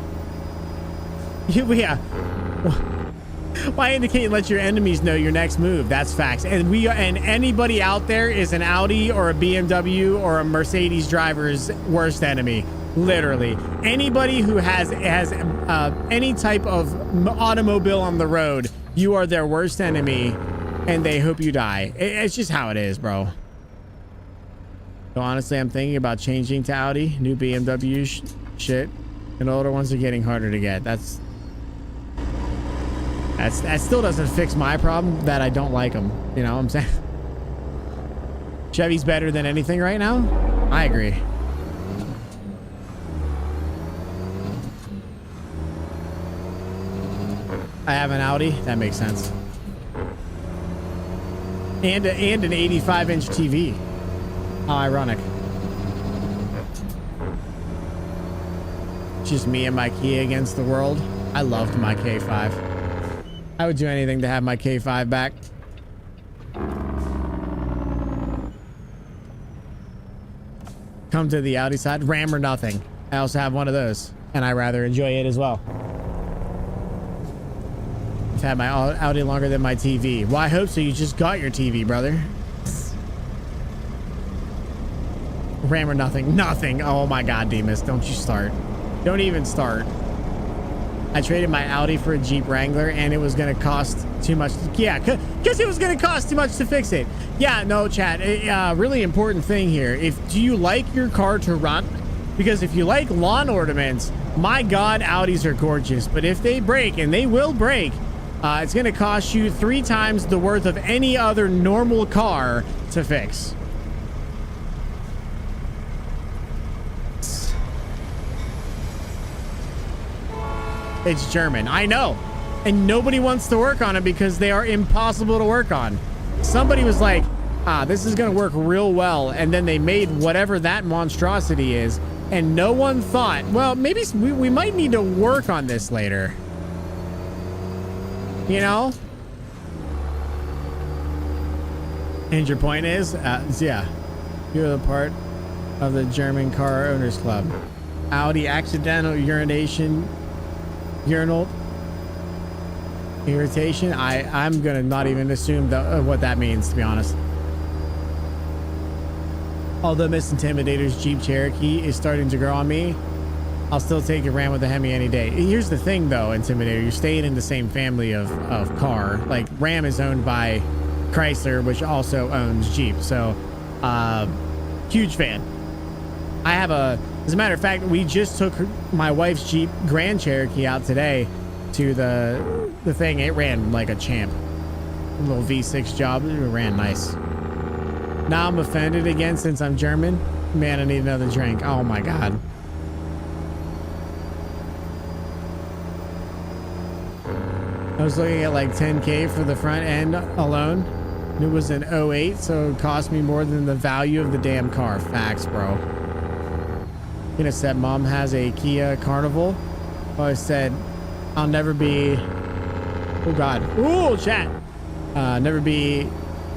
Yeah. Why indicate and let your enemies know your next move? That's facts. And anybody out there is an Audi or a BMW or a Mercedes driver's worst enemy. Literally, anybody who has any type of automobile on the road, you are their worst enemy, and they hope you die. It's just how it is, bro. So honestly, I'm thinking about changing to Audi. New BMW shit, and older ones are getting harder to get. That still doesn't fix my problem that I don't like them. You know what I'm saying? Chevy's better than anything right now. I agree. I have an Audi. That makes sense. And an 85-inch TV. How ironic. Just me and my Kia against the world. I loved my K5. I would do anything to have my K5 back. come to the Audi side. Ram or nothing. I also have one of those, and I rather enjoy it as well. I've had my Audi longer than my TV. Well, I hope so. You just got your TV, brother. Ram or nothing. Nothing. Oh my God, Demas. Don't you start. Don't even start. I traded my Audi for a Jeep Wrangler, and it was going to cost too much. Yeah, because it was going to cost too much to fix it. Yeah, no, chat. Really important thing here. Do you like your car to run? Because if you like lawn ornaments, my God, Audis are gorgeous. But if they break, and they will break, it's going to cost you 3 times the worth of any other normal car to fix. It's German. I know. And nobody wants to work on it because they are impossible to work on. Somebody was like, this is going to work real well. And then they made whatever that monstrosity is. And no one thought, well, maybe we might need to work on this later. You know? And your point is, yeah, you're the part of the German car owners club. Audi accidental urinal irritation. I'm gonna not even assume what that means, to be honest. Although Miss Intimidator's Jeep Cherokee is starting to grow on me, I'll still take a Ram with a Hemi any day. Here's the thing though, Intimidator, you're staying in the same family of car. Like Ram is owned by Chrysler, which also owns Jeep. So huge fan. I have as a matter of fact, we just took my wife's Jeep Grand Cherokee out today to the thing. It ran like a champ. A little V6 job. It ran nice. Now I'm offended again since I'm German. Man, I need another drink. Oh my God. I was looking at like 10K for the front end alone. It was an 08, so it cost me more than the value of the damn car. Facts, bro. Gonna said mom has a Kia Carnival. I said I'll never be, oh God, ooh, chat, never be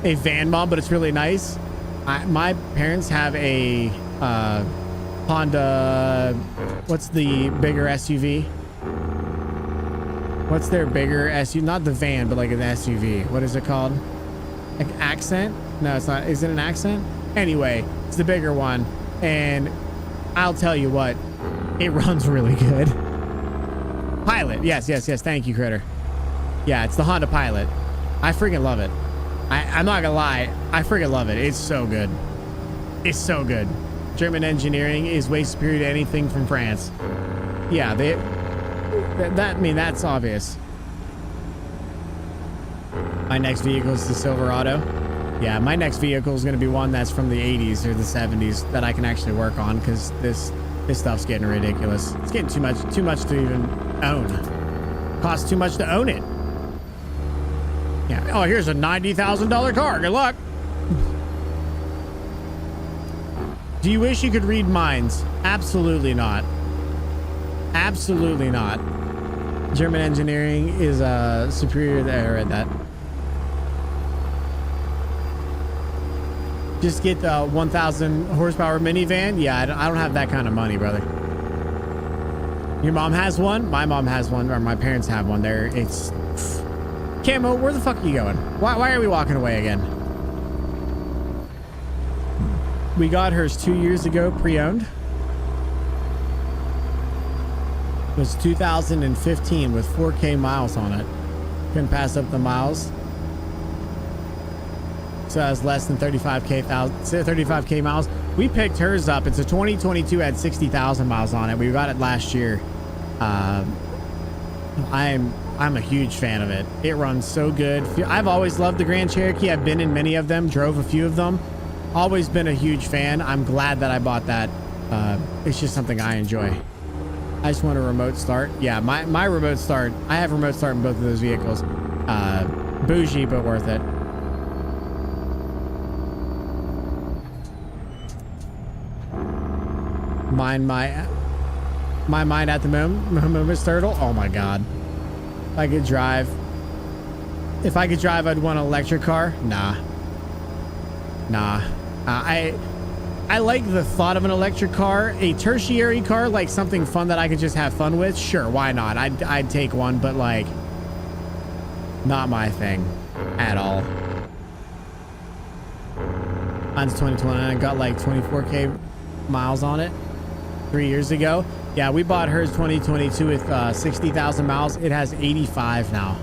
a van mom, but it's really nice. My parents have a Honda, what's the bigger SUV? What's their bigger SUV? Not the van, but like an SUV. What is it called? Like Accent? No, it's not. Is it an Accent? Anyway, it's the bigger one, and I'll tell you what, it runs really good. Pilot, yes. Thank you, Critter. Yeah, it's the Honda Pilot. I freaking love it. I'm not gonna lie, I freaking love it. It's so good. It's so good. German engineering is way superior to anything from France. Yeah, I mean, that's obvious. My next vehicle is the Silverado. Yeah, my next vehicle is going to be one that's from the 80s or the 70s that I can actually work on, because this stuff's getting ridiculous. It's getting too much to even own. Costs too much to own it. Yeah. Oh, here's a $90,000 car. Good luck. Do you wish you could read minds? Absolutely not. Absolutely not. German engineering is superior. I read that. Just get the 1,000 horsepower minivan. Yeah, I don't have that kind of money, brother. Your mom has one. My mom has one, or my parents have one. It's Camo. Where the fuck are you going? Why are we walking away again? We got hers 2 years ago, pre-owned. It was 2015 with 4K miles on it. Couldn't pass up the miles. So that was less than 35K miles. We picked hers up. It's a 2022, had 60,000 miles on it. We got it last year. I'm a huge fan of it. It runs so good. I've always loved the Grand Cherokee. I've been in many of them, drove a few of them. Always been a huge fan. I'm glad that I bought that. It's just something I enjoy. I just want a remote start. Yeah, my remote start. I have remote start in both of those vehicles. Bougie, but worth it. My mind at the moment, Turtle. Oh my God. If I could drive, I'd want an electric car. Nah. I I like the thought of an electric car. A tertiary car, like something fun that I could just have fun with. Sure, why not? I'd take one, but like, not my thing at all. Mine's 2020. I got like 24K miles on it 3 years ago. Yeah, we bought hers 2022 with 60,000 miles. It has 85 now.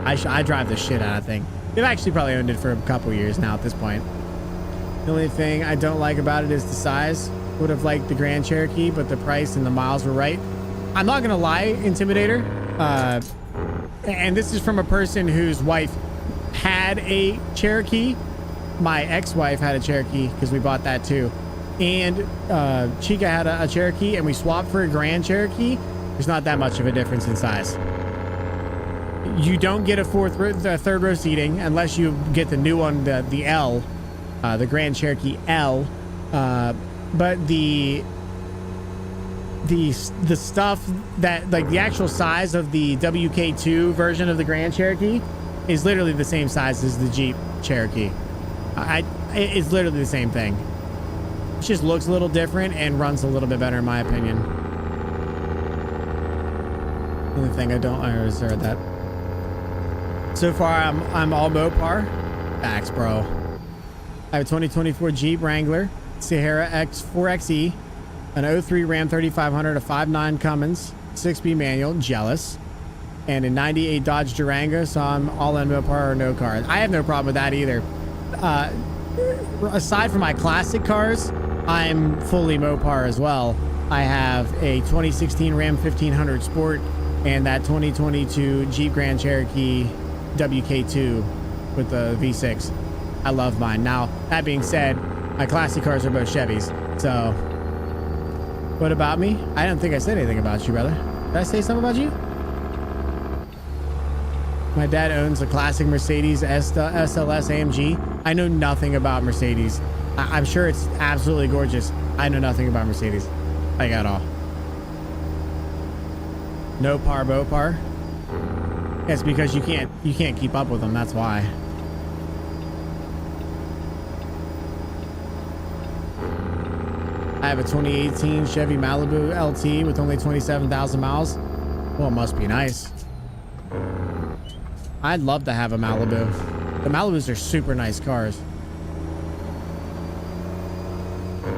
I drive the shit out of thing. They've actually probably owned it for a couple years now at this point. The only thing I don't like about it is the size. Would have liked the Grand Cherokee, but the price and the miles were right. I'm not gonna lie, Intimidator. And this is from a person whose wife had a Cherokee. My ex-wife had a Cherokee because we bought that too. And Chica had a Cherokee, and we swapped for a Grand Cherokee. There's not that much of a difference in size. You don't get a third row seating unless you get the new one, the L, the Grand Cherokee L. But the stuff that, like, the actual size of the WK2 version of the Grand Cherokee is literally the same size as the Jeep Cherokee. It's literally the same thing. It just looks a little different and runs a little bit better in my opinion. The only thing I always heard that. So far, I'm all Mopar. Facts, bro. I have a 2024 Jeep Wrangler, Sahara X4XE, an 03 Ram 3500, a 5.9 Cummins, 6-speed manual, jealous, and a 98 Dodge Durango, so I'm all in Mopar or no cars. I have no problem with that either. Aside from my classic cars, I'm fully Mopar as well. I have a 2016 Ram 1500 Sport and that 2022 Jeep Grand Cherokee WK2 with the V6. I love mine. Now, that being said, my classic cars are both Chevys. So, what about me? I don't think I said anything about you, brother. Did I say something about you? My dad owns a classic Mercedes SLS AMG. I know nothing about Mercedes. I'm sure it's absolutely gorgeous. I know nothing about Mercedes. Like, at all. No par, Mopar. It's because you can't keep up with them. That's why. I have a 2018 Chevy Malibu LT with only 27,000 miles. Well, it must be nice. I'd love to have a Malibu. The Malibus are super nice cars.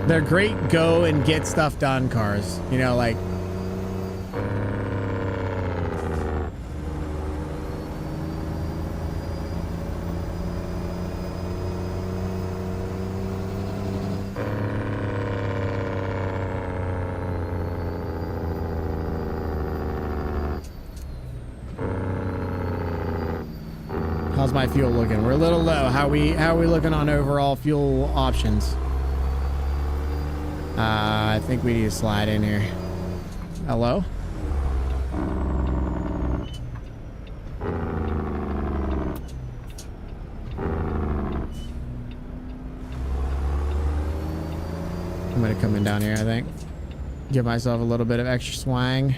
They're great go and get stuff done cars. You know, like... How's my fuel looking? We're a little low. How we looking on overall fuel options? I think we need to slide in here. Hello? I'm gonna come in down here, I think. Give myself a little bit of extra swang.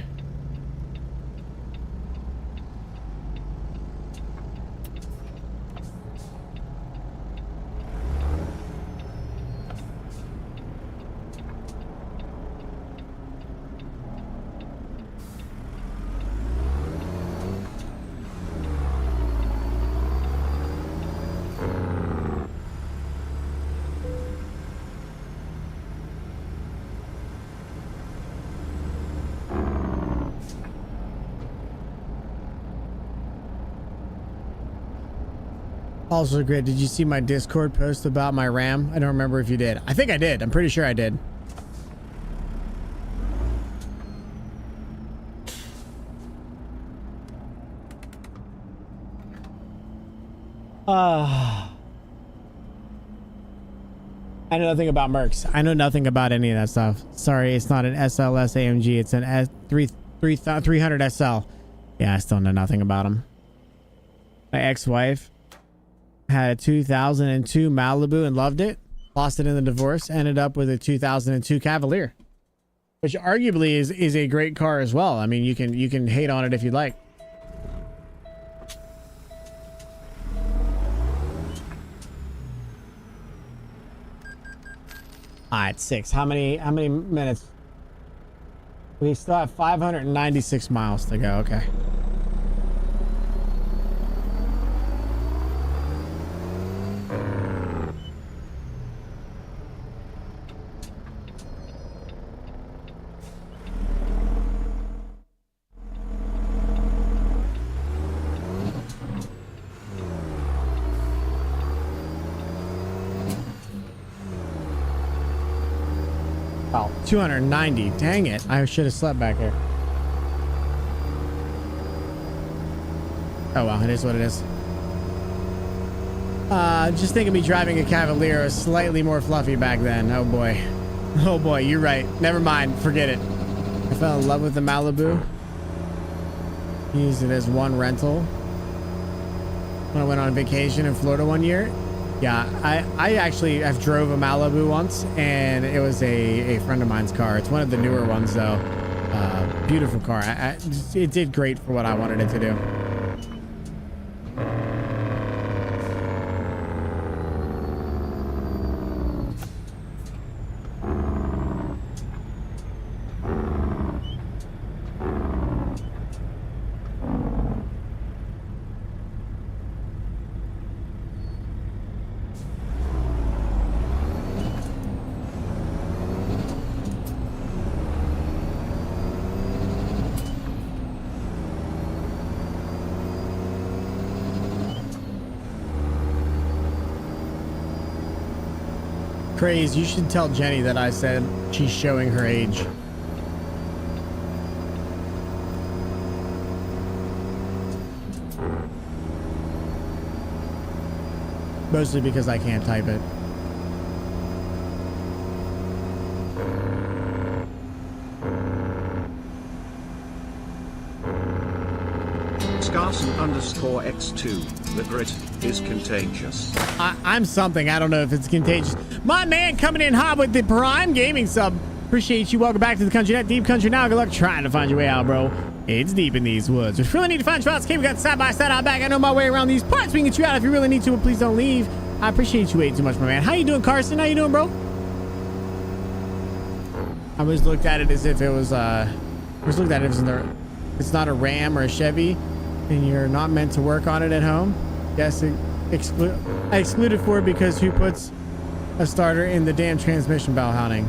Also, Grit, did you see my Discord post about my RAM? I don't remember if you did. I think I did. I'm pretty sure I did. I know nothing about Mercs. I know nothing about any of that stuff. Sorry, it's not an SLS AMG. It's an S300 SL. Yeah, I still know nothing about them. My ex-wife had a 2002 Malibu and loved it. Lost it in the divorce. Ended up with a 2002 Cavalier, which arguably is a great car as well. I mean, you can hate on it if you'd like. All right, 6. How many minutes? We still have 596 miles to go. Okay. Oh, 290. Dang it. I should have slept back here. Oh, well, it is what it is. Just think of me driving a Cavalier. It was slightly more fluffy back then. Oh, boy. Oh, boy. You're right. Never mind. Forget it. I fell in love with the Malibu. Used it as one rental. When I went on vacation in Florida one year. Yeah, I actually have drove a Malibu once, and it was a friend of mine's car. It's one of the newer ones, though. Beautiful car. It did great for what I wanted it to do. Craze, you should tell Jenny that I said she's showing her age. Mostly because I can't type it. Scarson_X2. The grit is contagious. I'm something. I don't know if it's contagious. My man coming in hot with the Prime Gaming sub. Appreciate you. Welcome back to the country net. Deep country now. Good luck trying to find your way out, bro. It's deep in these woods. We really need to find you out. Okay, we got side by side out back. I know my way around these parts. We can get you out if you really need to, but please don't leave. I appreciate you way too much, my man. How you doing, Carson? How you doing, bro? I always looked at it as if it was it's not a Ram or a Chevy, and you're not meant to work on it at home. Yes, I excluded Ford because who puts a starter in the damn transmission bell hounding?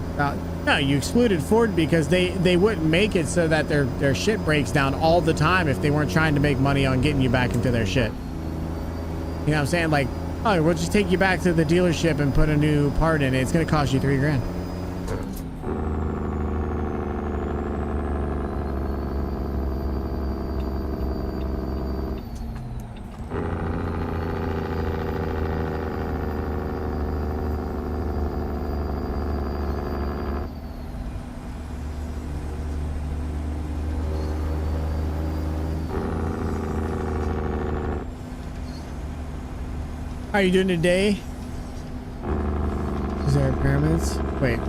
No, you excluded Ford because they wouldn't make it so that their shit breaks down all the time if they weren't trying to make money on getting you back into their shit. You know what I'm saying? Like, oh, we'll just take you back to the dealership and put a new part in it. It's going to cost you $3 grand. How are you doing today? Is there pyramids? Wait.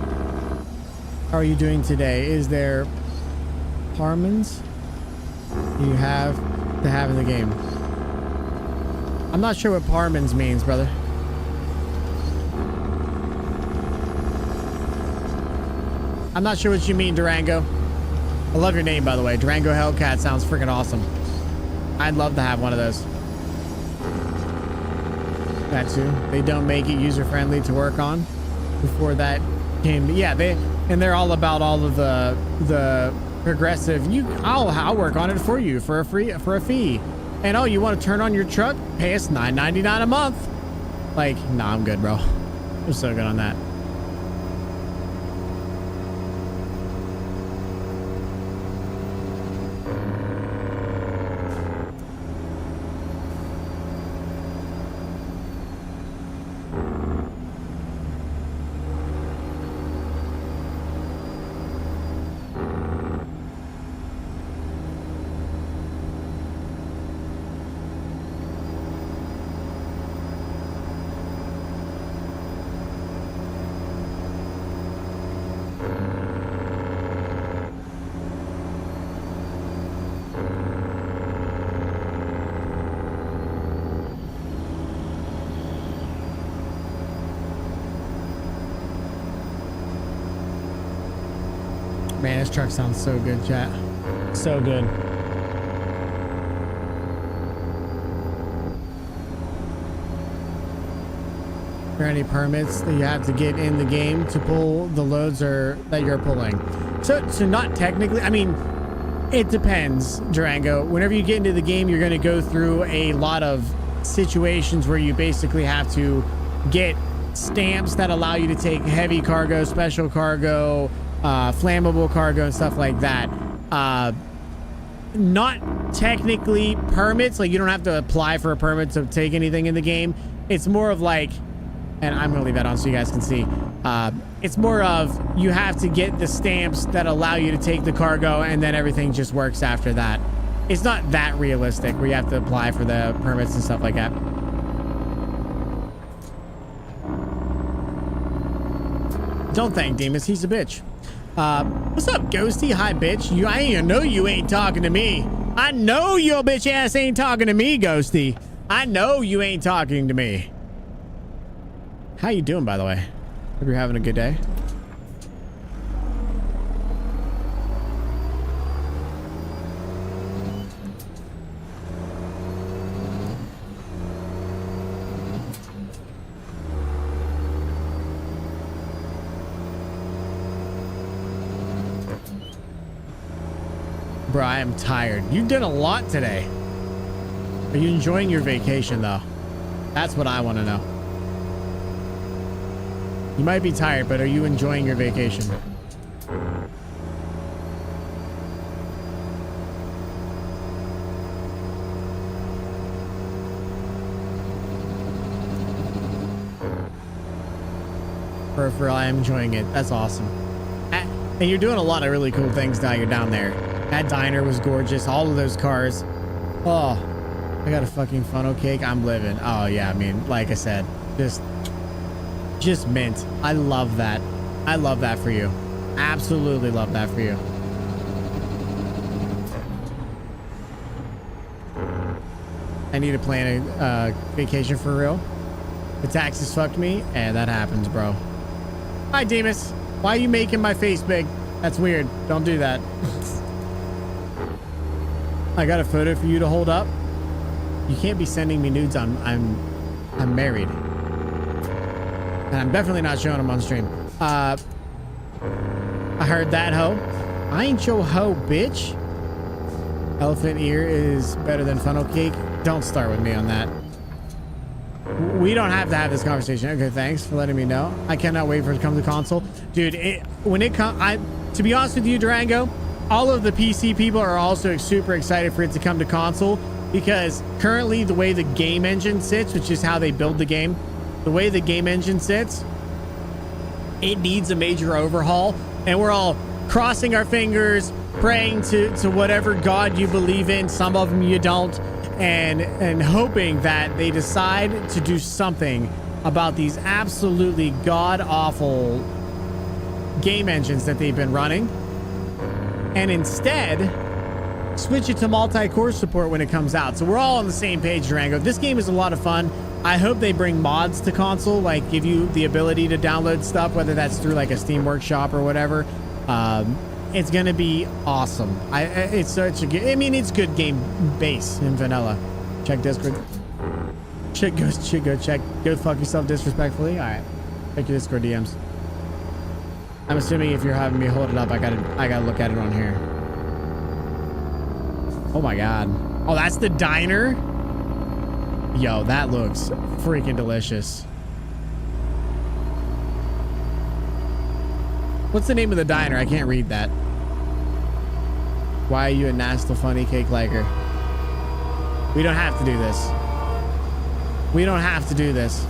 How are you doing today? Is there Parmans you have to have in the game? I'm not sure what Parmans means, brother. I'm not sure what you mean, Durango. I love your name, by the way. Durango Hellcat sounds freaking awesome. I'd love to have one of those. That too. They don't make it user-friendly to work on. Before that came, yeah, they're all about all of the progressive. I'll work on it for you for a fee. And oh, you want to turn on your truck? Pay us $9.99 a month. Like, nah, I'm good, bro. I'm so good on that. truck sounds so good, chat. So good. Are there any permits that you have to get in the game to pull the loads or that you're pulling? So not technically. I mean, it depends, Durango. Whenever you get into the game, you're going to go through a lot of situations where you basically have to get stamps that allow you to take heavy cargo, special cargo, flammable cargo, and stuff like that. Not technically permits. Like, you don't have to apply for a permit to take anything in the game. It's more of like, and I'm gonna leave that on so you guys can see. It's more of you have to get the stamps that allow you to take the cargo, and then everything just works after that. It's not that realistic where you have to apply for the permits and stuff like that. Don't thank Demas, he's a bitch. What's up, Ghosty? Hi, bitch. I know you ain't talking to me. I know your bitch ass ain't talking to me, Ghosty. I know you ain't talking to me. How you doing, by the way? Hope you're having a good day. Bro, I am tired. You've done a lot today. Are you enjoying your vacation, though? That's what I want to know. You might be tired, but are you enjoying your vacation? For I am enjoying it. That's awesome. And you're doing a lot of really cool things now you're down there. That diner was gorgeous. All of those cars. Oh, I got a fucking funnel cake. I'm living. Oh, yeah. I mean, like I said, just mint. I love that. I love that for you. Absolutely love that for you. I need to plan a vacation for real. The taxes fucked me, and that happens, bro. Hi, Demas. Why are you making my face big? That's weird. Don't do that. I got a photo for you to hold up. You can't be sending me nudes. I'm married. And I'm definitely not showing them on stream. I heard that, ho. I ain't your ho, bitch. Elephant ear is better than funnel cake. Don't start with me on that. We don't have to have this conversation. Okay, thanks for letting me know. I cannot wait for it to come to console. Dude, when it comes... To be honest with you, Durango, all of the PC people are also super excited for it to come to console, because currently the way the game engine sits, which is how they build the game, the way the game engine sits, it needs a major overhaul, and we're all crossing our fingers, praying to whatever God you believe in. Some of them you don't, and hoping that they decide to do something about these absolutely god-awful game engines that they've been running, and instead switch it to multi-core support when it comes out. So we're all on the same page, Durango. This game is a lot of fun. I hope they bring mods to console, like give you the ability to download stuff, whether that's through like a Steam Workshop or whatever. It's gonna be awesome. It's such a good, I mean, it's good game base in vanilla. Check Discord. Go fuck yourself disrespectfully. All right, check your Discord DMs. I'm assuming if you're having me hold it up, I gotta look at it on here. Oh my god. Oh, that's the diner? Yo, that looks freaking delicious. What's the name of the diner? I can't read that. Why are you a nasty funny cake liker? We don't have to do this. We don't have to do this.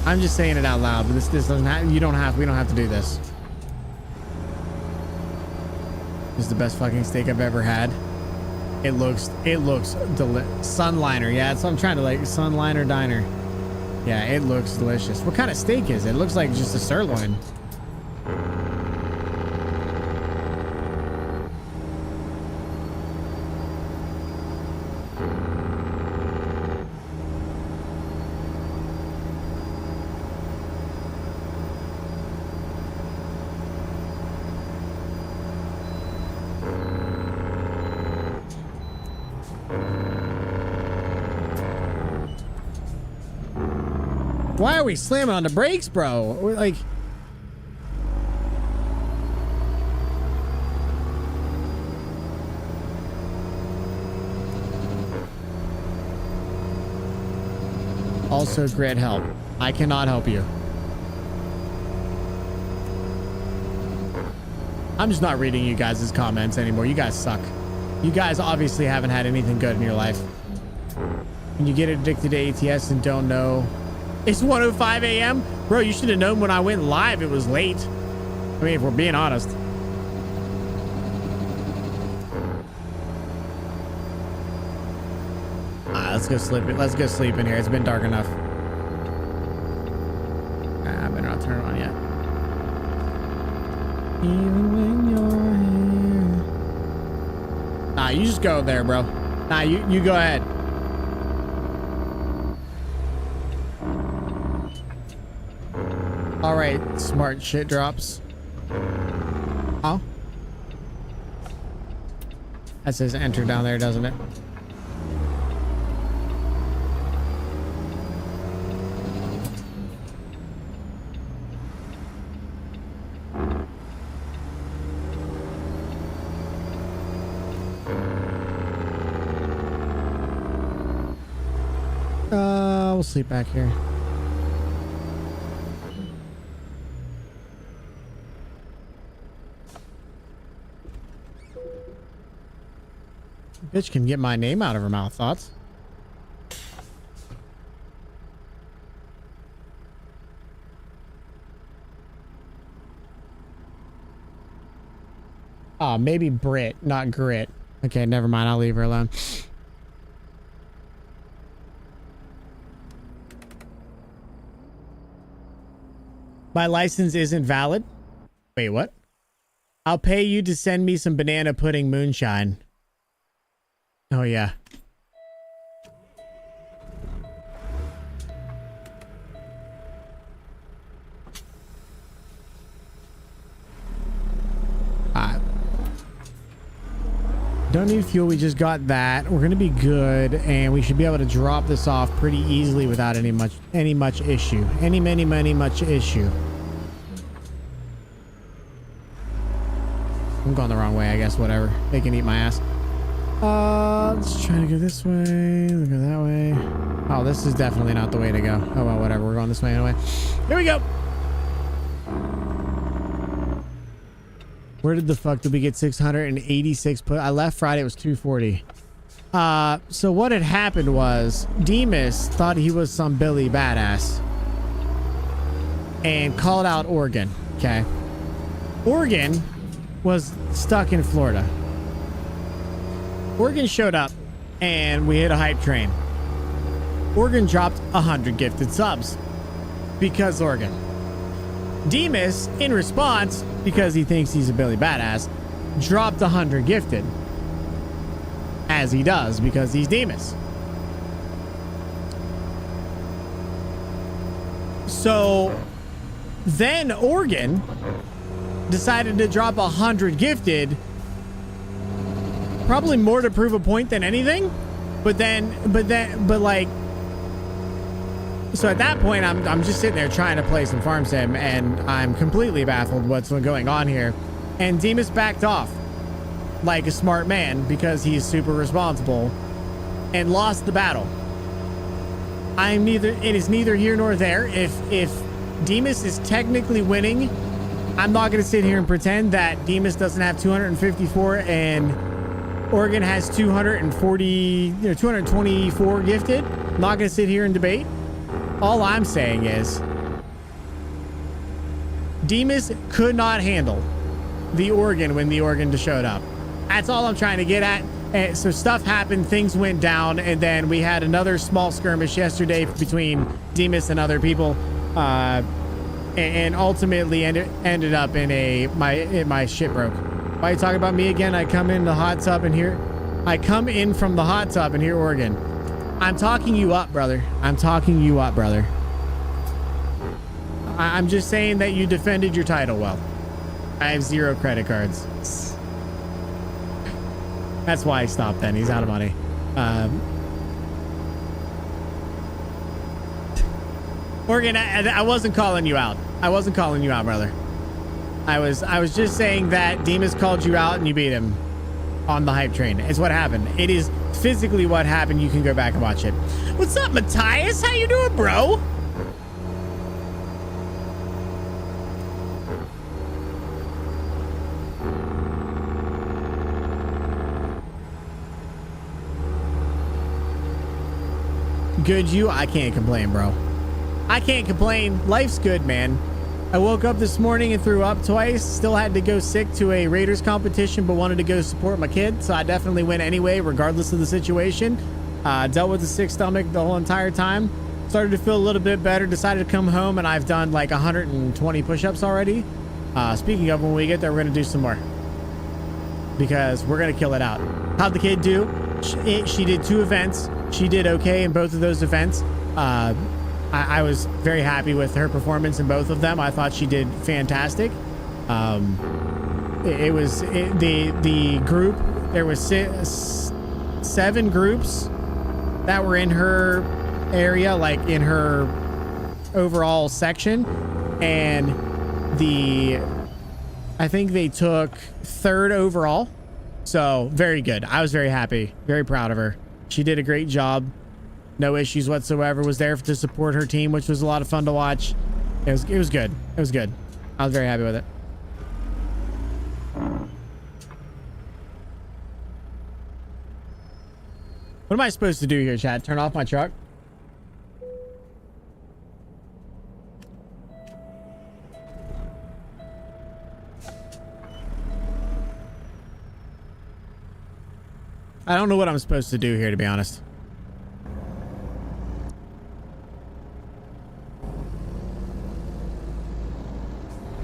I'm just saying it out loud, but this doesn't have, we don't have to do this. This is the best fucking steak I've ever had. It looks Sunliner. Yeah, that's what I'm trying to like. Sunliner Diner. Yeah, it looks delicious. What kind of steak is it? It looks like just a sirloin. Why are we slamming on the brakes, bro? We're like... Also, Grit, help. I cannot help you. I'm just not reading you guys' comments anymore. You guys suck. You guys obviously haven't had anything good in your life. When you get addicted to ATS and don't know... It's 1:05 a.m.? Bro, you should have known when I went live it was late. I mean, if we're being honest. Let's go sleep. Let's go sleep in here. It's been dark enough. I better not turn it on yet. Even when you're here. Nah, you just go there, bro. Nah, you go ahead. All right, smart shit drops. Oh, that says enter down there, doesn't it? We'll sleep back here. Bitch can get my name out of her mouth. Thoughts? Oh, maybe Brit, not Grit. Okay, never mind. I'll leave her alone. My license isn't valid. Wait, what? I'll pay you to send me some banana pudding moonshine. Oh, yeah. Don't need fuel. We just got that. We're going to be good, and we should be able to drop this off pretty easily without any much issue. Much issue. I'm going the wrong way, I guess. Whatever. They can eat my ass. Let's try to go this way. We'll go that way. Oh, this is definitely not the way to go. Oh, well, whatever. We're going this way anyway. Here we go. Where did the fuck did we get 686 put? I left Friday. It was 240. So what had happened was Demas thought he was some Billy badass and called out Oregon. Okay. Oregon was stuck in Florida. Oregon showed up and we hit a hype train. Oregon dropped 100 gifted subs because Oregon. Demas, in response, because he thinks he's a Billy badass, dropped 100 gifted. As he does, because he's Demas. So then Oregon decided to drop 100 gifted, probably more to prove a point than anything. But like, so at that point, I'm just sitting there trying to play some farm sim, and I'm completely baffled what's going on here. And Demas backed off like a smart man because he's super responsible and lost the battle. It is neither here nor there. If Demas is technically winning, I'm not going to sit here and pretend that Demas doesn't have 254 and Oregon has 224 gifted. I'm not going to sit here and debate. All I'm saying is Demas could not handle the Oregon when the Oregon showed up. That's all I'm trying to get at. And so stuff happened, things went down, and then we had another small skirmish yesterday between Demas and other people, and ultimately ended up in my shit broke. Why are you talking about me again? I come in from the hot tub and hear Oregon. I'm talking you up, brother. I'm talking you up, brother. I'm just saying that you defended your title well. I have 0 credit cards. That's why I stopped then. He's out of money. Morgan, I wasn't calling you out. I wasn't calling you out, brother. I was just saying that Demas called you out and you beat him on the hype train. It's what happened. It is physically what happened. You can go back and watch it. What's up, Matthias? How you doing, bro? Good you? I can't complain, bro. I can't complain. Life's good, man. I woke up this morning and threw up twice. Still had to go sick to a Raiders competition, but wanted to go support my kid. So I definitely went anyway, regardless of the situation. Dealt with a sick stomach the whole entire time. Started to feel a little bit better. Decided to come home, and I've done like 120 push-ups already. Speaking of, when we get there, we're going to do some more. Because we're going to kill it out. How'd the kid do? She did 2 events. She did okay in both of those events. I was very happy with her performance in both of them. I thought she did fantastic. The group, there was 7 groups that were in her area, like in her overall section, and I think they took 3rd overall. So very good. I was very happy, very proud of her. She did a great job. No issues whatsoever. Was there to support her team, which was a lot of fun to watch. It was good. It was good. I was very happy with it. What am I supposed to do here, chat? Turn off my truck? I don't know what I'm supposed to do here, to be honest.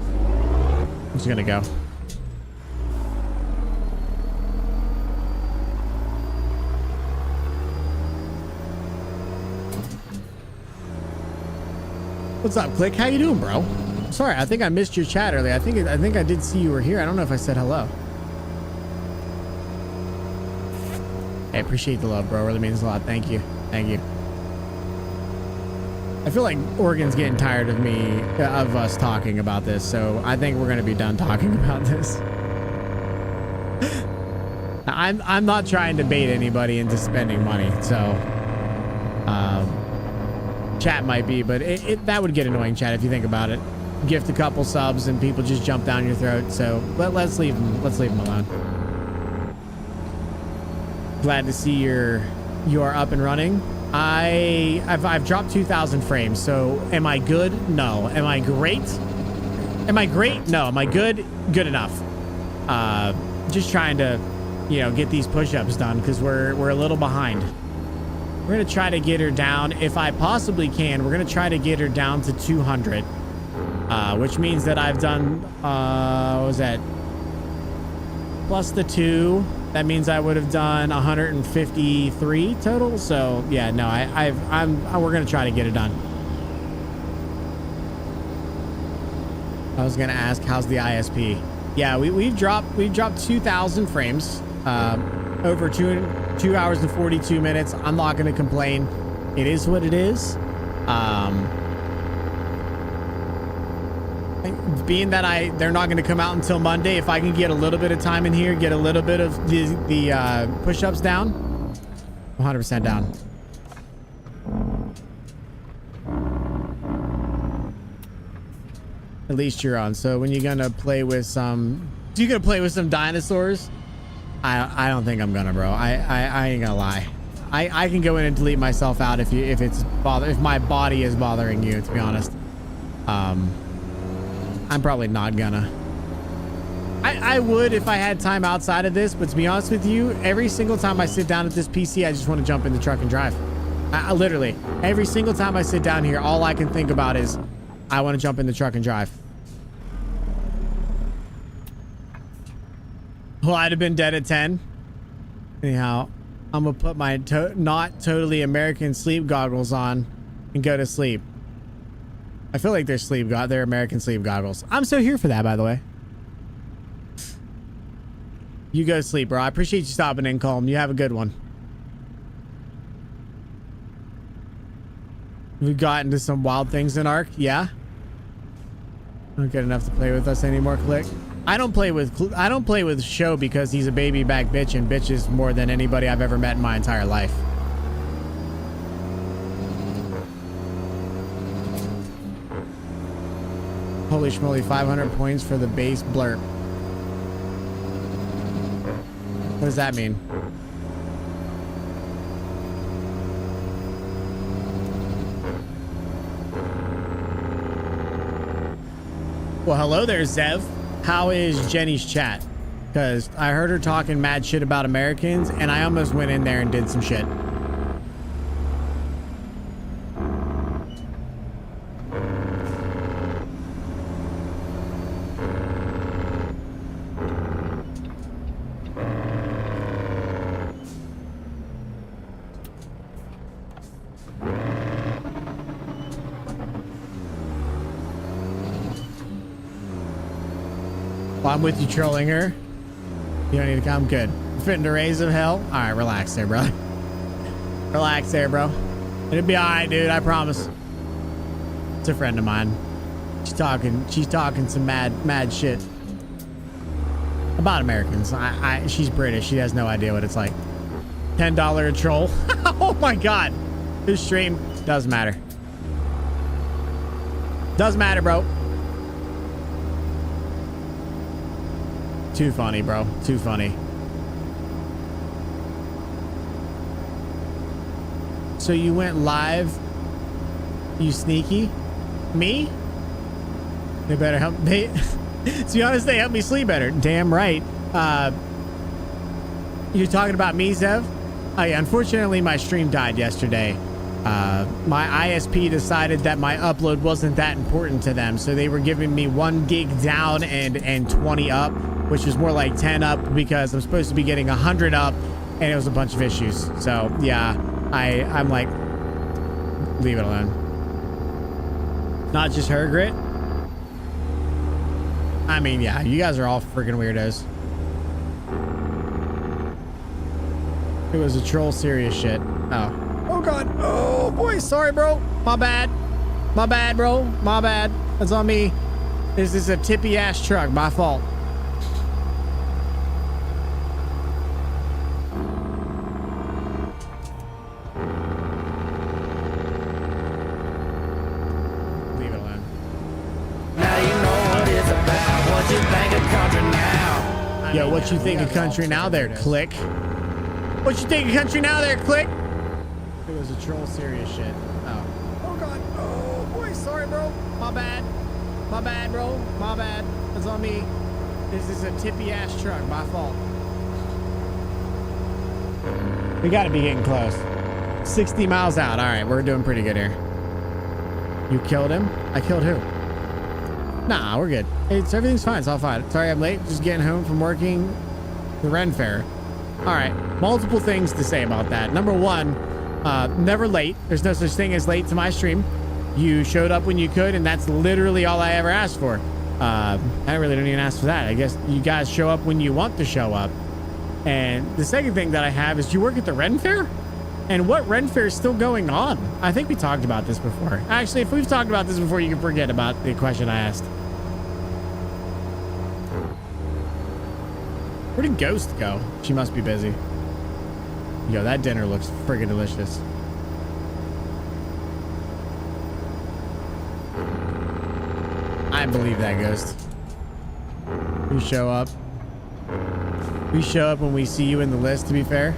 I'm just gonna go. What's up, Click? How you doing, bro? Sorry, I think I missed your chat earlier. I think I did see you were here. I don't know if I said hello. I appreciate the love, bro. Really means a lot. Thank you. Thank you. I feel like Oregon's getting tired of us talking about this, so I think we're gonna be done talking about this. I'm not trying to bait anybody into spending money, so chat might be, but that would get annoying, chat, if you think about it. Gift a couple subs and people just jump down your throat. So let's leave them. Let's leave them alone. Glad to see you are up and running. I've dropped 2,000 frames. So am I good? No. Am I great? Am I great? No. Am I good? Good enough. Just trying to, get these push-ups done because we're a little behind. We're gonna try to get her down, if I possibly can. We're gonna try to get her down to 200, which means that I've done what was that? Plus the 2. That means I would have done 153 total. So yeah, no, we're gonna try to get it done. I was gonna ask, how's the ISP? Yeah, we've dropped 2,000 frames, over 2 hours and 42 minutes. I'm not gonna complain. It is what it is. Being that they're not going to come out until Monday, if I can get a little bit of time in here, get a little bit of the push-ups down, 100% down. At least you're on. So when you're gonna play with some dinosaurs? I don't think I'm gonna, bro. I ain't gonna lie. I can go in and delete myself out if my body is bothering you, to be honest. I'm probably not gonna. I would if I had time outside of this, but to be honest with you, every single time I sit down at this PC, I just want to jump in the truck and drive. I literally, every single time I sit down here, all I can think about is I want to jump in the truck and drive. Well, I'd have been dead at 10. Anyhow, I'm gonna put my not totally American sleep goggles on and go to sleep. I feel like they're American sleep goggles. I'm so here for that, by the way. You go to sleep, bro. I appreciate you stopping in, Colm. You have a good one. We got into some wild things in Ark. Yeah. Not good enough to play with us anymore, Click. I don't play with Show because he's a baby back bitch and bitches more than anybody I've ever met in my entire life. Holy schmoly, 500 points for the base blurp. What does that mean? Well, hello there, Zev. How is Jenny's chat? Because I heard her talking mad shit about Americans, and I almost went in there and did some shit. Well, I'm with you trolling her. You don't need to come. Good. Fitting to raise of hell. All right, relax there, bro. Relax there, bro. It'll be all right, dude. I promise. It's a friend of mine. She's talking some mad shit about Americans. She's British. She has no idea what it's like. $10 a troll. Oh my God. This stream doesn't matter. Doesn't matter, bro. Too funny, bro. Too funny. So you went live, you sneaky? Me? They better help me. To be honest, they help me sleep better. Damn right. You're talking about me, Zev? Unfortunately, my stream died yesterday. My ISP decided that my upload wasn't that important to them, so they were giving me 1 gig down and 20 up, which was more like 10 up because I'm supposed to be getting 100 up, and it was a bunch of issues. So yeah, I'm like, leave it alone. Not just her, Grit. I mean, yeah, you guys are all freaking weirdos. It was a troll serious shit. Oh God. Oh boy, sorry, bro. My bad. My bad, bro. My bad. That's on me. This is a tippy ass truck. My fault. Leave it alone. Now you know what it's about. What you think of country now? Yo, what you think of country now there, Click? What you think of country now there, Click? It was a troll serious shit. Oh God. Oh boy, sorry, bro. My bad. My bad, bro. My bad. That's on me. This is a tippy ass truck. My fault. We gotta be getting close. 60 miles out. All right, we're doing pretty good here. You killed him? I killed who? Nah, we're good. Everything's fine. It's all fine. Sorry I'm late. Just getting home from working the Ren Fair. All right, multiple things to say about that. Number one, never late. There's no such thing as late to my stream. You showed up when you could, and that's literally all I ever asked for. I really don't even ask for that. I guess you guys show up when you want to show up. And the second thing that I have is, you work at the Ren Fair? And what Ren Fair is still going on? I think we talked about this before. Actually, if we've talked about this before, you can forget about the question I asked. Where did Ghost go? She must be busy. Yo, that dinner looks friggin' delicious. I believe that, Ghost. You show up. We show up when we see you in the list, to be fair.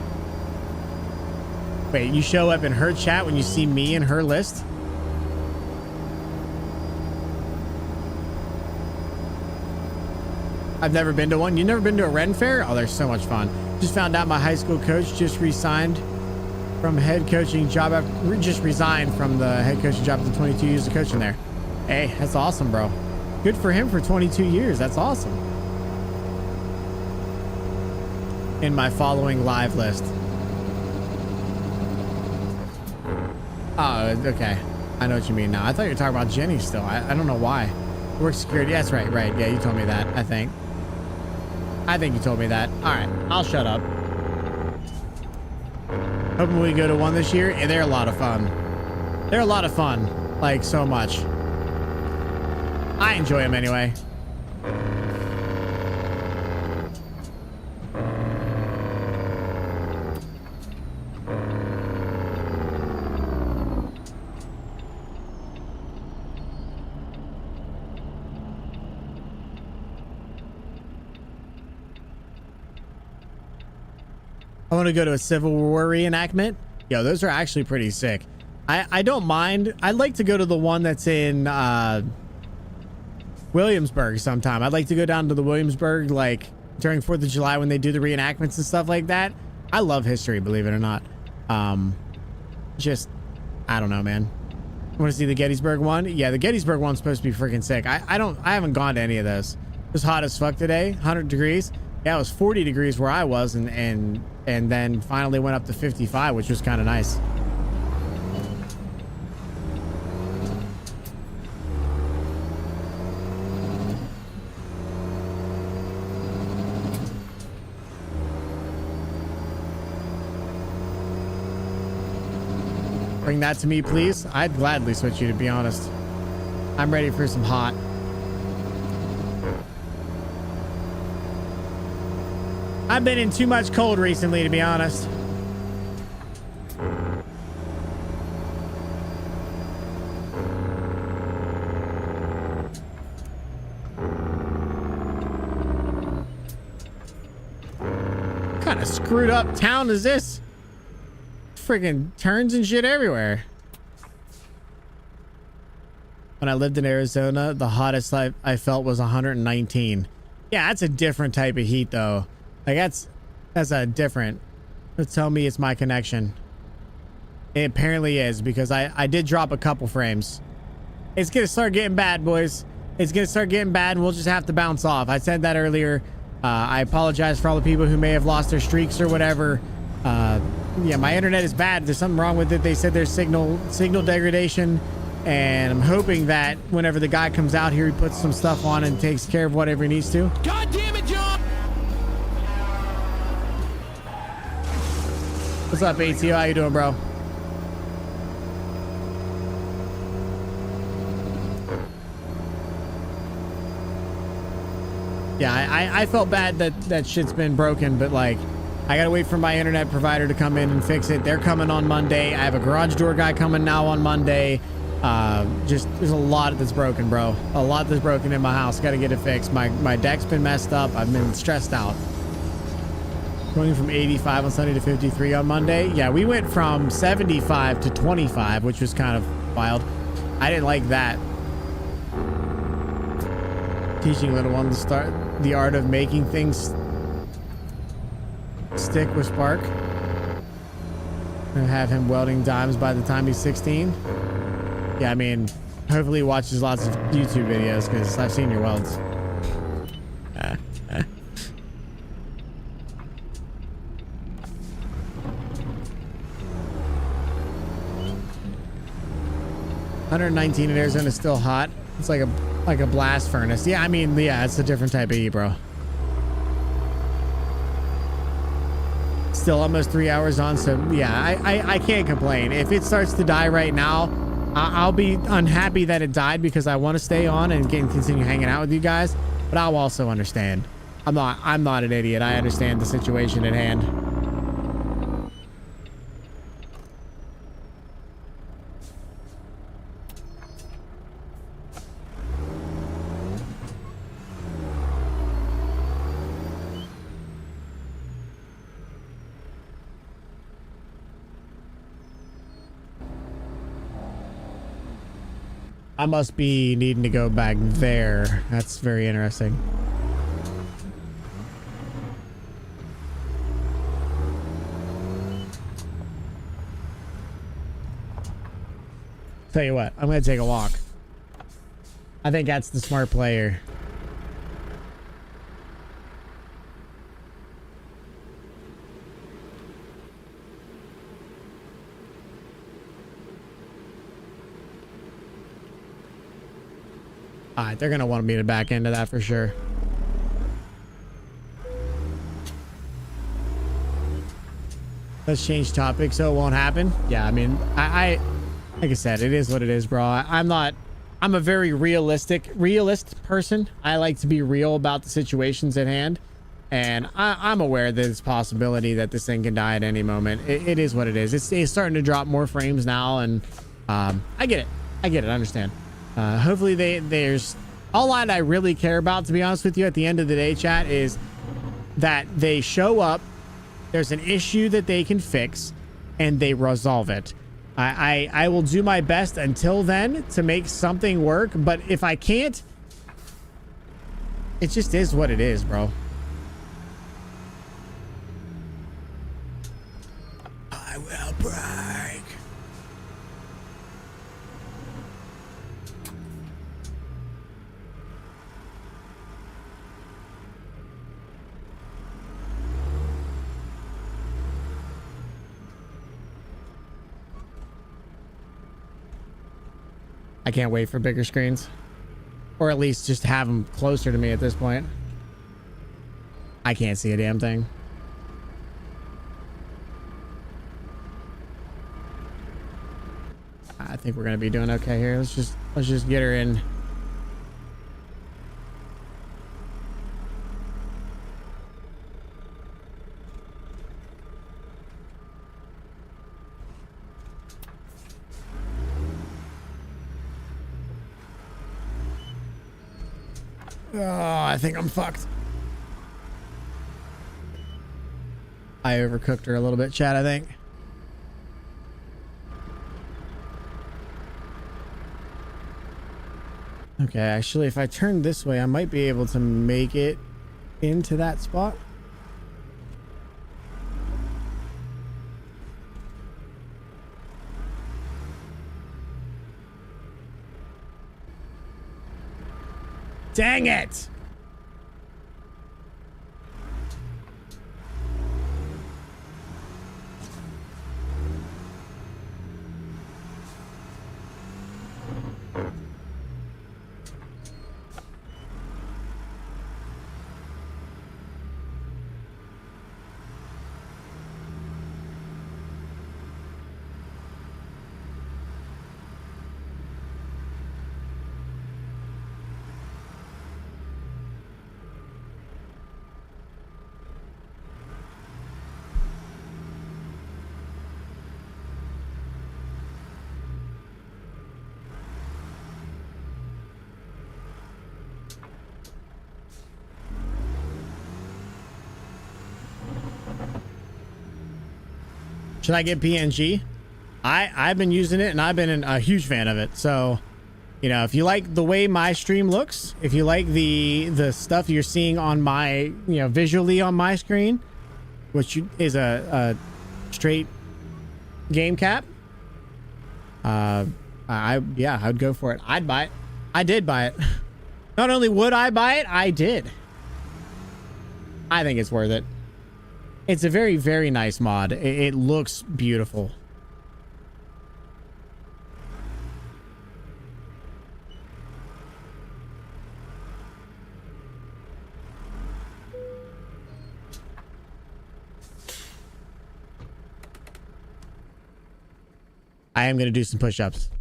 Wait, you show up in her chat when you see me in her list? I've never been to one. You've never been to a Ren Fair? Oh, they're so much fun. Just found out my high school coach just resigned from head coaching job. Just resigned from the head coaching job after 22 years of coaching there. Hey, that's awesome, bro. Good for him for 22 years. That's awesome. In my following live list. Oh, okay. I know what you mean now. I thought you were talking about Jenny still. I don't know why. Work security. That's right. Right. Yeah, you told me that, I think. I think you told me that. All right. I'll shut up. Hoping we go to one this year. Yeah, they're a lot of fun. They're a lot of fun, like so much. I enjoy them anyway. I want to go to a Civil War reenactment. Yo, those are actually pretty sick. I don't mind. I'd like to go to the one that's in Williamsburg sometime. I'd like to go down to the Williamsburg, like during 4th of July when they do the reenactments and stuff like that. I love history, believe it or not. Just, I don't know, man. Want to see the Gettysburg one? Yeah, the Gettysburg one's supposed to be freaking sick. I haven't gone to any of those. It was hot as fuck today, 100 degrees. Yeah, it was 40 degrees where I was, and then finally went up to 55, which was kind of nice. Bring that to me, please. I'd gladly switch you, to be honest. I'm ready for some hot. I've been in too much cold recently, to be honest. What kind of screwed up town is this? Friggin' turns and shit everywhere. When I lived in Arizona, the hottest I felt was 119. Yeah, that's a different type of heat, though. Like, that's a different... Tell me it's my connection. It apparently is, because I did drop a couple frames. It's gonna start getting bad, boys. It's gonna start getting bad, and we'll just have to bounce off. I said that earlier. I apologize for all the people who may have lost their streaks or whatever. Yeah, my internet is bad. There's something wrong with it. They said there's signal degradation, and I'm hoping that whenever the guy comes out here, he puts some stuff on and takes care of whatever he needs to. God damn it, John! What's up, ATO? How you doing, bro? Yeah, I felt bad that shit's been broken, but like, I gotta wait for my internet provider to come in and fix it. They're coming on Monday. I have a garage door guy coming now on Monday. Just, there's a lot that's broken, bro. A lot that's broken in my house. Gotta get it fixed. My deck's been messed up. I've been stressed out. Going from 85 on Sunday to 53 on Monday. Yeah, we went from 75 to 25, which was kind of wild. I didn't like that. Teaching little ones to start the art of making things stick with spark. And have him welding dimes by the time he's 16. Yeah, I mean, hopefully he watches lots of YouTube videos, because I've seen your welds. 119 in Arizona is still hot. It's like a blast furnace. Yeah, I mean, yeah, it's a different type of heat, bro. Still almost 3 hours on, so yeah, I can't complain. If it starts to die right now, I'll be unhappy that it died, because I want to stay on and continue hanging out with you guys, but I'll also understand. I'm not an idiot. I understand the situation at hand. I must be needing to go back there. That's very interesting. Tell you what, I'm gonna take a walk. I think that's the smart player. Alright, they're gonna want me to back into that for sure. Let's change topic so it won't happen. Yeah, I mean, Like I said, it is what it is, bro. I'm a very realist person. I like to be real about the situations at hand. And I'm aware that it's a possibility that this thing can die at any moment. It is what it is. It's starting to drop more frames now, and I get it. I understand. Hopefully there's all I really care about, to be honest with you, at the end of the day, chat, is that they show up, there's an issue that they can fix, and they resolve it. I will do my best until then to make something work, but if I can't, it just is what it is, bro. I will break. I can't wait for bigger screens, or at least just have them closer to me at this point. I can't see a damn thing. I think we're gonna be doing okay here. Let's just get her in. Oh, I think I'm fucked. I overcooked her a little bit, chat, I think. Okay, actually, if I turn this way, I might be able to make it into that spot. Dang it! Should I get PNG? I've been using it and I've been a huge fan of it. So, you know, if you like the way my stream looks, if you like the stuff you're seeing on my, you know, visually on my screen, which is a straight game cap, I'd go for it. I'd buy it. I did buy it. Not only would I buy it, I did. I think it's worth it. It's a very, very nice mod. It looks beautiful. I am going to do some push-ups.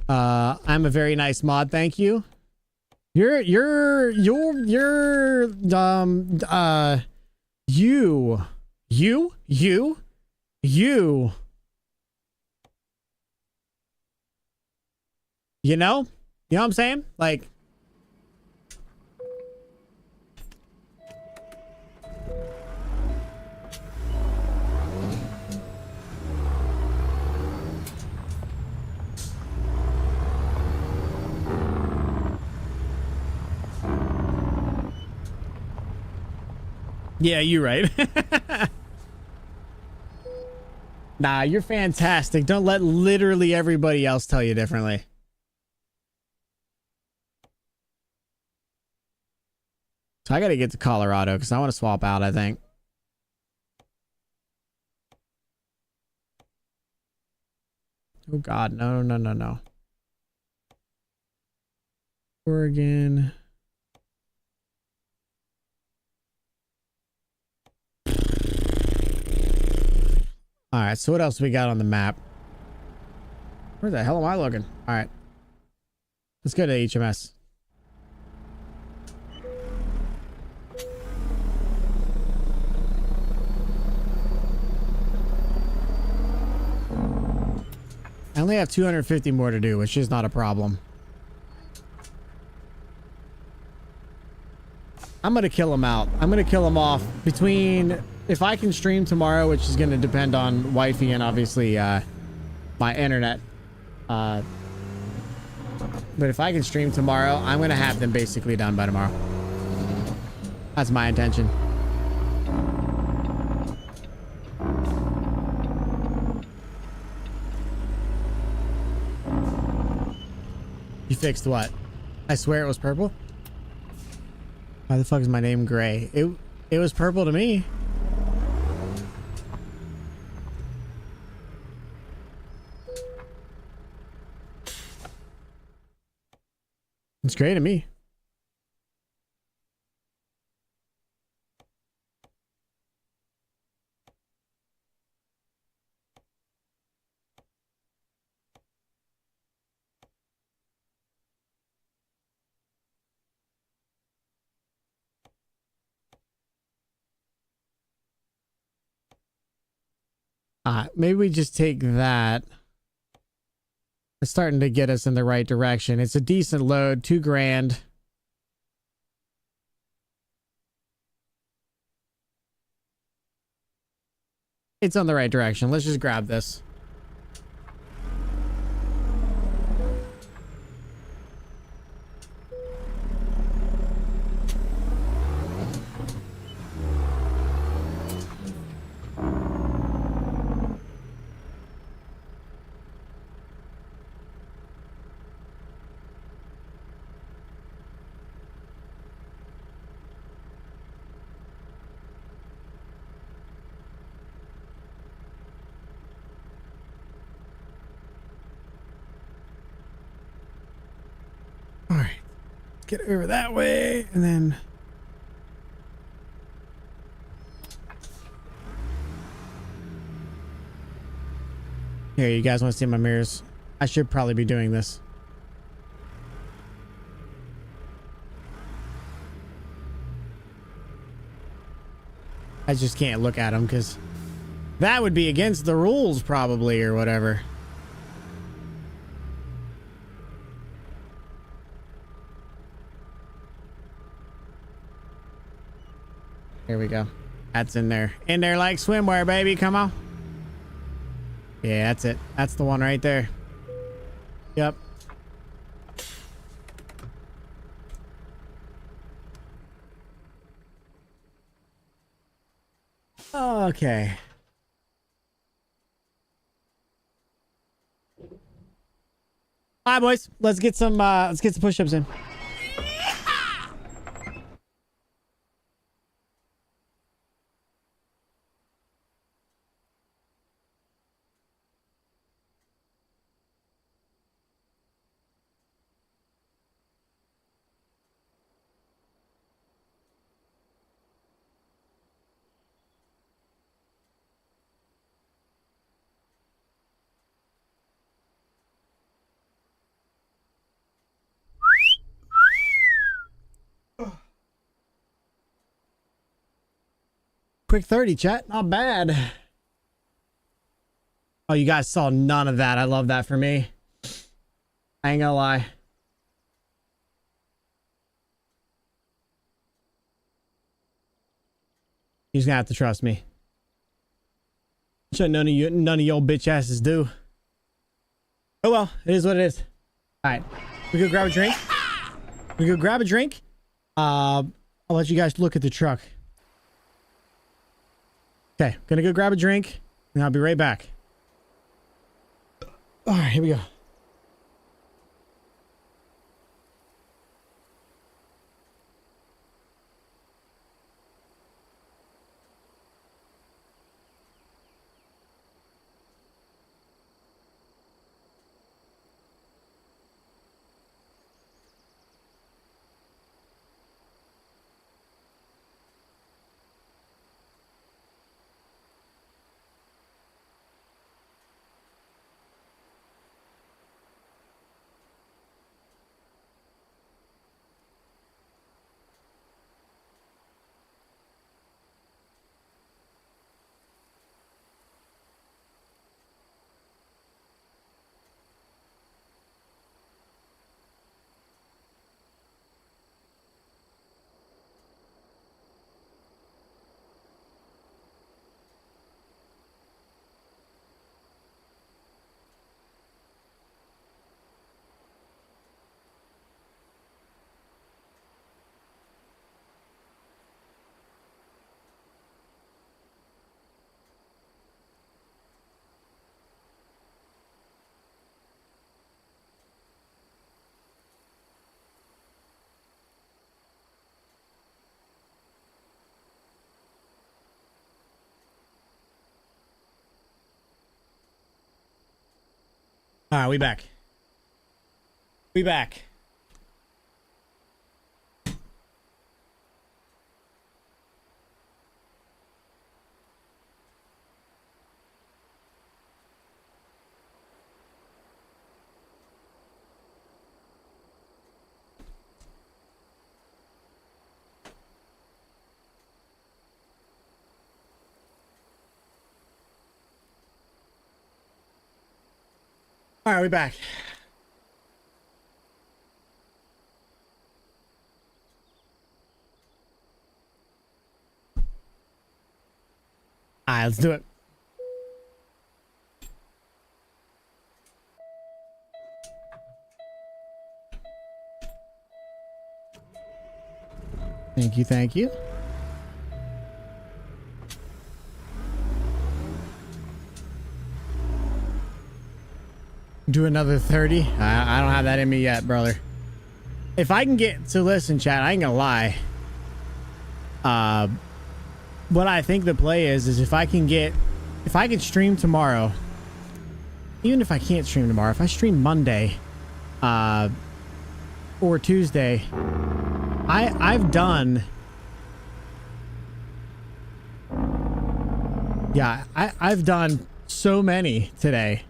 I'm a very nice mod. Thank you. You know what I'm saying? Like, yeah, you're right. Nah, you're fantastic. Don't let literally everybody else tell you differently. So I got to get to Colorado because I want to swap out, I think. Oh, God. No, no, no, no. Oregon. All right, so what else we got on the map? Where the hell am I looking? All right, let's go to HMS. I only have 250 more to do, which is not a problem. I'm going to kill him out. I'm going to kill him off between, if I can stream tomorrow, which is going to depend on wifey and obviously my internet. But if I can stream tomorrow, I'm going to have them basically done by tomorrow. That's my intention. You fixed what? I swear it was purple. Why the fuck is my name gray? It was purple to me. It's gray to me. Maybe we just take that. It's starting to get us in the right direction. It's a decent load, $2,000. It's on the right direction. Let's just grab this. All right, get over that way, and then here. You guys want to see my mirrors? I should probably be doing this. I just can't look at them because that would be against the rules, probably, or whatever. Here we go. That's in there. In there like swimwear, baby. Come on. Yeah, that's it. That's the one right there. Yep. Okay. All right, boys. Let's get some push-ups in. Quick 30, chat. Not bad. Oh, you guys saw none of that. I love that for me. I ain't gonna lie. He's gonna have to trust me. Should none of your bitch asses do. Oh well, it is what it is. All right, we go grab a drink. We go grab a drink. I'll let you guys look at the truck. Okay, gonna go grab a drink, and I'll be right back. All right, here we go. All right, we back. We back. All right, we back. All right, let's do it. Thank you, thank you. Do another 30. I don't have that in me yet, brother. If I can get to listen, chat, I ain't gonna lie. What I think the play is if I can stream tomorrow, even if I can't stream tomorrow, if I stream Monday, or Tuesday, I've done, yeah, I've done so many today.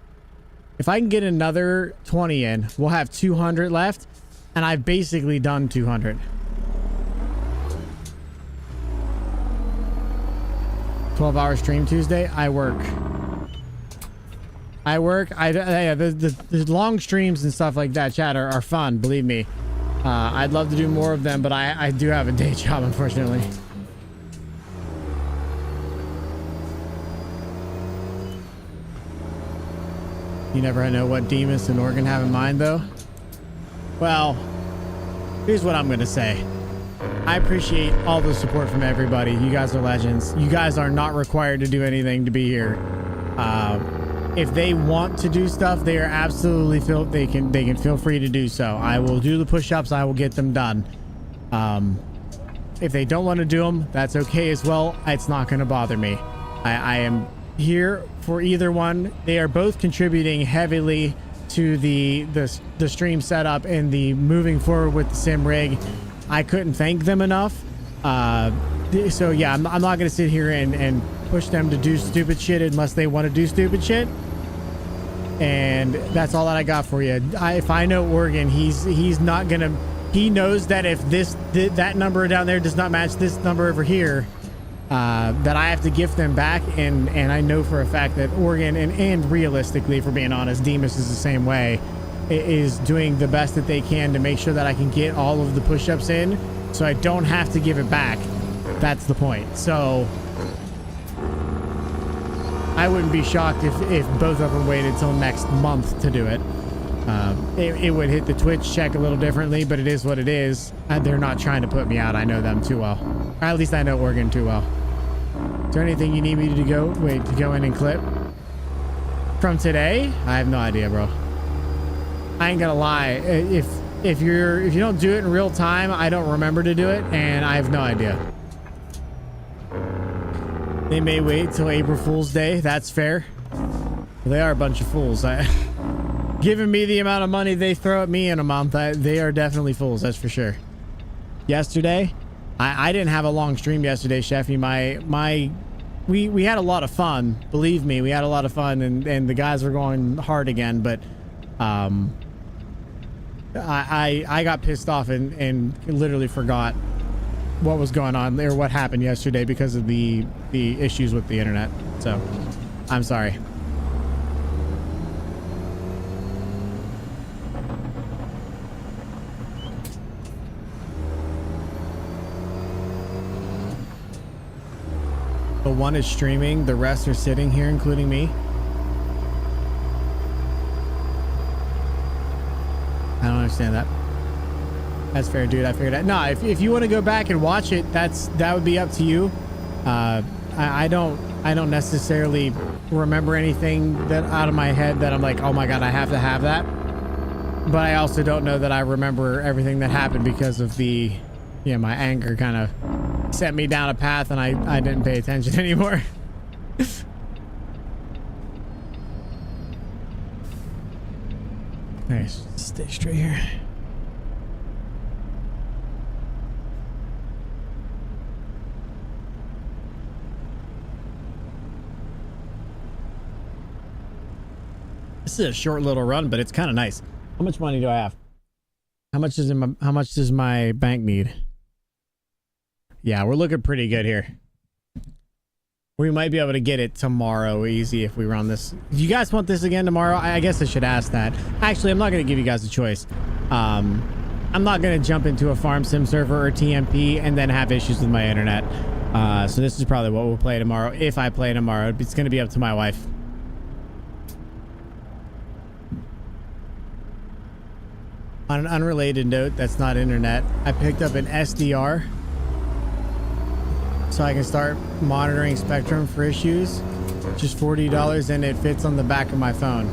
If I can get another 20 in, we'll have 200 left, and I've basically done 200. 12-hour stream Tuesday. I work. Yeah, the long streams and stuff like that, chat, are fun, believe me. I'd love to do more of them, but I do have a day job, unfortunately. You never know what Demas and Oregon have in mind, though. Well, here's what I'm going to say. I appreciate all the support from everybody. You guys are legends. You guys are not required to do anything to be here. If they want to do stuff, they are absolutely they can feel free to do so. I will do the push-ups. I will get them done. If they don't want to do them, that's okay as well. It's not going to bother me. I am here for either one. They are both contributing heavily to the stream setup and the moving forward with the sim rig. I couldn't thank them enough. So yeah, I'm not gonna sit here and push them to do stupid shit unless they want to do stupid shit. And that's all that I got for you. If I know Oregon, he's not gonna. He knows that if that number down there does not match this number over here, that I have to gift them back, and I know for a fact that Oregon and realistically, for being honest, Demas is the same way, is doing the best that they can to make sure that I can get all of the push-ups in, so I don't have to give it back. That's the point. So I wouldn't be shocked if both of them waited till next month to do it. It would hit the Twitch check a little differently, but it is what it is. They're not trying to put me out. I know them too well. Or at least I know Oregon too well. Is there anything you need me to go in and clip from today? I have no idea, bro. I ain't gonna lie. If you don't do it in real time, I don't remember to do it, and I have no idea. They may wait till April Fool's Day. That's fair. They are a bunch of fools. Given me the amount of money they throw at me in a month, they are definitely fools. That's for sure. Yesterday, I didn't have a long stream yesterday, Sheffy. We had a lot of fun. Believe me, we had a lot of fun, and the guys were going hard again. But I got pissed off and literally forgot what was going on or what happened yesterday because of the issues with the internet. So I'm sorry. The one is streaming, the rest are sitting here, including me. I don't understand that. That's fair, dude. I figured that. No, if you want to go back and watch it, that would be up to you. I don't necessarily remember anything that out of my head that I'm like, oh my god, I have to have that. But I also don't know that I remember everything that happened because of my anger kind of set me down a path, and I didn't pay attention anymore. Alright, stay straight here. This is a short little run, but it's kind of nice. How much money do I have? How much does my bank need? Yeah, we're looking pretty good here. We might be able to get it tomorrow easy if we run this. Do you guys want this again tomorrow? I guess I should ask that. Actually, I'm not going to give you guys a choice. I'm not going to jump into a farm sim server or TMP and then have issues with my internet. So this is probably what we'll play tomorrow. If I play tomorrow, it's going to be up to my wife. On an unrelated note, that's not internet, I picked up an SDR so I can start monitoring Spectrum for issues. Just $40 and it fits on the back of my phone.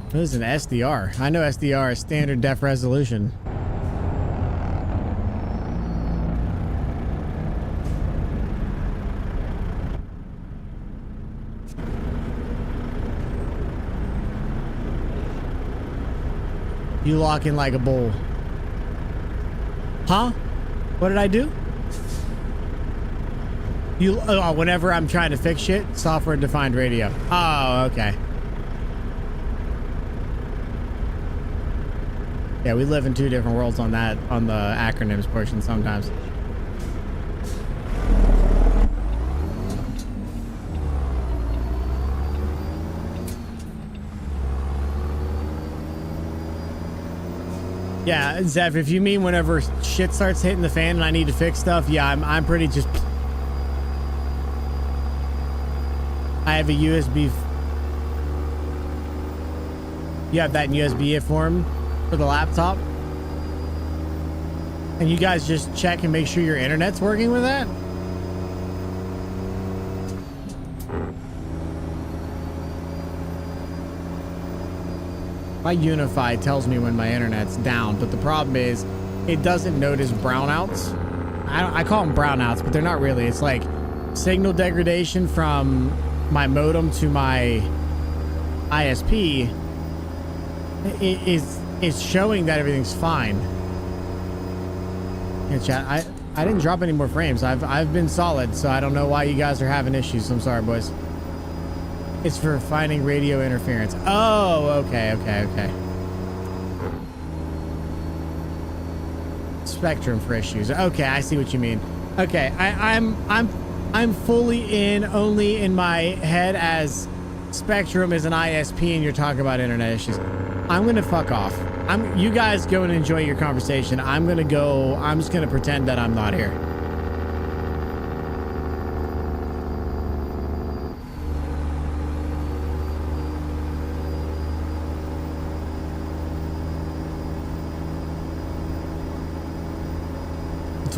This is an SDR. I know SDR is standard def resolution. You lock in like a bull. Huh? What did I do? Whenever I'm trying to fix shit, software defined radio. Oh, okay. Yeah, we live in two different worlds on that, on the acronyms portion sometimes. Yeah, Zeph, if you mean whenever shit starts hitting the fan and I need to fix stuff, yeah, I'm pretty just... I have a USB... You have that in USB form for the laptop? And you guys just check and make sure your internet's working with that? My Unify tells me when my internet's down, but the problem is it doesn't notice brownouts. I call them brownouts, but they're not really. It's like signal degradation from my modem to my ISP. It's showing that everything's fine. Yeah, chat. I didn't drop any more frames. I've been solid, so I don't know why you guys are having issues. I'm sorry, boys. It's for finding radio interference. Oh, okay. Spectrum for issues. Okay, I see what you mean. Okay, I'm fully in, only in my head as Spectrum is an ISP and you're talking about internet issues. I'm gonna fuck off. You guys go and enjoy your conversation. I'm just gonna pretend that I'm not here.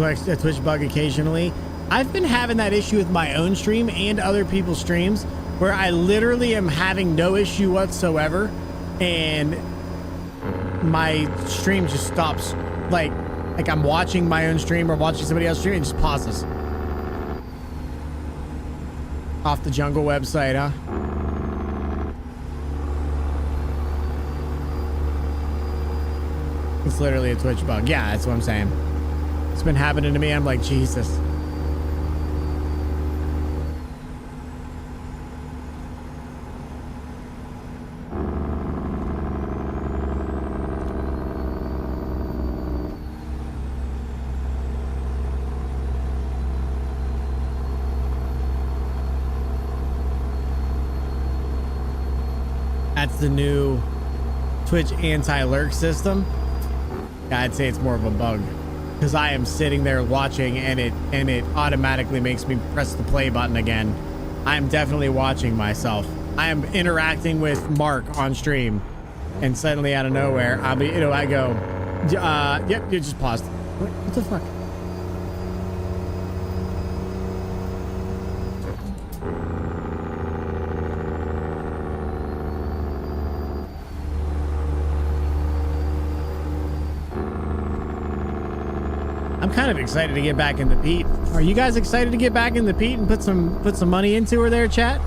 A Twitch bug occasionally. I've been having that issue with my own stream and other people's streams where I literally am having no issue whatsoever and my stream just stops. Like I'm watching my own stream or watching somebody else's stream and it just pauses. Off the Jungle website, huh? It's literally a Twitch bug. Yeah, that's what I'm saying. It's been happening to me. I'm like, Jesus. That's the new Twitch anti-lurk system. Yeah, I'd say it's more of a bug. Because I am sitting there watching and it automatically makes me press the play button again. I'm definitely watching myself. I am interacting with Mark on stream, and suddenly out of nowhere, I go, yep, you just paused. What the fuck? I'm kind of excited to get back in the Pete. Are you guys excited to get back in the Pete and put some money into her there, chat?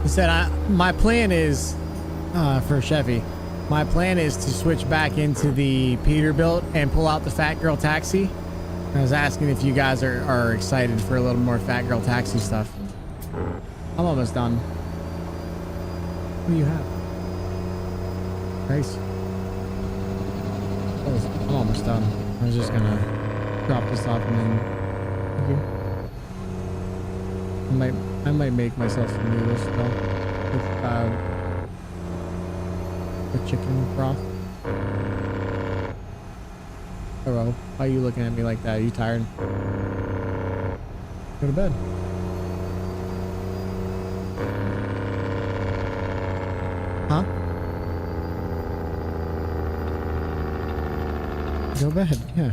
He said, my plan is, for Chevy, my plan is to switch back into the Peterbilt and pull out the Fat Girl Taxi. I was asking if you guys are excited for a little more Fat Girl Taxi stuff. I'm almost done. What do you have? Nice. I'm almost done. I was just gonna drop this off and then... I might make myself some noodles though. With chicken broth. Hello. Why are you looking at me like that? Are you tired? Go to bed. Huh? Go to bed. Yeah.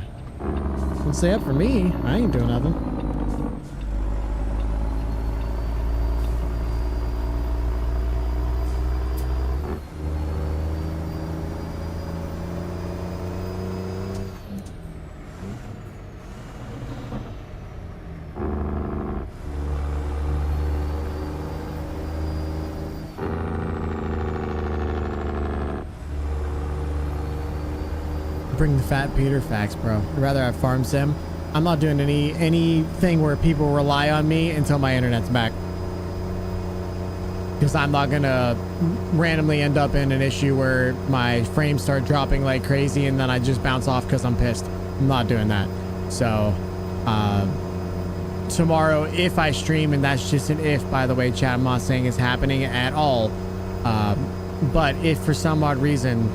Don't stay up for me. I ain't doing nothing. Bring the Fat Peter facts, bro. I'd rather have farm sim. I'm not doing anything where people rely on me until my internet's back. Because I'm not gonna randomly end up in an issue where my frames start dropping like crazy and then I just bounce off because I'm pissed. I'm not doing that. So tomorrow, if I stream, and that's just an if, by the way, chat, I'm not saying it's happening at all. But if for some odd reason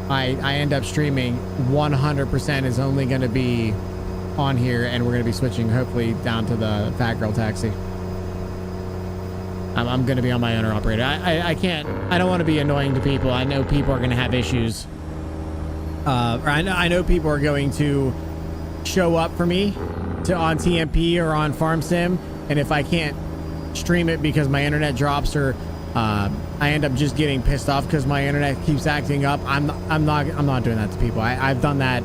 I end up streaming, 100% is only going to be on here, and we're going to be switching hopefully down to the Fat Girl Taxi. I'm going to be on my owner operator. I don't want to be annoying to people. I know people are going to have issues. Or I know people are going to show up for me on TMP or on Farm Sim, and if I can't stream it because my internet drops or I end up just getting pissed off because my internet keeps acting up, I'm not doing that to people. I've done that.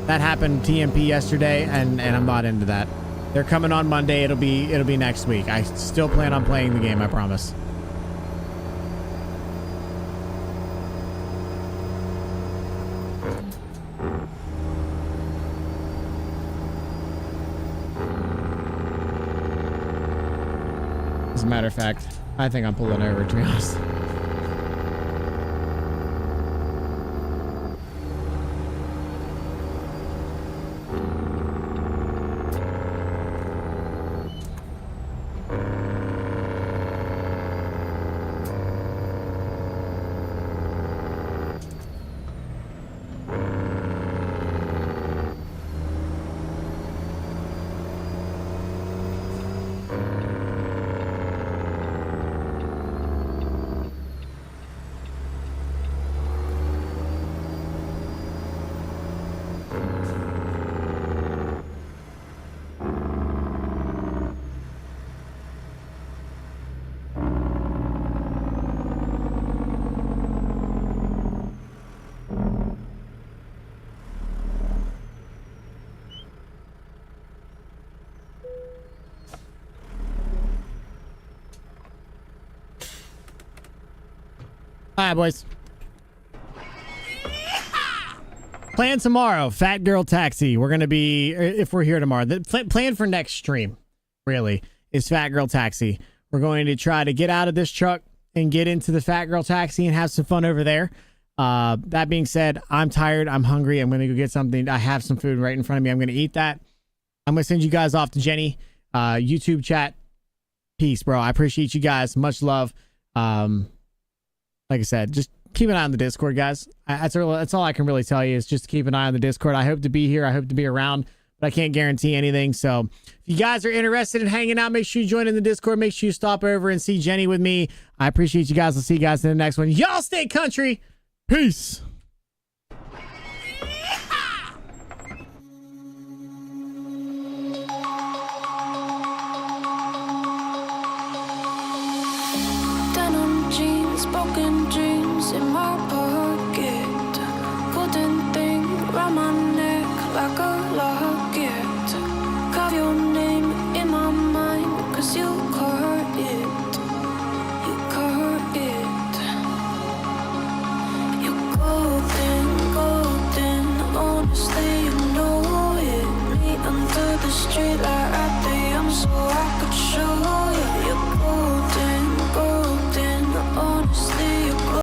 That happened TMP yesterday, and I'm not into that. They're coming on Monday. It'll be next week. I still plan on playing the game, I promise. As a matter of fact, I think I'm pulling over, to be honest. All right, boys. Plan tomorrow, Fat Girl Taxi. We're going to be, if we're here tomorrow, the plan for next stream, really, is Fat Girl Taxi. We're going to try to get out of this truck and get into the Fat Girl Taxi and have some fun over there. That being said, I'm tired. I'm hungry. I'm going to go get something. I have some food right in front of me. I'm going to eat that. I'm going to send you guys off to Jenny. YouTube chat. Peace, bro. I appreciate you guys. Much love. Like I said, just keep an eye on the Discord, guys. That's all I can really tell you is just keep an eye on the Discord. I hope to be here. I hope to be around, but I can't guarantee anything. So if you guys are interested in hanging out, make sure you join in the Discord. Make sure you stop over and see Jenny with me. I appreciate you guys. I'll see you guys in the next one. Y'all stay country. Peace.